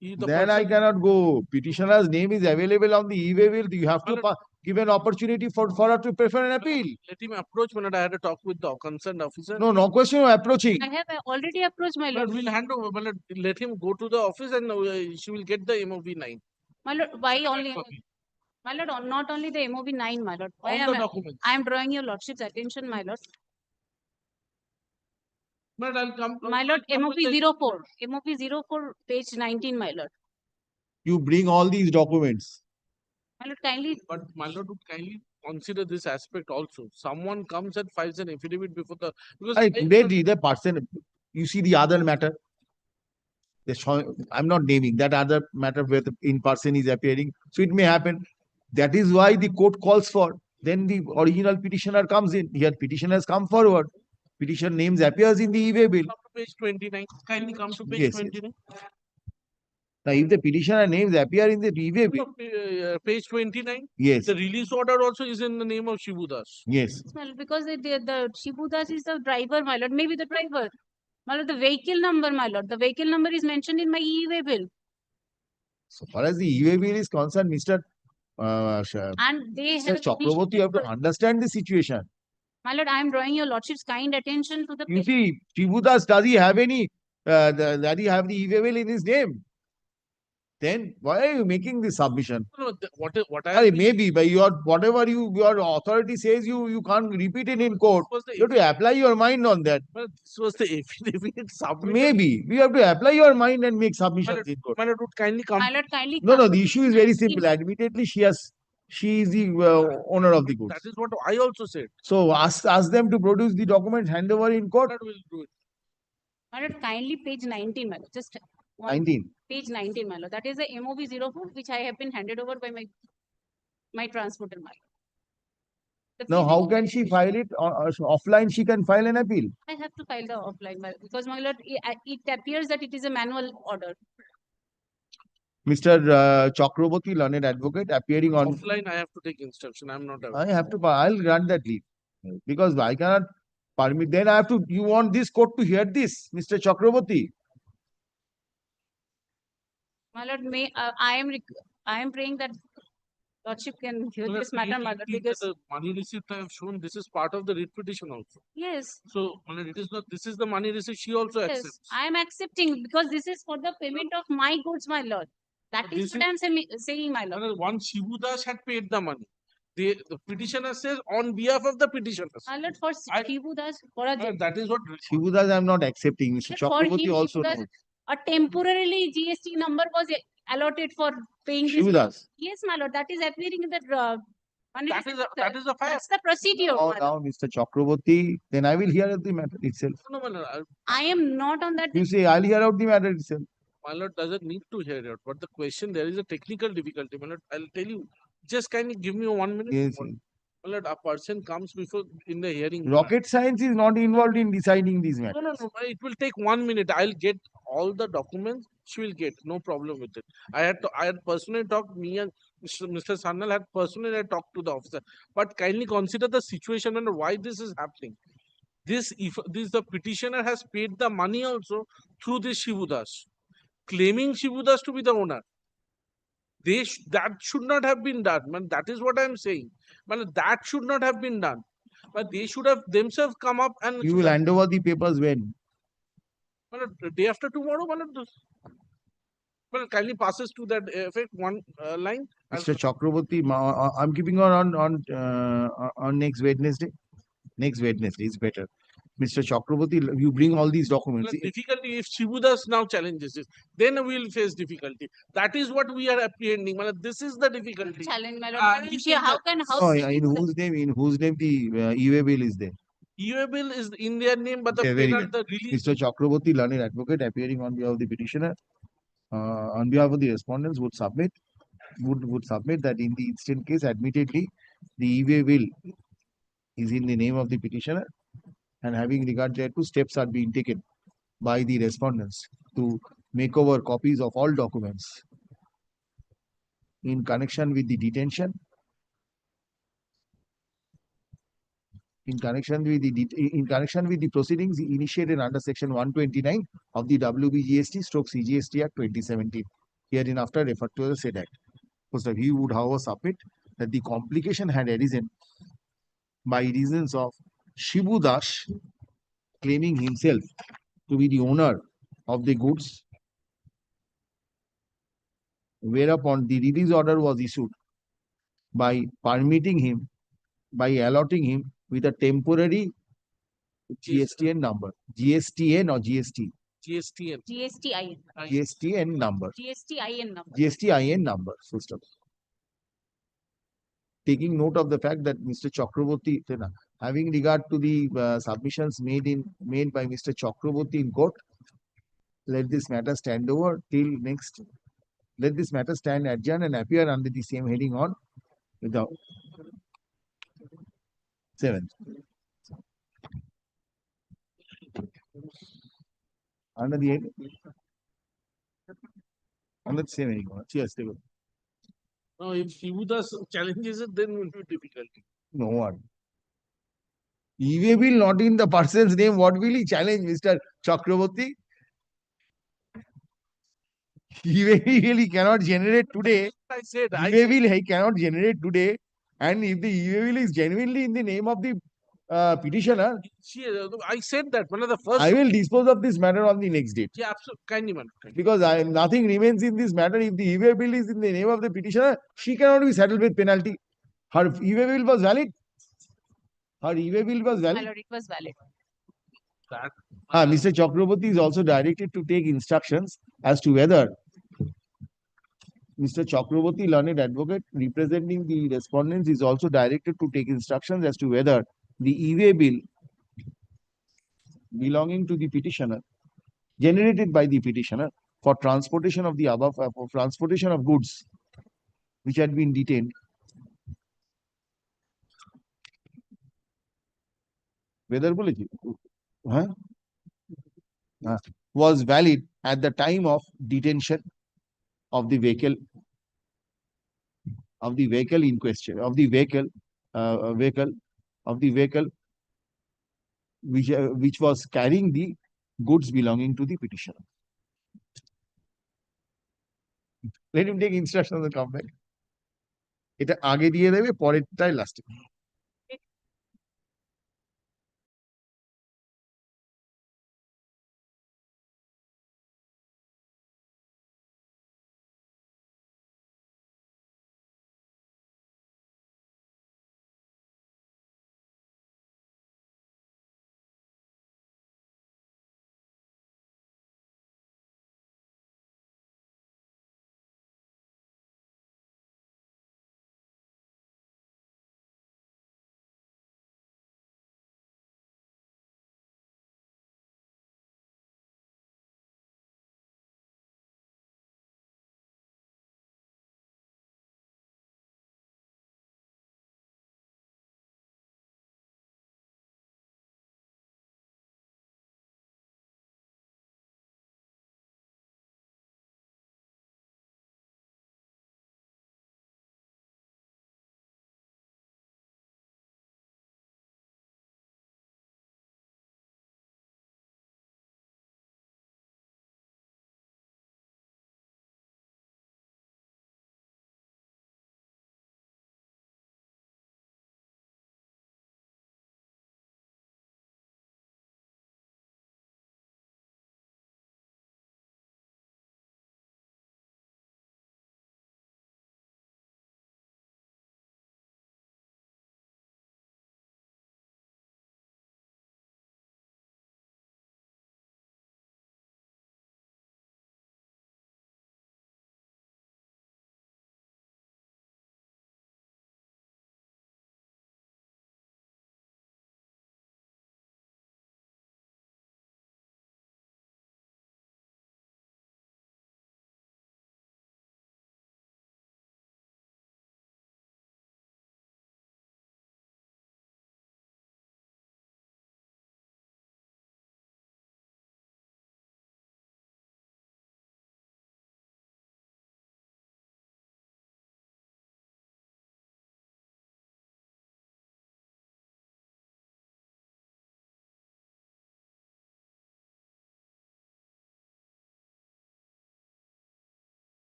Then I cannot go. Petitioner's name is available on the e-way bill. You have to give an opportunity for her to prefer an appeal. Let him approach. My lord, I had a talk with the concerned officer. No, no question of approaching. I have already approached my Lord, lord. we'll hand over. My lord, let him go to the office and she will get the MOV 9. My lord, why only? My lord, not only the MOV 9, my lord. Why All the documents. I am drawing your lordship's attention, my lord. My lord, I'll come. My lord, MOV 04. MOV 04, page 19, my lord. You bring all these documents. My lord, kindly. But my lord would kindly consider this aspect also. Someone comes and files an affidavit before the. Because The person, you see the other matter. I'm not naming that other matter where the in person is appearing. So it may happen. That is why the court calls for. Then the original petitioner comes in. Here petitioner has come forward. petition names appears in the e-way bill. Come to page 29. Kindly come to page Yes, yes. 29. Now, if the petitioner names appear in the e-way bill, Page 29. yes, The release order also is in the name of Shibudas. yes. Well, because the Shibudas is the driver, my lord, maybe the driver. My lord, the vehicle number, my lord. The vehicle number is mentioned in my e-way bill. So far as the e-way bill is concerned, Mr. And they Mr. have Chakraborty, you have to understand the situation. My lord, I am drawing your lordship's kind attention to the You see, Shibudas, does he have any, does he have the e-way bill in his name? Then why are you making this submission? No, what I have Maybe by your whatever your authority says, you can't repeat it in court. was the You have to apply your mind on that. Well, this was the affidavit submitted. Maybe we have to apply your mind and make My submissions lord, in court. my lord would kindly come. My lord, kindly No, come no, to the issue is very in- simple. Admittedly, she is the owner of the goods. That is what I also said. So ask them to produce the documents, hand over in court. That will do it. My lord, kindly page 19, my lord. Just one 19. page 19, my lord. That is the MOB 04, which I have been handed over by my transporter, my lord. The Now, how physical- can she file it offline? She can file an appeal. I have to file the offline, my lord, because my lord, it appears that it is a manual order. Mr. Chakraborty, learned advocate, appearing on. Offline, I have to take instruction. I'm not aware. I have to. I'll grant that leave because I cannot permit. Then I have to. You want this court to hear this, Mr. Chakraborty? My lord, I am praying that lordship can hear Well, this matter, my lord, because the money receipt I have shown, this is part of the writ petition also. yes, So, my lord, it is not, this is the money receipt she also yes, accepts. I am accepting because this is for the payment of my goods, my lord. That But is this what I am saying, my My lord. lord, once Shibudas had paid the money, the petitioner says on behalf of the petitioners. My lord, for I- Shibudas, for a That is what. Shibudas, I'm not accepting. Mr. for Chakraborty him, also Shibudas, knows. a temporarily GST number was allotted for paying this. Shibudas. Yes, my lord, that is appearing in the money That receipt, that is a fact. that's the procedure. Oh, my lord. now, Mr. Chakraborty, then I will hear out the matter itself. No, my lord, I am not on that. You say I'll hear out the matter itself. my lord doesn't need to hear it. But the question, there is a technical difficulty. My lord, I'll tell you. Just kindly give me 1 minute. Yes. My lord, a person comes before in the hearing. Rocket science is not involved in deciding these matters. No. It will take 1 minute. I'll get all the documents. She will get no problem with it. I had personally talked. Me and Mr. Sannal had personally talked to the officer. But kindly consider the situation and why this is happening. If the petitioner has paid the money also through this Shibudas, claiming Shibudas to be the owner. That should not have been done. Man, that is what I am saying. Man, that should not have been done. But they should have themselves come up and. You will hand over the papers when? Man, day after tomorrow, kindly passes to that effect one line. Mr. Chakraborty, I'm keeping on next Wednesday. Next Wednesday is better. Mr. Chakraborty, you bring all these documents. Difficulty if Shibudas now challenges it, then we will face difficulty. That is what we are apprehending. Man, this is the difficulty. Challenge, my lord. How can Oh, in whose name? In whose name the e-way bill is there? E-way bill is in their name, but the Okay, very penal, good. the release. Mr. Chakraborty, learned advocate, appearing on behalf of the petitioner, on behalf of the respondents, would submit that in the instant case, admittedly, the e-way bill is in the name of the petitioner, and having regard thereto, steps are being taken by the respondents to make over copies of all documents in connection with the detention, in connection with the proceedings initiated under section 129 of the WBGST/CGST Act 2017, hereinafter referred to as the said act. So he would, however, submit that the complication had arisen by reasons of Shibudas claiming himself to be the owner of the goods, whereupon the release order was issued by permitting him, by allotting him with a temporary GSTN number. GSTN or GST? GSTN. GSTIN. GSTN number. GSTIN number. GSTIN number. Full stop. Taking note of the fact that Mr. Chakraborty, having regard to the submissions made by Mr. Chakraborty in court, let this matter stand over till next. Let this matter stand adjourned and appear under the same heading on the 7th. Under the head. Under the same heading. Yes, they will. No, if Shibudas challenges it, then will be difficulty. No one. E-way bill not in the person's name. What will he challenge, Mr. Chakraborty? E-way bill he cannot generate today. I said, E-way bill he cannot generate today. And if the E-way bill is genuinely in the name of the petitioner, I said that one of the first. I will dispose of this matter on the next date. Yeah, absolutely. Kindly, man. Because nothing remains in this matter. If the e-way bill is in the name of the petitioner, she cannot be settled with penalty. Her e-way bill was valid. Her e-way bill was My valid. lord, it was valid. Mr. Chakraborty is also directed to take instructions as to whether Mr. Chakraborty, learned advocate representing the respondents, is also directed to take instructions as to whether the e-way bill belonging to the petitioner, generated by the petitioner for transportation of the above, for transportation of goods which had been detained, whether was valid at the time of detention of the vehicle in question, of the vehicle which was carrying the goods belonging to the petitioner. Let him take instructions and come back. এটা আগে দিয়ে দেবে, পরেরটাই লাস্টে।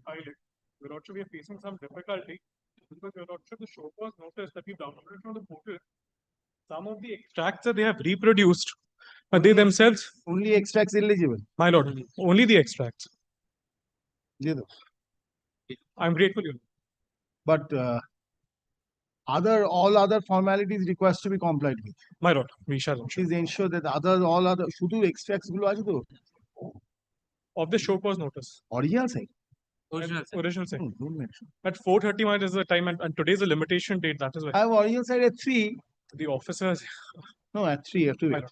file it. Your Lordship, we are facing some difficulty because Your Lordship, the show cause notice that we've downloaded from the portal. Some of the extracts that they have reproduced, but they themselves. Only extracts eligible. My lord, only the extracts. Yeah. I'm grateful, Your Lord. But all other formalities requires to be complied with. My lord, we shall Please ensure that all other শুধু extracts গুলো আছে তো of the show cause notice. Original side. Original side. Don't mention. At 4:30 is the time, and today is the limitation date. That is why. I have original side at 3. The officers. No, at 3 you have to wait.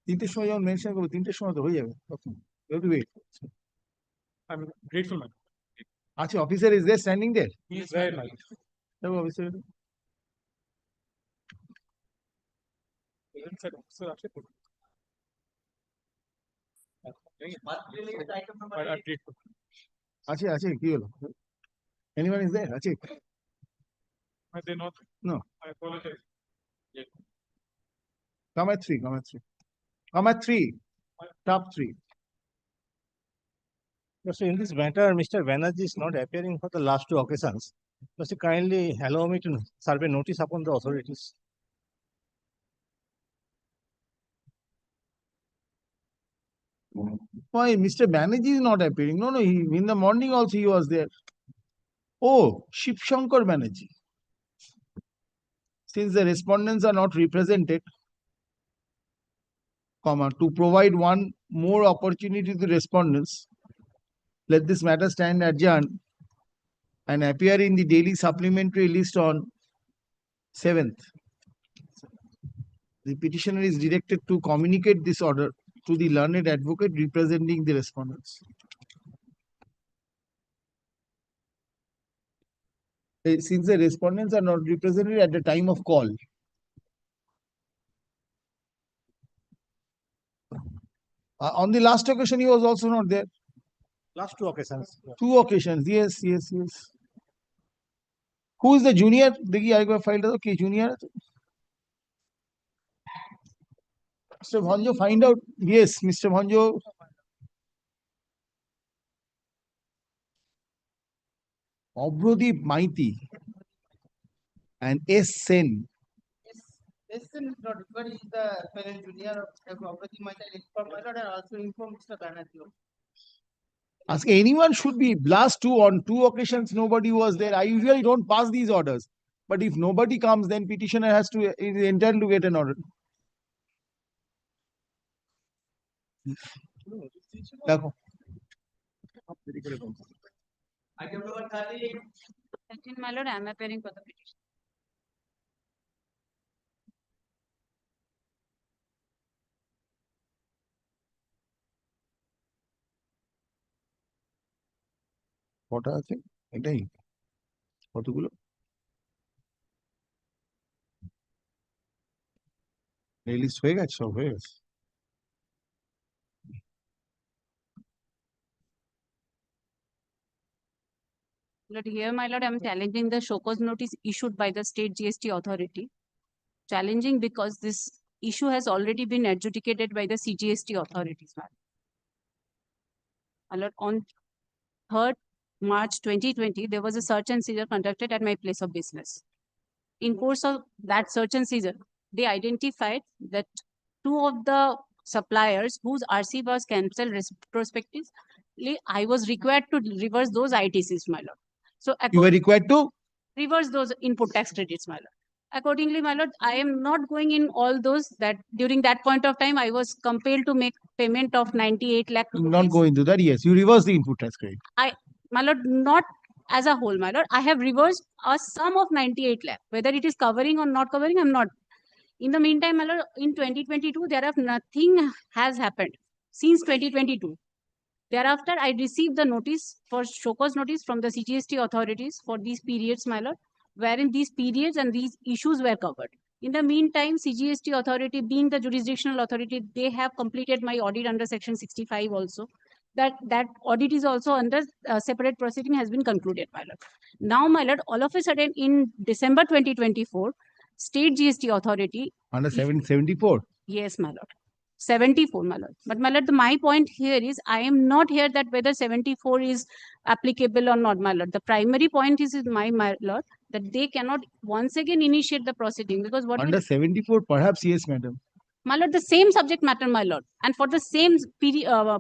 তিনটের সময় যখন mention করবো 3টের সময় তো হয়ে যাবে তখন you have to wait. I'm grateful, man. আচ্ছা, officer is there standing there? He is there, man. No, officer. আছে কি হলো? Anyone is there? আছে? Are they not? No. I apologize. Come at 3. Come at 3. Top 3. So in this matter, Mr. Banerjee is not appearing for the last 2 occasions. Must you kindly allow me to serve a notice upon the authorities? Why Mr. Banerjee is not appearing? No, in the morning also he was there. Oh, Shiv Shankar Banerjee. Since the respondents are not represented, to provide one more opportunity to respondents, let this matter stand adjourned and appear in the daily supplementary list on 7th. The petitioner is directed to communicate this order to the learned advocate representing the respondents. Since the respondents are not represented at the time of call, on the last occasion he was also not there. Last 2 occasions. 2 occasions, yes. Who is the junior? Dekhi aega file da ki junior. Mr. Bhanjo, find out. Yes, Mr. Bhanjo. Obrodeep Maiti and S. Sen. S. Sen is not, but is the parent junior of Obrodeep Maiti informed my lord and also informed Mr. Banerjee. Ask anyone should be last 2 on 2 occasions nobody was there. I usually don't pass these orders, but if nobody comes, then petitioner is entitled to get an order. দেখো Item number 30. My lord, I am appearing for the petition. কটা আছে এটাই কতগুলো list হয়ে গেছে সব হয়ে গেছে Lord, here, my lord, I am challenging the show cause notice issued by the state GST authority. Challenging because this issue has already been adjudicated by the CGST authorities. My lord, on 3rd March 2020, there was a search and seizure conducted at my place of business. In course of that search and seizure, they identified that 2 of the suppliers whose RC was cancelled retrospectively, I was required to reverse those ITCs, my lord. So you were required to reverse those input tax credits, my lord. Accordingly, my lord, I am not going in all those that during that point of time, I was compelled to make payment of 98 lakh rupees. not going to that. Yes, you reverse the input tax credit. My lord, not as a whole, my lord. I have reversed a sum of 98 lakh. Whether it is covering or not covering, I'm not. In the meantime, my lord, in 2022, nothing has happened since 2022. Thereafter, I received the notice for show cause notice from the CGST authorities for these periods, my lord, wherein these periods and these issues were covered. In the meantime, CGST authority, being the jurisdictional authority, they have completed my audit under section 65 also. That audit is also under separate proceeding has been concluded, my lord. Now, my lord, all of a sudden in December 2024, state GST authority. Under 774? Yes, my lord. 74, my lord. But my lord, my point here is I am not here that whether 74 is applicable or not, my lord. The primary point is my lord that they cannot once again initiate the proceeding because what Under 74, perhaps yes, madam. my lord, the same subject matter, my lord, and for the same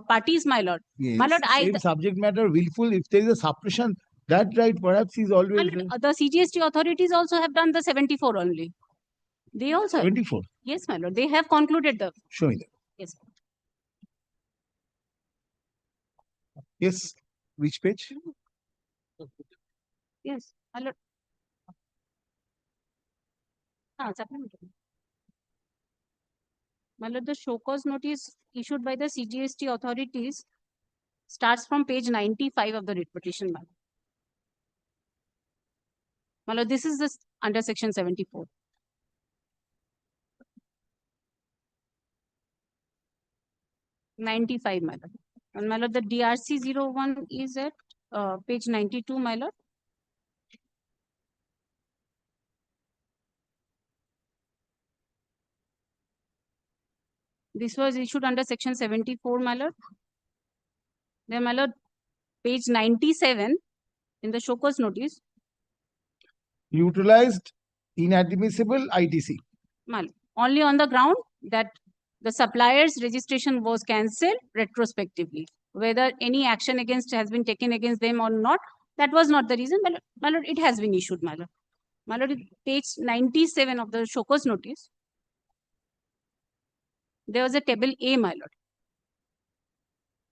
parties, my lord. Yes. My lord, Same subject matter, willful. If there is a suppression, that right perhaps is always my lord, the CGST authorities also have done the 74 only. They also 74. Yes, my lord. They have concluded the. Show me that. Yes. Yes. Which page? Yes, my lord. Supplementary. My lord, the show cause notice issued by the CGST authorities starts from page 95 of the writ petition, ma'am. My lord, this is this under section 74. $95, my lord. And my lord, the DRC 01 is at page 92, my lord. This was issued under section 74, my lord. Then, my lord, page 97 in the show cause notice. Utilized inadmissible ITC. My lord, only on the ground that the supplier's registration was cancelled retrospectively. Whether any action against has been taken against them or not, that was not the reason. My lord, it has been issued, my lord. My lord, page 97 of the show cause notice. There was a table A, my lord.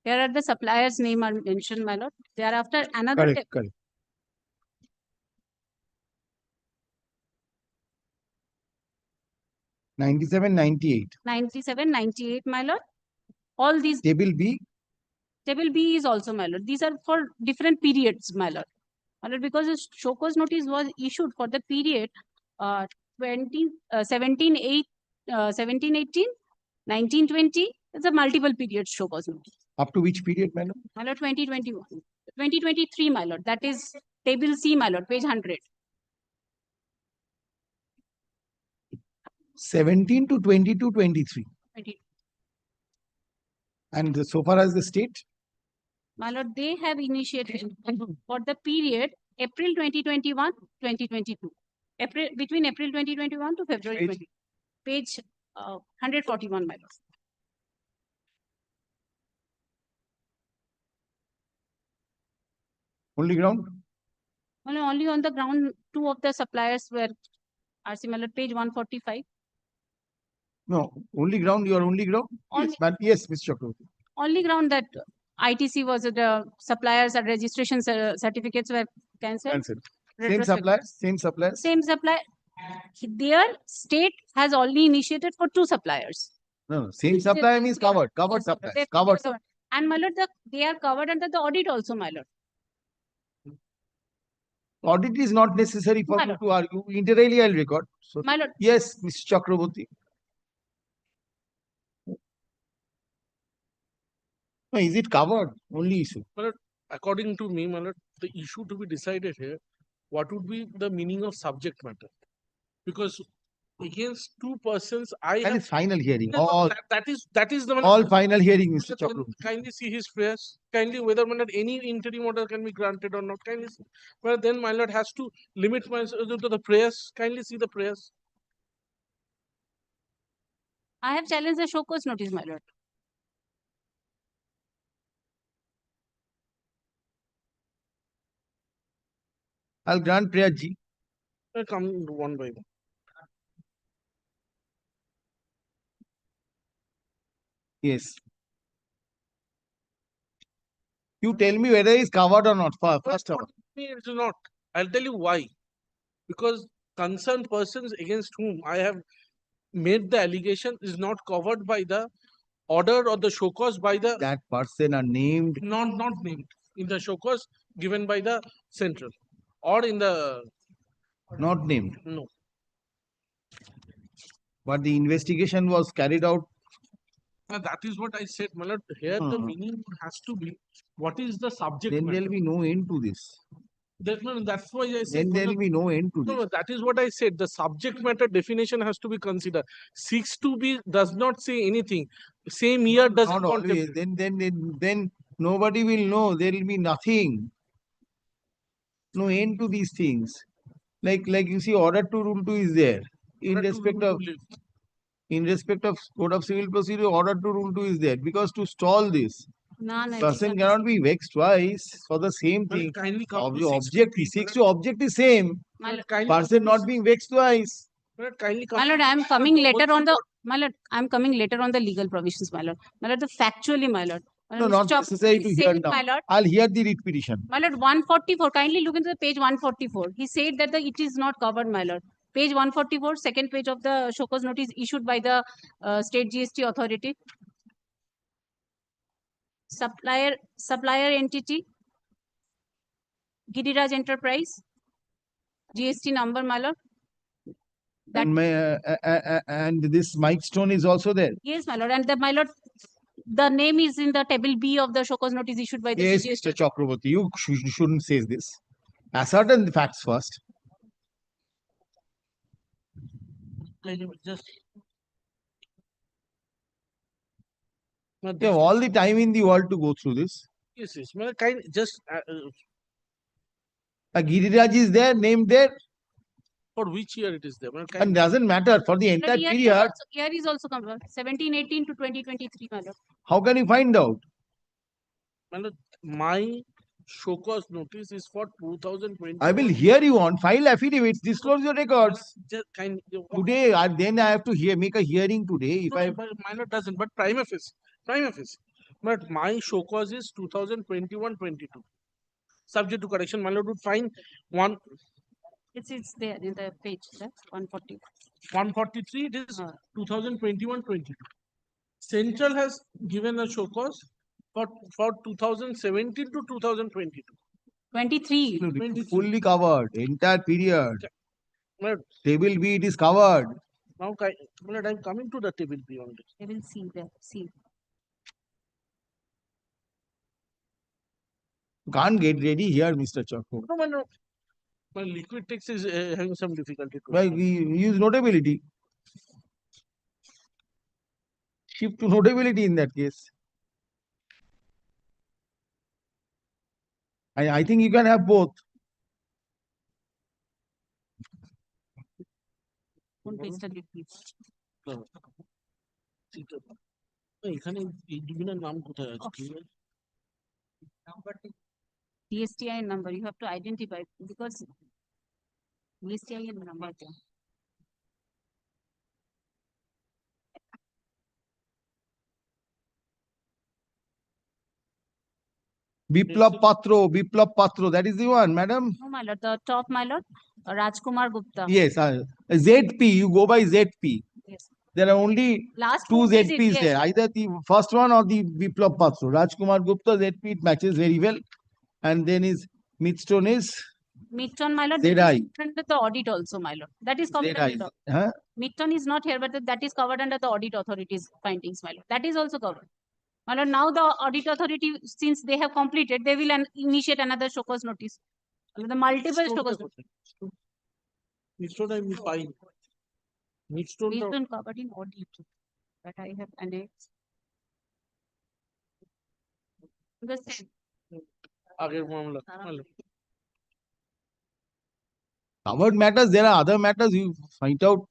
Here are the supplier's name are mentioned, my lord. Thereafter, another Correct, correct. '97, '98. 97, 98, my lord. All these. Table B. Table B is also, my lord. These are for different periods, my lord. My lord, because the show cause notice was issued for the period 17, 18, 19, 20. It's a multiple period show cause notice. Up to which period, madam? My lord, 2021. 2023, my lord. That is table C, my lord, page 100. 17 to 22, 23. 20. And so far as the state? My lord, they have initiated for the period April 2021, 2022. Between April 2021 to February 20. Page 141, my lord. Only ground? Well, only on the ground, two of the suppliers were RC, my lord, page 145. No, only ground, your only ground? Only, yes, but yes, Mr. Chakraborty. Only ground that ITC was the suppliers and registration certificates were cancelled. Cancelled. Same suppliers, same suppliers? Same supplier. Their state has only initiated for two suppliers. No, same supplier means covered suppliers, covered. And my lord, they are covered under the audit also, my lord. Audit is not necessary for you to argue. Inter alia I'll record. So, my lord. Yes, Mr. Chakraborty. No, is it covered? Only issue. My lord, according to me, my lord, the issue to be decided here, what would be the meaning of subject matter? Because against two persons, That is final hearing. No, All, that is the all final hearing, Mr. Chakraborty. Kindly see his prayers. Kindly whether my lord, any interim order can be granted or not. Kindly see. Well, then my lord has to limit myself to the prayers. Kindly see the prayers. I have challenged the show cause notice, my lord. I'll grant prayer G. I'll come one by one. Yes. You tell me whether it's covered or not. First of all. It is not. I'll tell you why. Because concerned persons against whom I have made the allegation is not covered by the order or the show cause by the. That person are named. Not named in the show cause given by the central or in the. Not named. No. But the investigation was carried out. That is what I said, my lord. Here the meaning has to be what is the subject Then matter. there will be no end to this. That's why I said. Then there will be no end to this. No, that is what I said. The subject matter definition has to be considered. 6 to be does not say anything. same year Not doesn't always. contribute. Then nobody will know. There will be nothing. No end to these things. Like you see, order to rule 2 is there. In respect of Code of Civil Procedure, order to rule 2 is there. Because to stall this, No, no, person cannot be vexed twice for the same Well, thing. kindly come to Object, 6:50, 6 to object is same. My lord, Person not being vexed twice. kindly come. my lord, I am coming later on the, my lord, I am coming later on the legal provisions, my lord. My lord, the factually, my lord. My No, lord, not Mr. Chok necessary to is hear saying, now. my lord, I'll hear the writ petition. my lord, 144, kindly look into the page 144. He said that it is not covered, my lord. Page 144, second page of the show cause notice issued by the state GST authority. Supplier entity, Giriraj Enterprise, GST number, my lord. And this milestone is also there. Yes, my lord, and my lord, the name is in the table B of the show cause notice issued by the Yes, GST. Mr. Chakraborty, you shouldn't say this. Ascertain the facts first. Just You have all the time in the world to go through this. yes, yes. Well, kind just A Giriraj is there, named there, for which year it is there? Well, and doesn't matter for the entire period. Here is also covered, 1718 to 2023, my lord. How can you find out? My show cause notice is for 2020. I will hear you on file affidavits, disclose your records. Just kind Today, then I have to make a hearing today. If no, I but minor doesn't, but prima facie. But my show cause is 2021-22. Subject to correction, my lord would find one. It's there in the page, that's 140. 143, it is 2021-22. Central has given a show cause for 2017 to 2022. 23. fully covered, entire period. Well, Table B, it is covered. now, I'm coming to the table B on this. I will see there. See. You can't get ready here, Mr. Chakko. No, my liquid text is having some difficulty. Well, we use notability. Shift to notability in that case. I think you can have both. One page study, please. এখানে এই ডিভিশনের নাম কোথায় আছে? DSTI number, you have to identify because DSTI number. Biplab Patro, that is the one, madam. No, my lord, the top, my lord, Rajkumar Gupta. Yes, ZP, you go by ZP. Yes. There are only Last two four digits, ZPs yes. there, either the first one or the Biplab Patro. Rajkumar Gupta, ZP, it matches very well. And then is Midstone is Midton, my lord, ZI. that is under the audit also, my lord. That is covered ZI. under the Huh? Midton is not here, but that is covered under the audit authority's findings, my lord. That is also covered. My lord, now the audit authority, since they have completed, they will initiate another show cause notice. The multiple show cause notice. Midstone I'm fine. Midstone covered in audit that I have annexed. The same. আগের মামলা Covered matters, there are other matters you find out.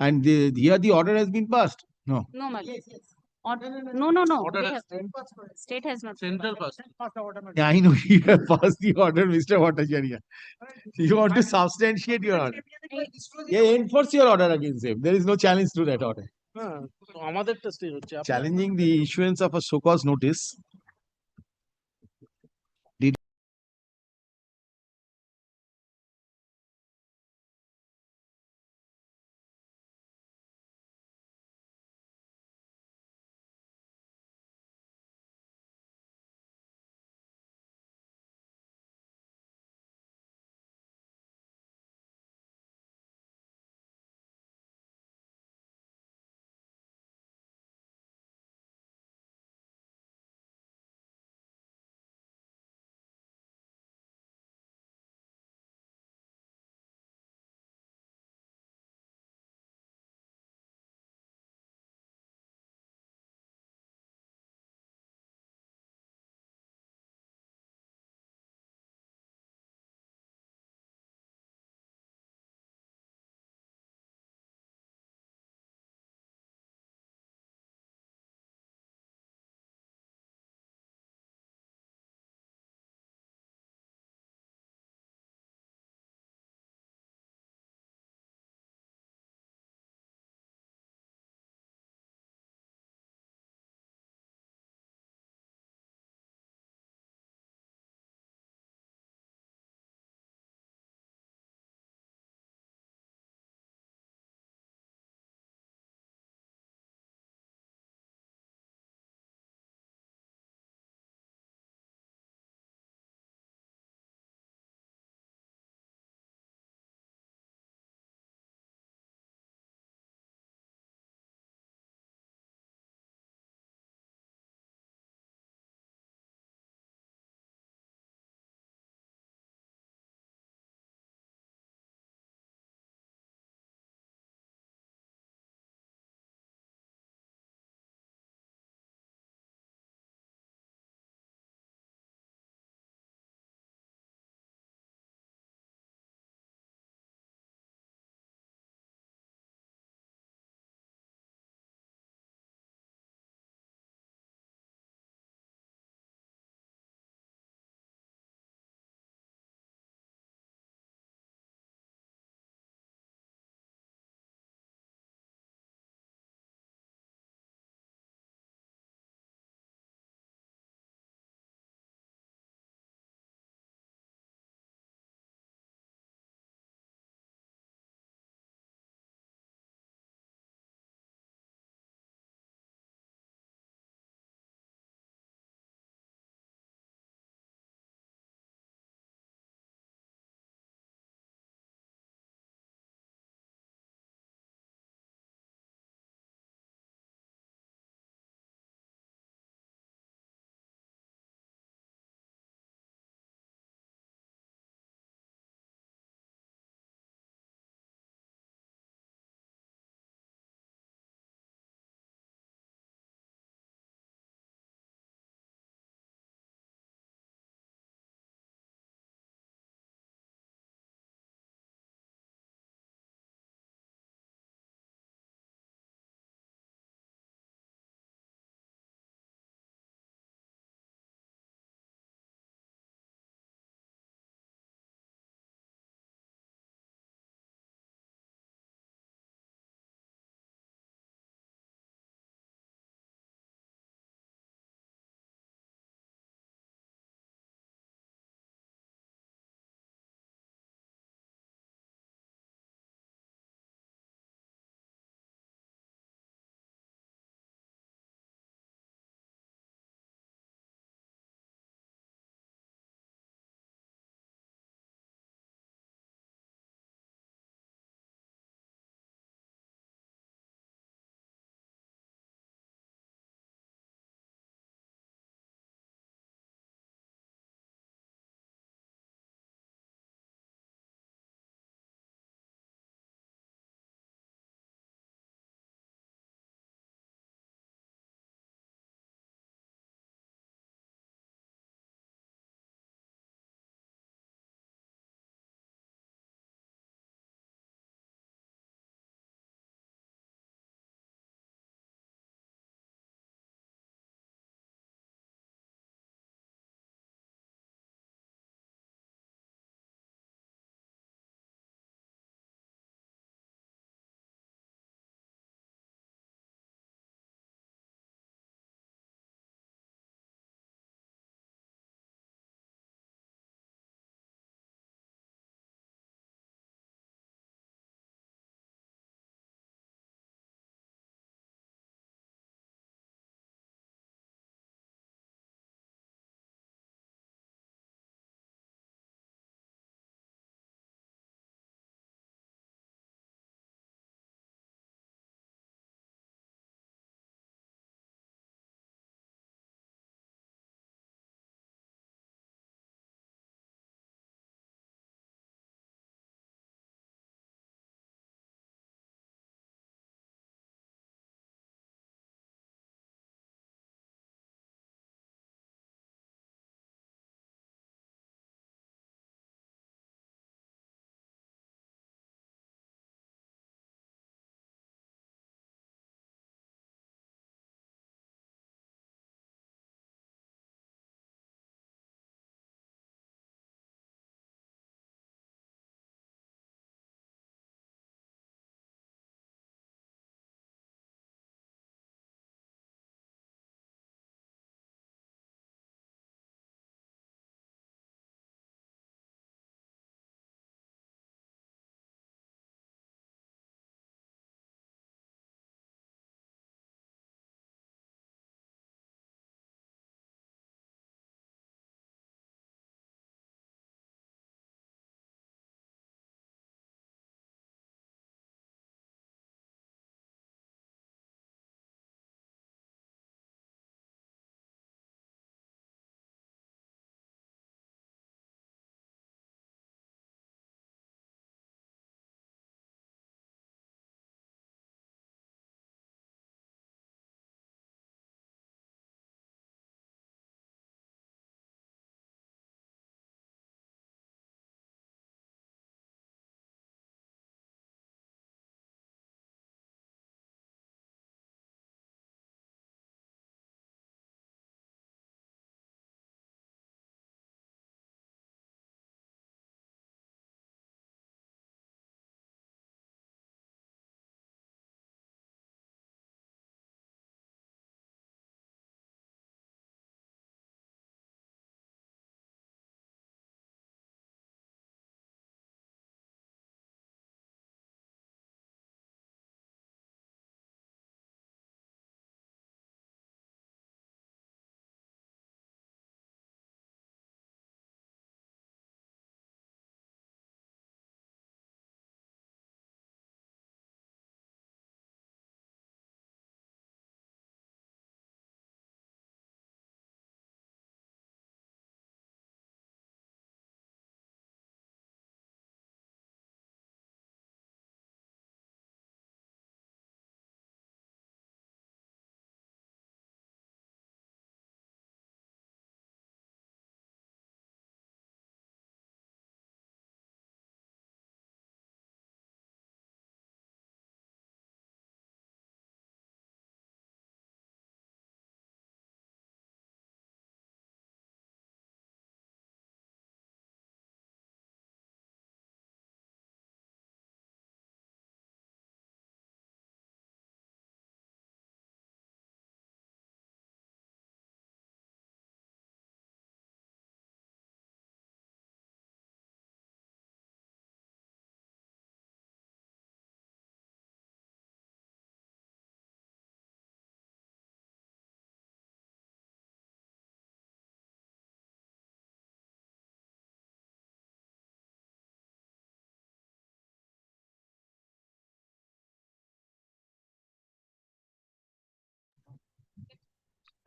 And here the order has been passed. No. No, my lord. No. Order They has- have- State has not. Central first. Yeah, I know you have passed the order, Mr. Bhattacharya. You want to substantiate your order. Yeah, enforce your order against him. There is no challenge to that order. হ্যাঁ তো আমাদেরটা stay হচ্ছে Challenging the issuance of a show cause notice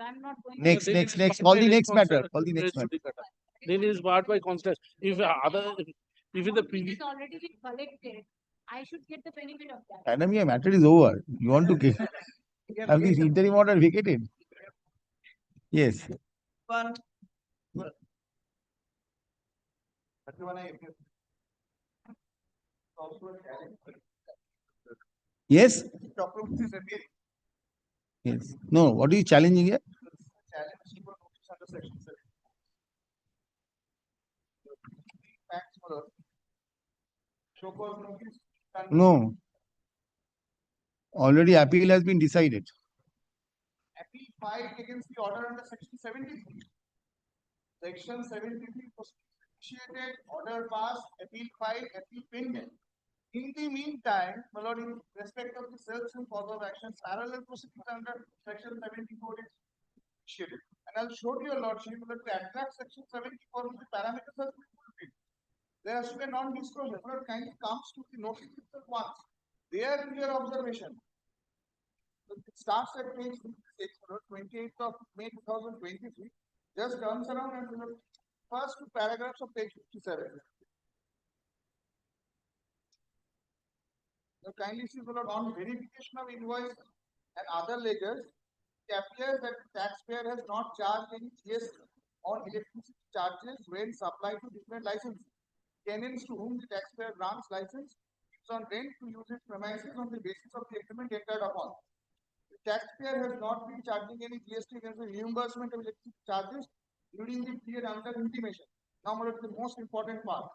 I'm not going. Next, Then it next, is next, barred all by the next matter, response- all the next res matter. judicata. Then it is barred by constant. If the previous. It's already been collected. I should get the benefit of that. Madam, your matter is over. You want to have this interim order vacated? Yes. One. Yes? Documents is appearing. Yes. No, what are you challenging here? Challenge for notice under section 7. Facts for show cause notice. No. Already appeal has been decided. Appeal filed against the order under section 73. Section 73 was initiated, order passed, appeal filed, appeal pending. In the meantime, my lord, in respect of the self-same cause of action, parallel proceedings under section 74 is initiated. And I'll show to your lordship that to attract section 74, the parameters have been fulfilled. There has to be a non-disclosure. My lord, kindly comes to the notice itself once. There is your observation. So it starts at page 56, 28th of May 2023. Just turns around and the first two paragraphs of page 57. Now kindly see on verification of invoice and other ledgers, it appears that the taxpayer has not charged any GST on electricity charges when supplied to different licenses. Tenants to whom the taxpayer grants license is on rent to use its premises on the basis of the agreement entered upon. The taxpayer has not been charging any GST against the reimbursement of electricity charges during the period under intimation. Now, the most important part.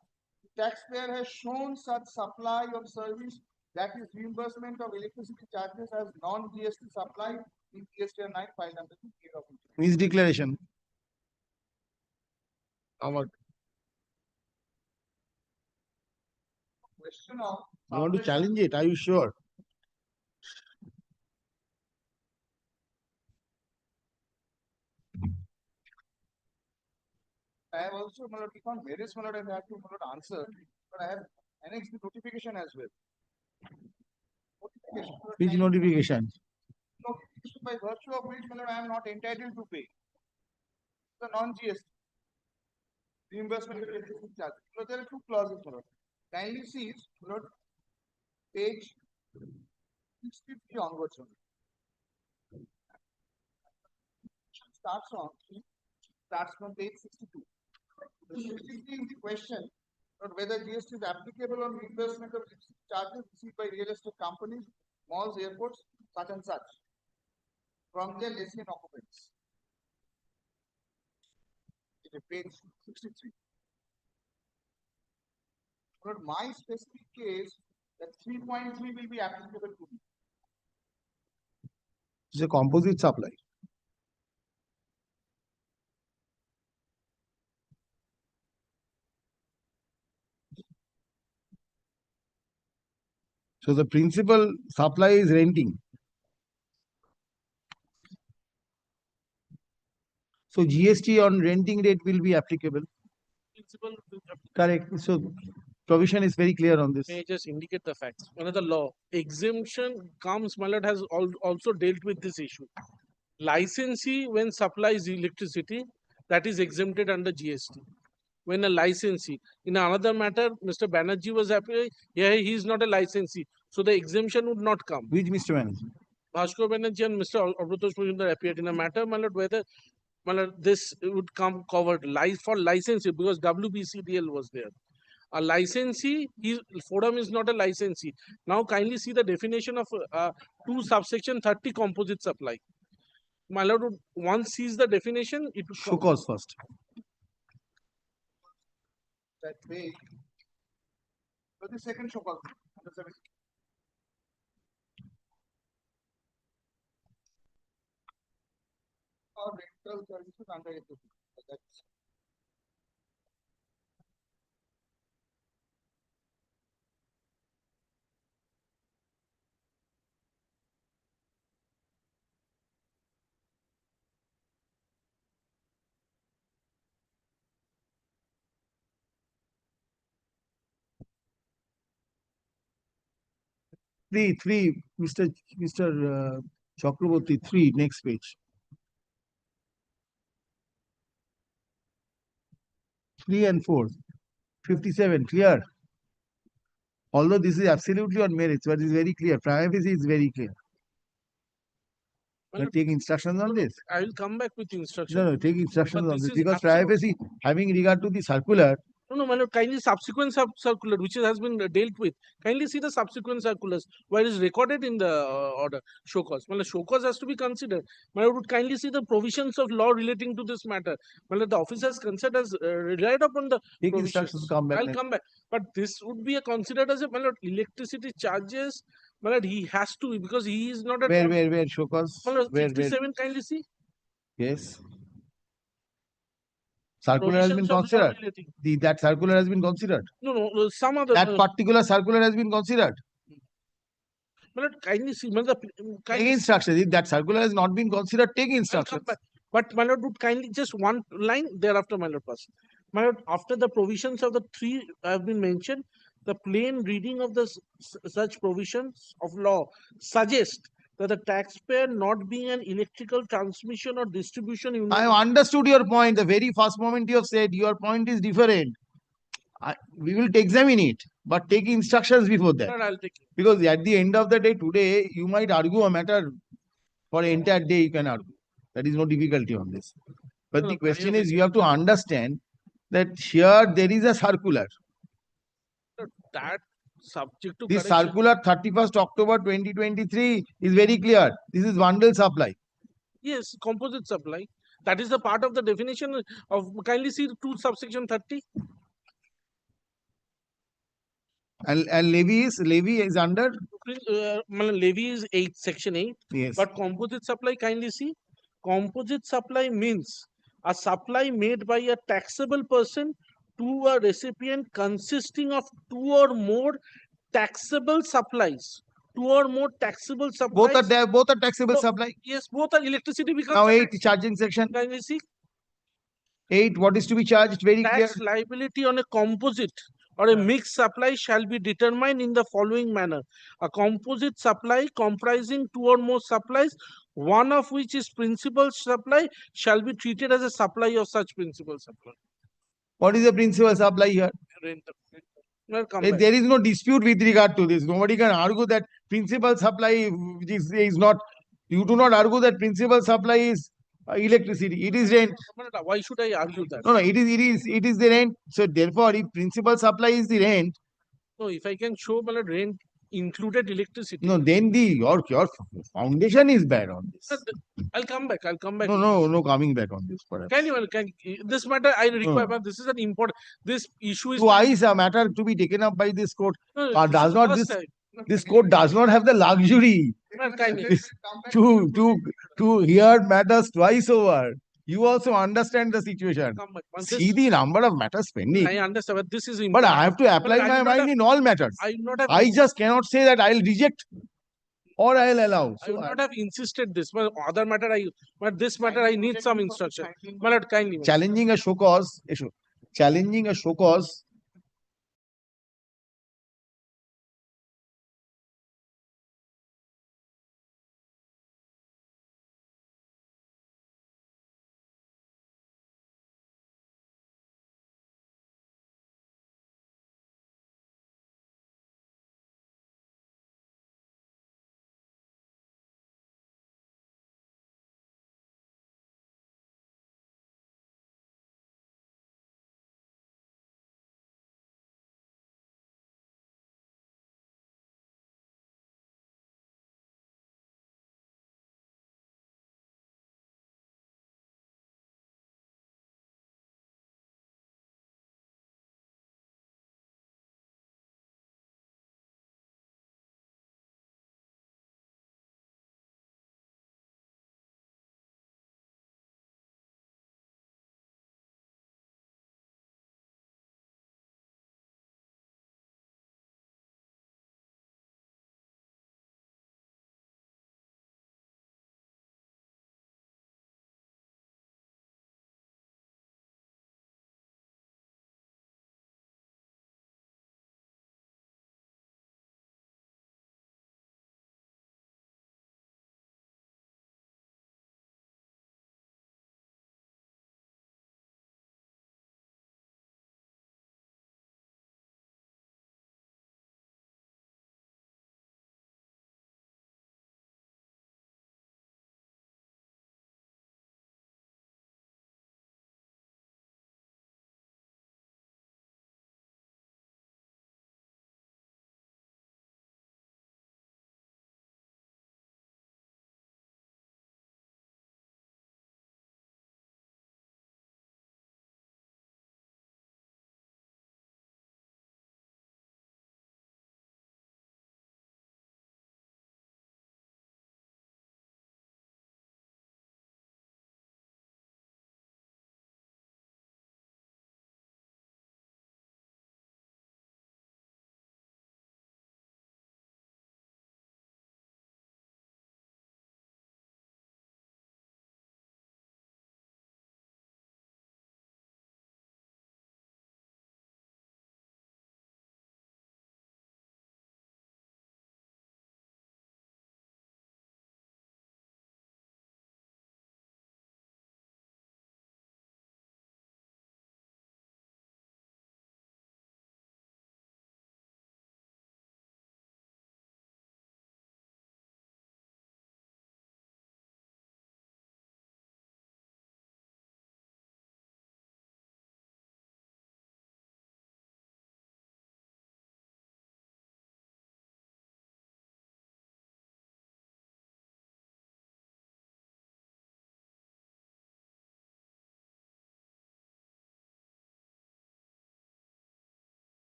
The taxpayer has shown such supply of service, that is reimbursement of electricity charges as non-GST supply in GST 9 filed under the period of intimation. His declaration. Question of You want to challenge it? Are you sure? I have also, on various I have to answer, but I have annexed the notification as well. Notification. Which notification? Notification by virtue of which I am not entitled to pay the non-GST reimbursement of electricity charges. So there are two clauses. Kindly see page 63 onwards. Starts from page 62. The 63 is the question of whether GST is applicable on reimbursement of charges received by real estate companies, malls, airports, such and such, from their lessee and occupants. It is page 63. But my specific case, that 3.3 will be applicable to me. It's a composite supply. So the principal supply is renting. So GST on renting rate will be applicable. Principal. Correct. So provision is very clear on this. May I just indicate the facts? Another law. Exemption comes, my lord, has also dealt with this issue. Licensee, when supplies electricity, that is exempted under GST. When a licensee, in another matter, Mr. Banerjee was happy, yeah, he is not a licensee. So the exemption would not come. Which Mr. Banerjee? Bhaskar Banerjee and Mr. Abrutosh Majumdar appeared in a matter, my lord, whether this would come covered for licensee because WBCDL was there. A licensee, Fordham is not a licensee. Now kindly see the definition of 2 subsection 30 composite supply. My lord, once sees the definition, it would show cause first. That way, so the second show cause. Or rental services under it. That's Mr. Chakraborty, 3, next page. 3 and 4. 57, clear. Although this is absolutely on merits, but it's very clear. Prima facie is very clear. Well, Take instructions on this. I will come back with instruction. No, take instructions But on this this is because absolute- prima facie, having regard to the circular, No, my lord, kindly subsequent circular, which has been dealt with. Kindly see the subsequent circulars where it is recorded in the order. Show cause. My lord, show cause has to be considered. My lord, would kindly see the provisions of law relating to this matter. My lord, the officers concerned has relied upon the take provisions. instructions, come back. I'll next. come back. But this would be considered as a, my lord, electricity charges. My lord, he has to, because he is not a. Where, show cause? My lord, Where? 57, kindly see. Yes. Circular has been Provisions of law considered. relating. That circular has been considered. No, some other. That particular circular has been considered. My lord, kindly see. My lord, Take kindly instructions. If that circular has not been considered, take I'll come instructions. back. But my lord would kindly just one line thereafter, my lord pass. My lord, after the provisions of the three have been mentioned, the plain reading of the such provisions of law suggest that the taxpayer not being an electrical transmission or distribution unit. I have understood your point. The very first moment you have said your point is different. We will examine it, but take instructions before that. Lord, I'll take it. Because at the end of the day, today, you might argue a matter for an entire day, you can argue. There is no difficulty on this. But the question is, you have to understand that here there is a circular. That subject to This correction. circular 31st October 2023 is very clear. This is bundle supply. Yes, composite supply. That is the part of the definition of, kindly see 2 subsection 30. And levy is under? Levy is 8, section 8. Yes. But composite supply, kindly see. Composite supply means a supply made by a taxable person to a recipient consisting of 2 or more taxable supplies. 2 or more taxable supplies. Both are taxable supply. Yes, both are electricity because Now 8 charging section. kindly see. 8, what is to be charged? Very clear. Tax liability on a composite or a mixed supply shall be determined in the following manner. A composite supply comprising 2 or more supplies, one of which is principal supply, shall be treated as a supply of such principal supply. What is the principal supply here? There is no dispute with regard to this. Nobody can argue that principal supply is not. You do not argue that principal supply is electricity. It is rent. Why should I argue that? No, it is the rent. So therefore, if principal supply is the rent. No, if I can show rent included electricity. No, then your foundation is bad on this. I'll come back. No coming back on this. Perhaps. This matter I require, but this is an important. This issue is twice a matter to be taken up by this court. No, This court does not have the luxury to hear matters twice over. You also understand the situation. See the number of matters pending. I understand, but this is important. But I have to apply my mind in all matters. I just cannot say that I'll reject or I'll allow. I would not have insisted this. But other matter, but this matter I need some instruction. My lord, kindly. Challenging a show cause. Challenging a show cause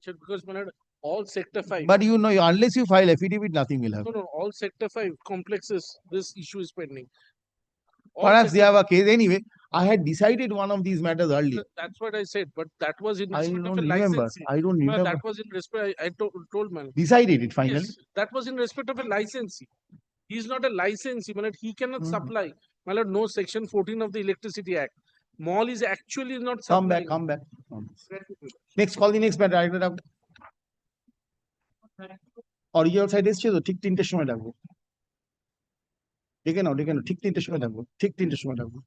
Because my lord, all sector 5. But you know, unless you file affidavit, nothing will happen. No, all sector 5 complexes, this issue is pending. All Perhaps they sector- have a case anyway. I had decided one of these matters earlier. That's what I said, but that was in I respect don't of a remember. licensee. I don't My lord, remember. that was in respect, I told man. Decided it finally. Yes, that was in respect of a licensee. He is not a licensee, my lord, he cannot supply. My lord, no section 14 of the Electricity Act. Mall is actually not Come supplying. back, come back. Next, call the next matter. I will have. Original side এসছে তো ঠিক 3টের সময় ডাকবো ডেকে নাও ঠিক 3টের সময় ডাকবো ঠিক 3টের সময় ডাকবো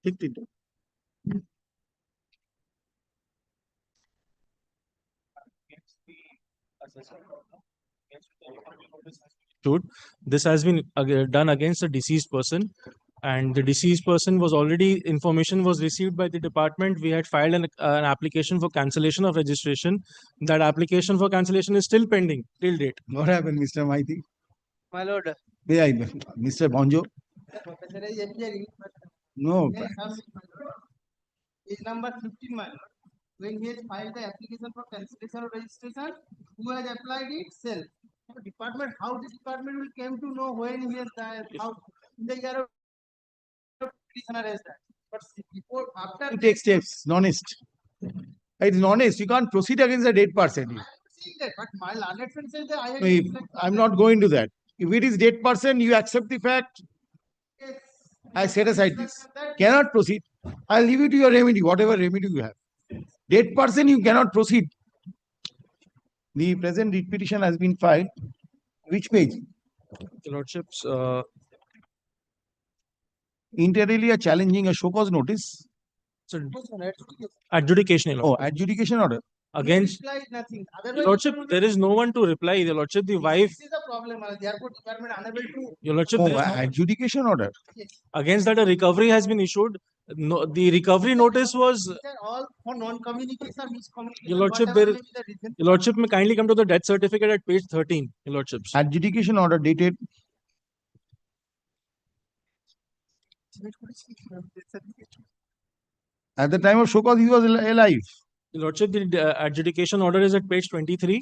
ঠিক 3টে This has been done against a deceased person, and the deceased person was already, information was received by the department. We had filed an application for cancellation of registration. That application for cancellation is still pending till date. What happened, Mr. Maiti? My lord. Yeah, Mr. Bonjo. Professor is appearing. No. Page number 15, my lord. When he has filed the application for cancellation of registration, who has applied it? Self. Department, how the department will came to know when he has died, how in the year of petitioner has died. But before, after. You take steps, honest. It is honest. You can't proceed against a dead person. Seeing that, but my learned friend says that I have. I'm not going to that. If it is dead person, you accept the fact. Yes. I set aside this. Cannot proceed. I'll leave it to your remedy, whatever remedy you have. Dead person, you cannot proceed. The present writ petition has been filed. Which page? Your Lordships, Inter alia challenging a show cause notice. so adjudication. Your Oh, Lordship. adjudication order. Against Reply is nothing. Your Otherwise, Lordship, there is no one to reply. Your Lordship, the wife. this is the problem. Therefore, department unable to. Your Lordship, Oh, there is no- adjudication order. against that a recovery has been issued. No, the recovery notice was. These are all for non-communication, miscommunication. Your Lordship, whatever there, may be the reason. Your Lordship, may kindly come to the death certificate at page 13. Your Lordships. Adjudication order dated at the time of show cause he was alive. Your Lordship, the adjudication order is at page 23,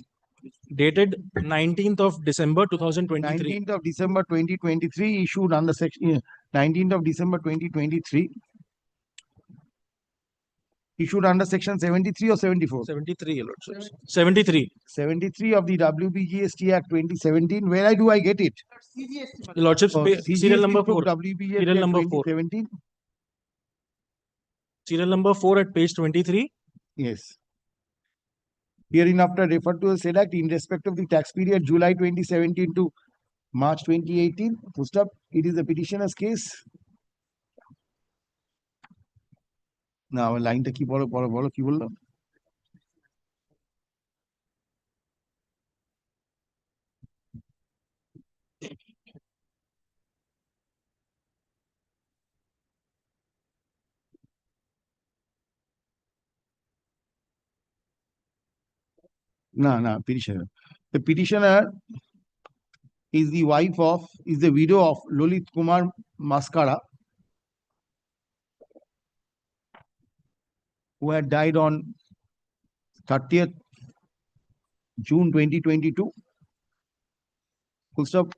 dated 19th of December 2023. 19th of December 2023 issued under section 19th of December 2023 issued under section 73 or 74. 73, Your Lordships. 73. 73 of the WBGST Act 2017. Where do I get it? CGST. Your Lordships, serial number 4. WBGST Serial number 4. 2017. Serial number 4 at page 23. Yes. Hereinafter referred to the said act in respect of the tax period July 2017 to March 2018. Full stop. It is the petitioner's case. Now, line ta ki bolo ki bollo? No, petitioner. The petitioner is the widow of Lalit Kumar Maskara, who had died on 30th June 2022. Full stop.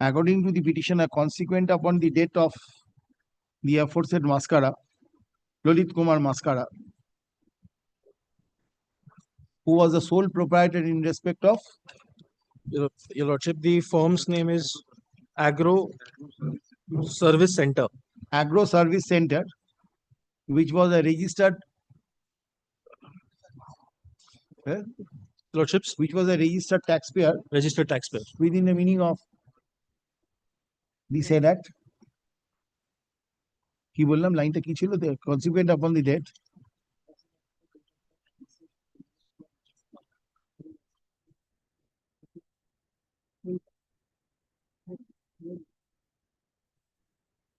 According to the petitioner, consequent upon the death of the aforesaid Maskara, Lalit Kumar Maskara, who was the sole proprietor in respect of. Your Lordship, the firm's name is Agro Service Center. Agro Service Center, which was a registered. Lordships, which was a registered taxpayer. Registered taxpayer. Within the meaning of the said act. কি বললাম লাইনটা কি ছিল consequent upon the death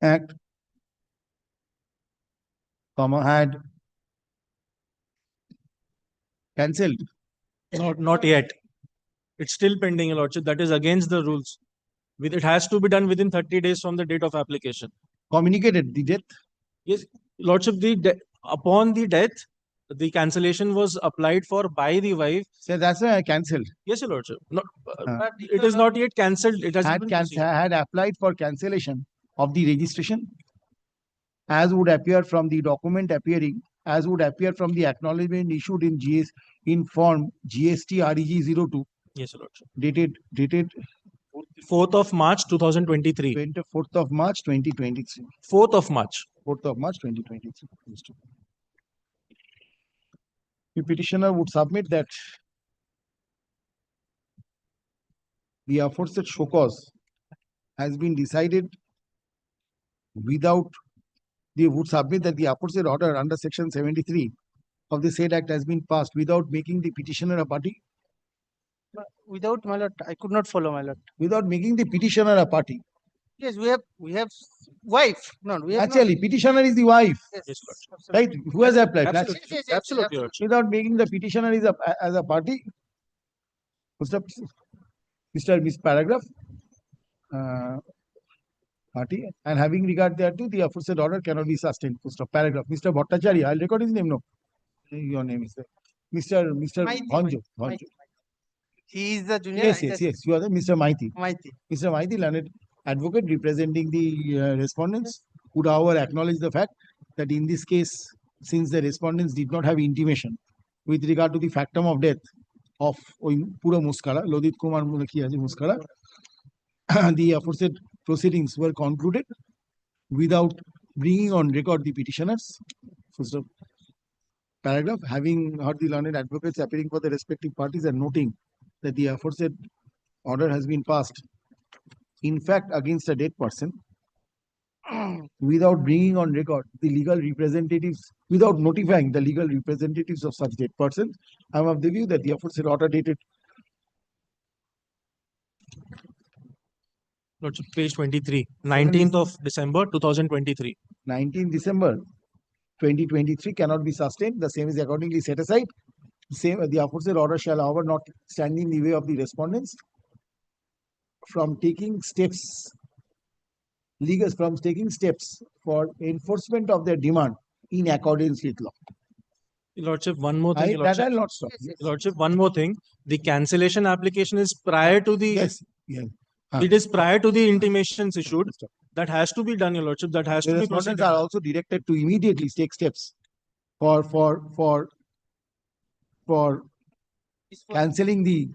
act had cancelled. Not yet. It's still pending, Your Lordship. That is against the rules. It has to be done within 30 days from the date of application. Communicated the death. Yes, Lordship, upon the death, the cancellation was applied for by the wife. So that's why I cancelled. Yes, Your Lordship. No, it is not yet cancelled. It has been proceeded. Had applied for cancellation of the registration, as would appear from the document appearing, as would appear from the acknowledgement issued in in form GST REG 02. Yes, Your Lordship. Dated 4th of March 2023. 4th of March 2023. 4th of March. 4th of March 2023. The petitioner would submit that the aforesaid show cause has been decided without, they would submit that the aforesaid order under section 73 of the said act has been passed without making the petitioner a party. Without, my lord, I could not follow, my lord. Without making the petitioner a party. Yes, we have wife. No, we have Actually, petitioner is the wife. Yes, Right? Who has applied? Absolutely. Yes, Absolutely, Lordship. Without making the petitioner is as a party. Miss Paragraph. Party, and having regard thereto, the aforesaid order cannot be sustained. Full stop. Paragraph. Mr. Bhattacharya, I'll record his name. No, your name is there. Mr. Honjo. He is the junior. Yes. You are the Mr. Maiti. Maiti. Mr. Maiti, learned advocate representing the respondents, would however acknowledge the fact that in this case, since the respondents did not have intimation with regard to the factum of death of Pura Muskara, Lodit Kumar Muskara, the aforesaid proceedings were concluded without bringing on record the petitioners. First of paragraph, having heard the learned advocates appearing for the respective parties and noting that the aforesaid order has been passed, in fact, against a dead person, without bringing on record the legal representatives, without notifying the legal representatives of such dead persons, I am of the view that the aforesaid order dated Lordship, page 23, 19th of December 2023. 19th December 2023 cannot be sustained. The same is accordingly set aside. The aforesaid order shall, however, not stand in the way of the respondents from taking steps, for enforcement of their demand in accordance with law. Lordship, one more thing. That I'll not stop. Lordship, one more thing. The cancellation application is prior to the. Yes. It is prior to the intimations issued. That has to be done, Your Lordship. That has to be Respondents proceeded. are also directed to immediately take steps for cancelling the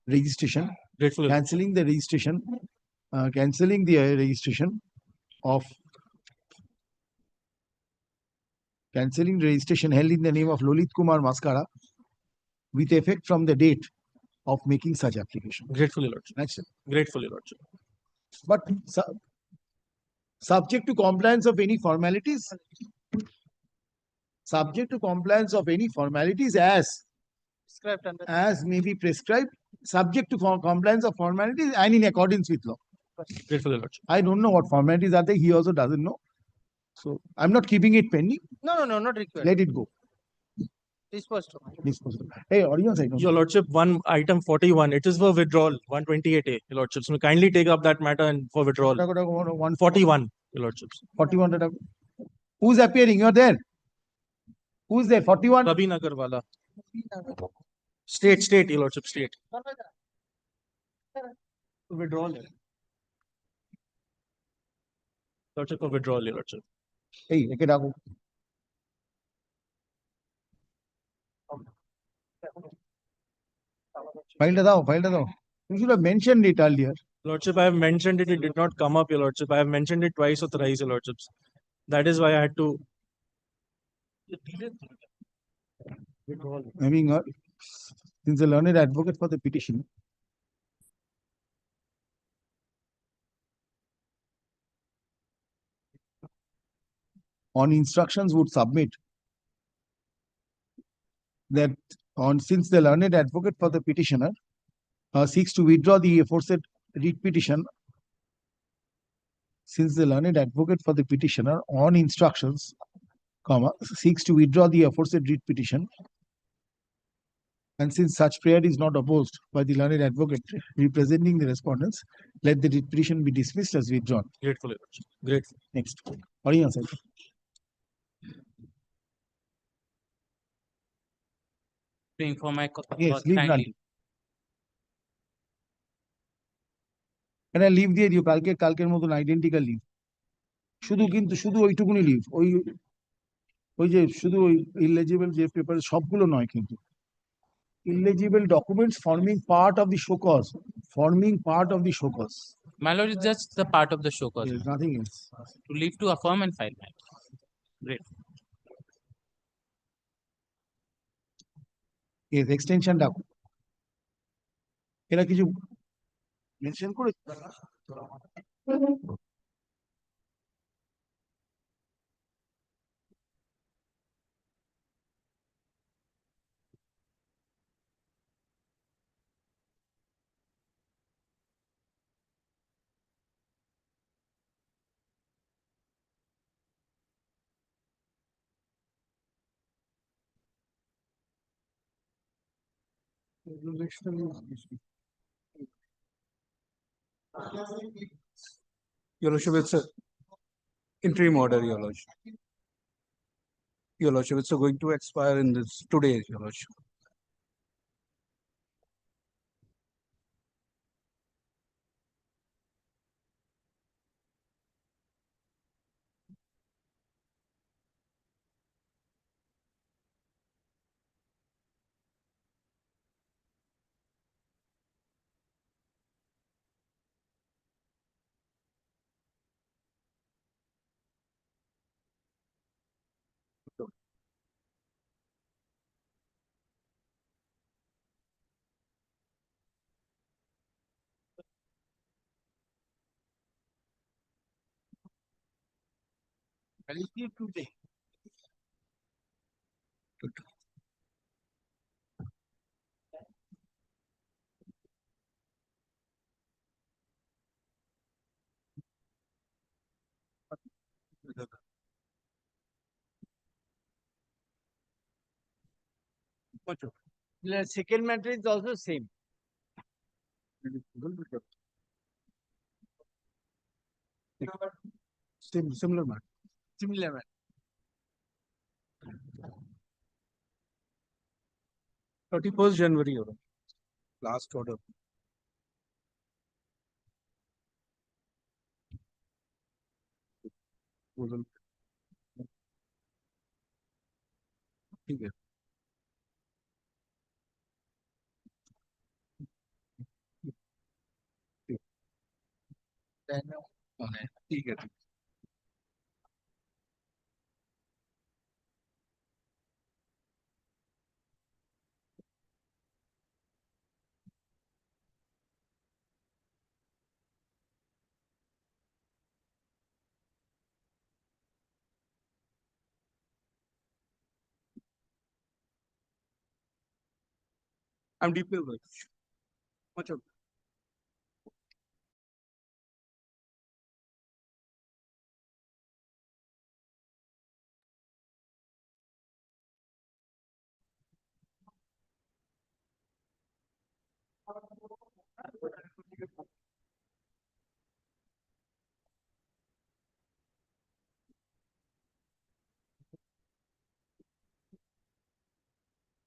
registration. Grateful. Cancelling the registration held in the name of Lolit Kumar Maskara with effect from the date of making such application. Gratefully, Lordship. That's it. Gratefully, Lordship. But subject to compliance of any formalities, as may be prescribed, subject to compliance of formalities and in accordance with law. Gratefully, Lordship. I don't know what formalities are there. He also doesn't know. So I'm not keeping it pending. No, not required. Let it go. Disposed. Hey, audience, I don't know. Your Lordship, item 41. It is for withdrawal. 128A. Your Lordship. So kindly take up that matter and for withdrawal. 141. Your Lordships. 41. Who's appearing? You're there. Who's there? 41. Rabi Nagarwala. State, Your Lordship, state. Withdrawal. Lordship, for withdrawal, Your Lordship. Hey, take it out. File it. You should have mentioned it earlier. Lordship, I have mentioned it. It did not come up, Your Lordship. I have mentioned it twice or thrice, Your Lordships. That is why I had to. Having since the learned advocate for the petition, on instructions would submit that since the learned advocate for the petitioner seeks to withdraw the aforesaid writ petition, since the learned advocate for the petitioner on instructions, seeks to withdraw the aforesaid writ petition, And since such prayer is not opposed by the learned advocate representing the respondents, let the petition be dismissed as withdrawn. Grateful, Your Lordship. Grateful. Next. Audience. For my Yes, leave kindly. none. And I leave দিয়ে দিও কালকের মতন identical leave শুধু ওইটুকুনি leave ওই যে শুধু ওই eligible যে পেপার সবগুলো নয় কিন্তু illegible documents forming part of the show cause. My lord, is just the part of the show cause. Yes, nothing else. To leave to affirm and file. Great. Yes, extension ডাকো এরা কিছু mention করে Your Lordship, it's a interim order, Your Lordship. Your Lordship, it's going to expire in this today, Your Lordship. today. The second matter is also same. Similar matter. Similar matter. 31st January, Your Lordship. Last order. ठीक है ठीक है I'm deeply aware. Much of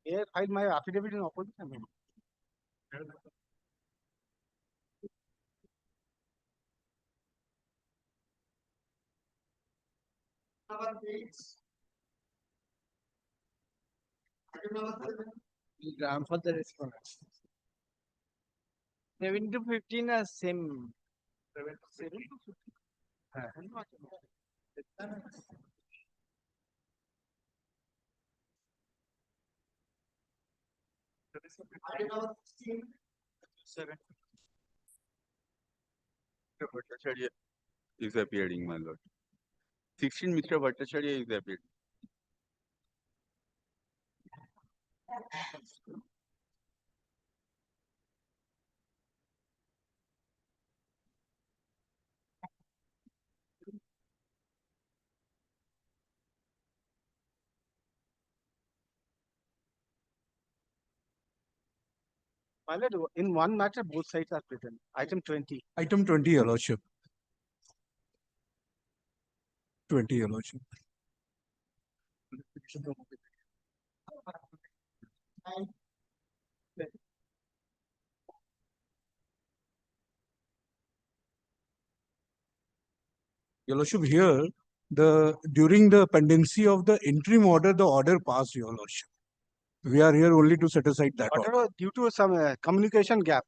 Here, file my affidavit in opposition. For the respondents. 7 to 15 are same. 7 to 15. Mr. Bhattacharya is appearing, my lord. 16, Mr. Bhattacharya is appearing. My lord, in one matter, both sides are present. Item 20. Item 20, Your Lordship. 20, Your Lordship. Your Lordship, here, during the pendency of the interim order, the order passed, Your Lordship. We are here only to set aside that order. Order due to some communication gap.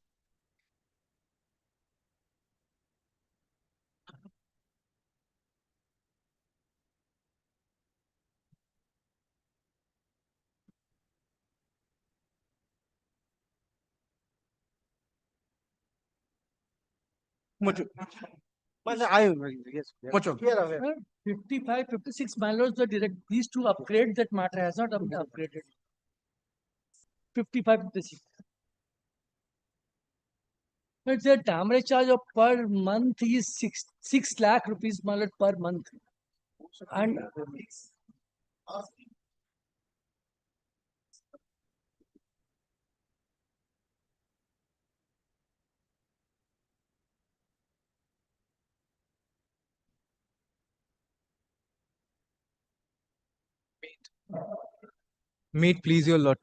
Much. But I, yes. Much of. Here aware. 55, 56, my lords, the direct, these two upgrade that matter has not been upgraded. 55, 56. But the damage charge of per month is 6 lakh rupees, my lord, per month. And Meet, please, your lord.